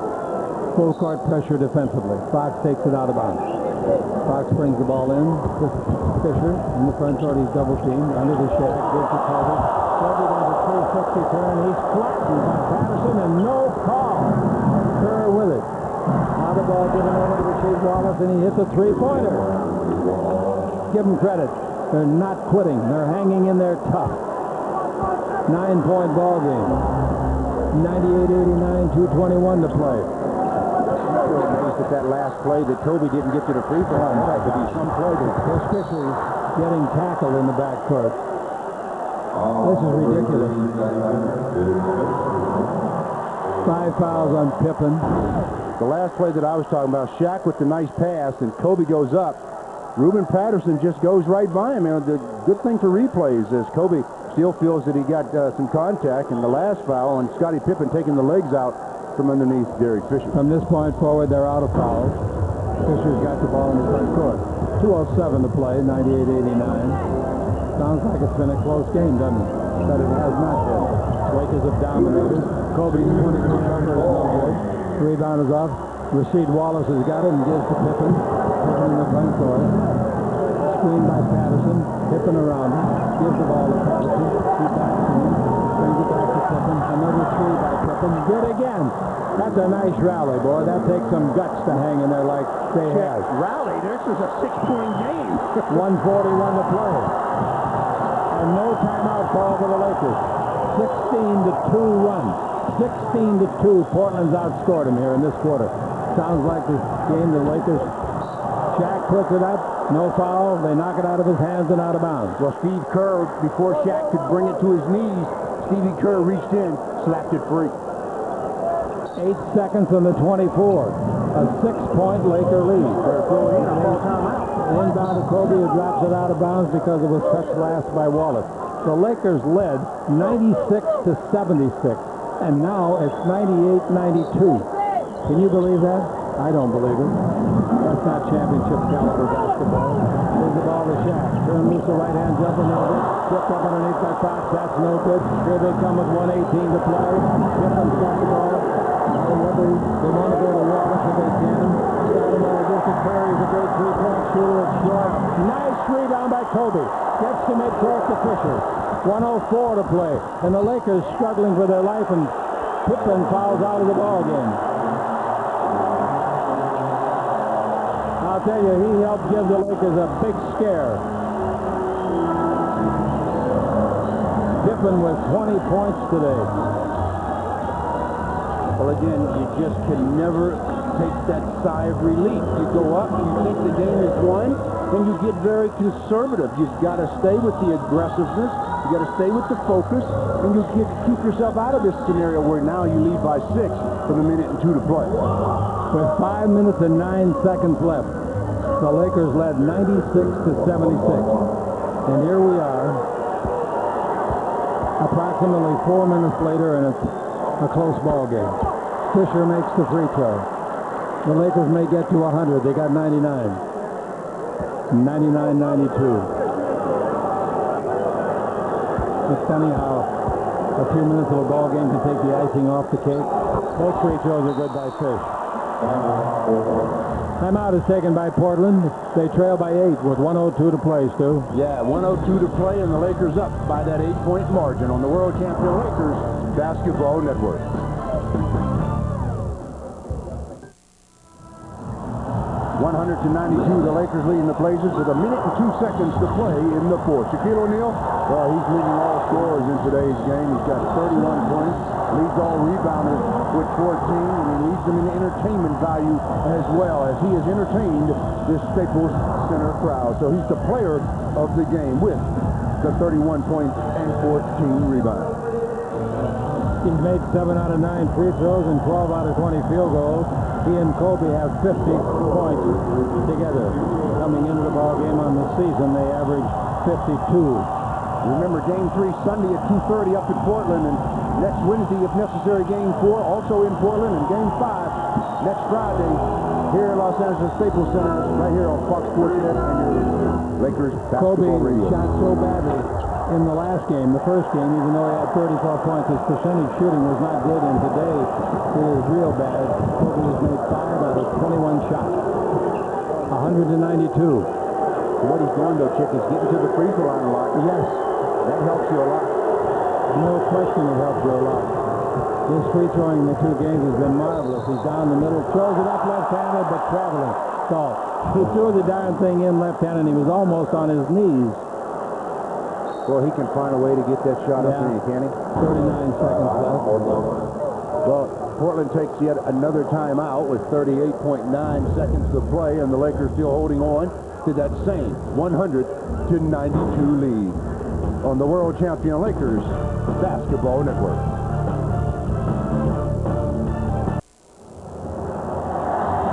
Full court pressure defensively. Fox takes it out of bounds. Fox brings the ball in. Fisher in the front court. He's double teamed. Under the Shaq. Gives to Kobe. Kobe does a 360 turn. He's flattened by Patterson and no call. Kerr with it. Now the ball given over to Rasheed Wallace and he hits a 3-pointer. Give them credit. They're not quitting. They're hanging in there tough. 9-point ball game. 98-89, 2:21 to play. Amazed at that last play that Kobe didn't get to the free throw line. That could be some play. Here's Fisher getting tackled in the backcourt. This is ridiculous. 5 fouls on Pippen. The last play that I was talking about, Shaq with the nice pass, and Kobe goes up. Ruben Patterson just goes right by him. The good thing for replays is Kobe still feels that he got some contact, and the last foul on Scottie Pippen taking the legs out from underneath Derek Fisher. From this point forward, they're out of fouls. Fisher's got the ball in the front court. 2:07 to play, 98-89. Sounds like it's been a close game, doesn't it? But it has not been. Lakers have dominated. Kobe's 23-yarder is no good. Rebound is off. Rasheed Wallace has got it and gives to Pippen. Pippen in the front court. Screened by Patterson. Pippen around him. Gives the ball to Patterson. He backs him. Brings it back to Pippen. Another 3 by Pippen. Good again. That's a nice rally, boy. That takes some guts to hang in there like they have. Rally, this is a 6-point game. 1:41 to play. And no timeout call for the Lakers. 16-2 run. 16-2. Portland's outscored them here in this quarter. Sounds like the game the Lakers. Shaq puts it up. No foul. They knock it out of his hands and out of bounds. Well, Steve Kerr, before Shaq could bring it to his knees, Stevie Kerr reached in, slapped it free. 8 seconds on the 24. A 6-point Laker lead. They're throwing in a ball timeout. Inbound to Kobe, who drops it out of bounds because it was touched last by Wallace. The Lakers led 96-76, and now it's 98-92. Can you believe that? I don't believe it. That's not championship caliber basketball. Here's the ball to Shaq. Turn loose the right-hand jumper. No good. Tipped up underneath by Fox. That's no good. Here they come with 1:18 to play. Pippen's got the ball. Whether they want to go to Wallace if they can. Scottie gives to Curry. He's a great 3-point shooter. It's short. Nice rebound by Kobe. Gets to midcourt to Fisher. 1:04 to play. And the Lakers struggling for their life, and Pippen fouls out of the ball game. I'll tell you, he helped give the Lakers a big scare. Pippen with 20 points today. Well, again, you just can never take that sigh of relief. You go up, you think the game is won, and you get very conservative. You've got to stay with the aggressiveness. You got to stay with the focus, and you keep yourself out of this scenario where now you lead by 6 with 1:02 to play. With 5 minutes and 9 seconds left, the Lakers led 96-76. And here we are, approximately 4 minutes later, and it's a close ball game. Fisher makes the free throw. The Lakers may get to 100. They got 99. 99-92. It's funny how a few minutes of a ball game can take the icing off the cake. Both free throws are good by Fish. Timeout is taken by Portland. They trail by 8 with 1:02 to play, Stu. Yeah, 1:02 to play, and the Lakers up by that 8-point margin on the World Champion Lakers Basketball Network. 100-92, the Lakers leading the Blazers with 1 minute and 2 seconds to play in the fourth. Shaquille O'Neal, well, he's leading all scorers in today's game. He's got 31 points, leads all rebounders with 14, and he leads them in entertainment value as well, as he has entertained this Staples Center crowd. So he's the player of the game with the 31 points and 14 rebounds. He's made 7 out of 9 free throws and 12 out of 20 field goals. He and Kobe have 50 points together. Coming into the ball game on the season, they average 52. Remember, Game 3 Sunday at 2:30 up in Portland, and next Wednesday, if necessary, Game 4 also in Portland, and Game 5 next Friday here at Los Angeles Staples Center, right here on Fox Sports Net and your Lakers basketball Kobe radio. shot so badly in the last game, the first game, even though he had 34 points, his percentage shooting was not good, and today it is real bad. Kobe has made 5 out of 21 shots. 192. What he's doing, though, Chick, is getting to the free throw line a lot. Yes. That helps you a lot. No question it helps you a lot. His free throwing in the 2 games has been marvelous. He's down the middle, throws it up left-handed, but traveling. So he threw the darn thing in left-handed, and he was almost on his knees. Well, he can find a way to get that shot up in, can he? 39 seconds left. Well, Portland takes yet another timeout with 38.9 seconds to play, and the Lakers still holding on to that same 100-92 lead on the world champion Lakers Basketball Network.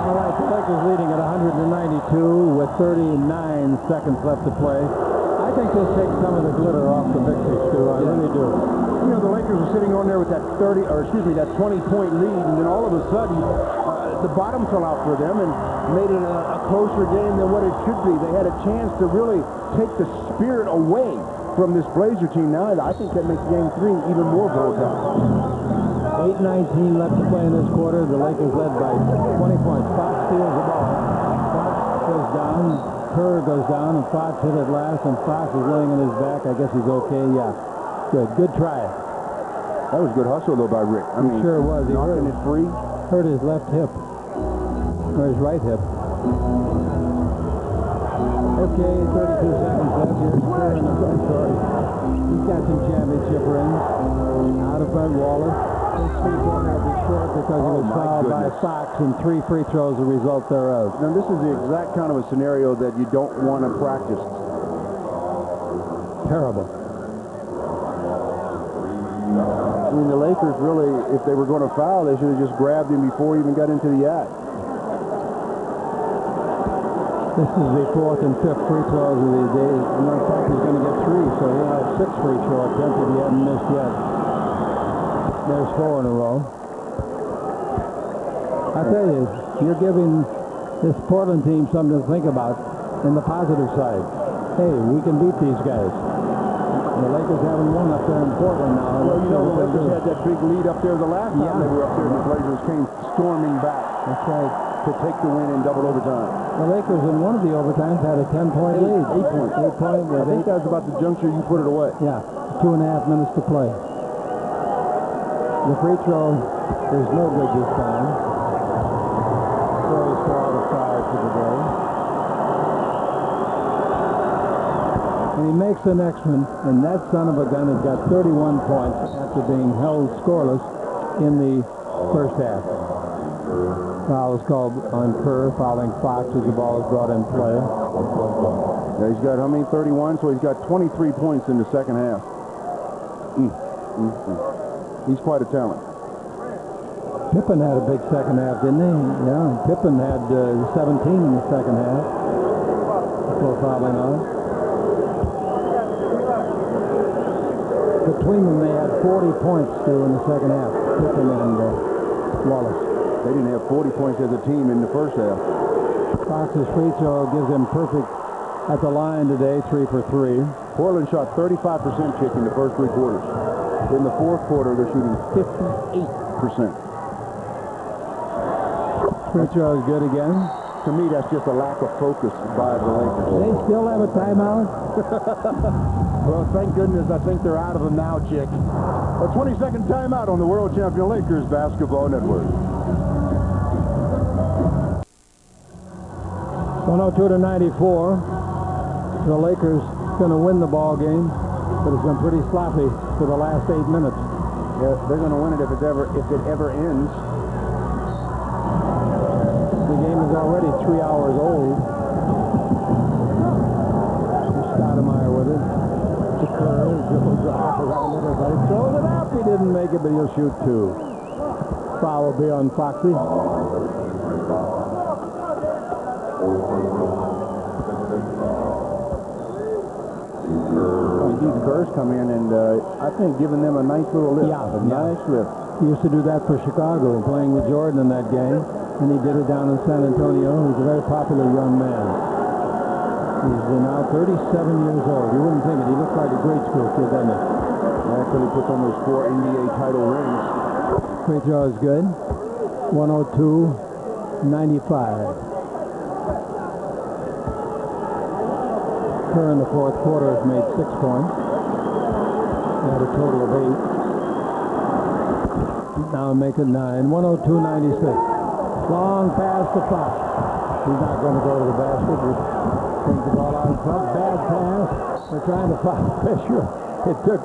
All right, the Lakers leading at 192 with 39 seconds left to play. I think this takes some of the glitter off the victory, Stu. I really do. You know, the Lakers are sitting on there with that 20-point lead, and then all of a sudden, the bottom fell out for them and made it a closer game than what it should be. They had a chance to really take the spirit away from this Blazer team. Now, I think that makes Game 3 even more volatile. 8:19 left to play in this quarter. The Lakers led by 20 points. Fox steals the ball. Fox goes down. Kerr goes down, and Fox hit it last, and Fox is laying on his back. I guess he's okay. Yeah. Good try. That was good hustle, though, by Rick. I mean, sure was. He knocking it free. Hurt his left hip. Or his right hip. Okay, 32 seconds left. Here's Kerr in the front court. He's got some championship rings. Out of front, Wallace. His free throw will be short because he was fouled by Fox, and 3 free throws a result thereof. Now, this is the exact kind of a scenario that you don't want to practice. Terrible. I mean, the Lakers really, if they were going to foul, they should have just grabbed him before he even got into the act. This is the 4th and 5th free throws of the day. As a matter of fact, he's going to get 3, so he'll have 6 free throw attempts if he hasn't missed yet. There's 4 in a row. I tell you, you're giving this Portland team something to think about in the positive side. Hey, we can beat these guys. The Lakers haven't won up there in Portland now. Well, you know, the Lakers had that big lead up there the last time they were up there, and the Blazers came storming back. That's right. To take the win in double overtime. The Lakers in one of the overtimes had a 10-point lead. 8 points. 8 point with I think that was about the juncture you put it away. Yeah, 2.5 minutes to play. The free throw is no good this time. So he's out of 5 for the day. And he makes the next one, and that son of a gun has got 31 points after being held scoreless in the first half. Foul is called on Kerr, fouling Fox as the ball is brought in play. Yeah, he's got how many? 31, so he's got 23 points in the second half. He's quite a talent. Pippen had a big second half, didn't he? Yeah, Pippen had 17 in the second half before fouling out. Between them, they had 40 points still in the second half, Pippen and Wallace. They didn't have 40 points as a team in the first half. Fox's free throw gives him perfect at the line today, 3 for 3. Portland shot 35% kick in the first 3 quarters. In the fourth quarter, they're shooting 58%. Free throw is good again. To me, that's just a lack of focus by the Lakers. They still have a timeout? Well, thank goodness I think they're out of them now, Chick. A 20-second timeout on the world champion Lakers Basketball Network. 102-94. The Lakers going to win the ball game, but it's been pretty sloppy for the last 8 minutes. Yeah, they're going to win it if it ever ends. The game is already 3 hours old. Scottie with it. To Kerr, dribble drive around everybody. Throws it up. He didn't make it, but he'll shoot 2. Foul will be on Foxy. These Kerrs come in and I think giving them a nice little lift. Yeah, nice lift. He used to do that for Chicago, playing with Jordan in that game, and he did it down in San Antonio. He's a very popular young man. He's now 37 years old. You wouldn't think it. He looks like a grade school kid, doesn't he? After he puts on those 4 NBA title rings. Free throw is good. 102-95. Kerr in the fourth quarter has made 6 points. He had a total of 8. Now make it 9. 102-96. Long pass to Fox. He's not going to go to the basket. Brings the ball out in front. Bad pass. They're trying to foul Fisher. It took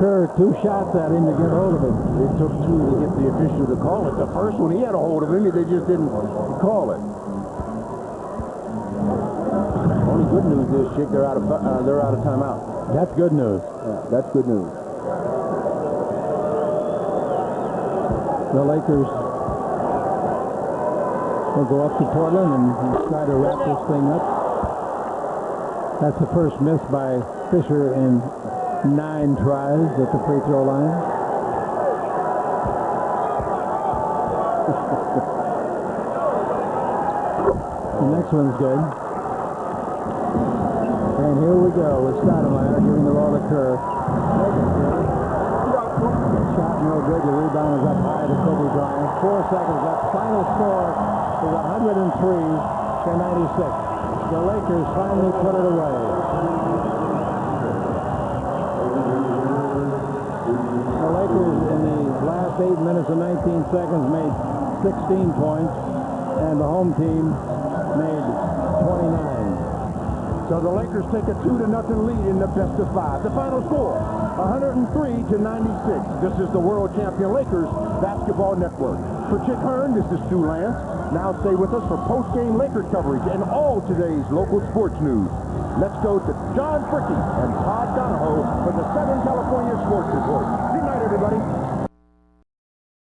Kerr 2 shots at him to get hold of him. It took 2 to get the official to call it. The first one, he had a hold of him. They just didn't call it. Only good news is, Chick, they're out of timeout. That's good news. Yeah, that's good news. The Lakers will go up to Portland and try to wrap this thing up. That's the first miss by Fisher in 9 tries at the free throw line. The next one's good. And here we go with Stoudemire giving the ball to Kerr. Shot no good. The rebound is up high to Kobe Bryant. 4 seconds left. Final score is 103-96. The Lakers finally put it away. The Lakers in the last 8 minutes and 19 seconds made 16 points, and the home team made 29. So the Lakers take a 2-0 lead in the best of 5. The final score, 103-96. This is the world champion Lakers Basketball Network. For Chick Hearn, this is Stu Lance. Now stay with us for post-game Lakers coverage and all today's local sports news. Let's go to John Fricky and Todd Donahoe for the Southern California Sports Report. Good night, everybody.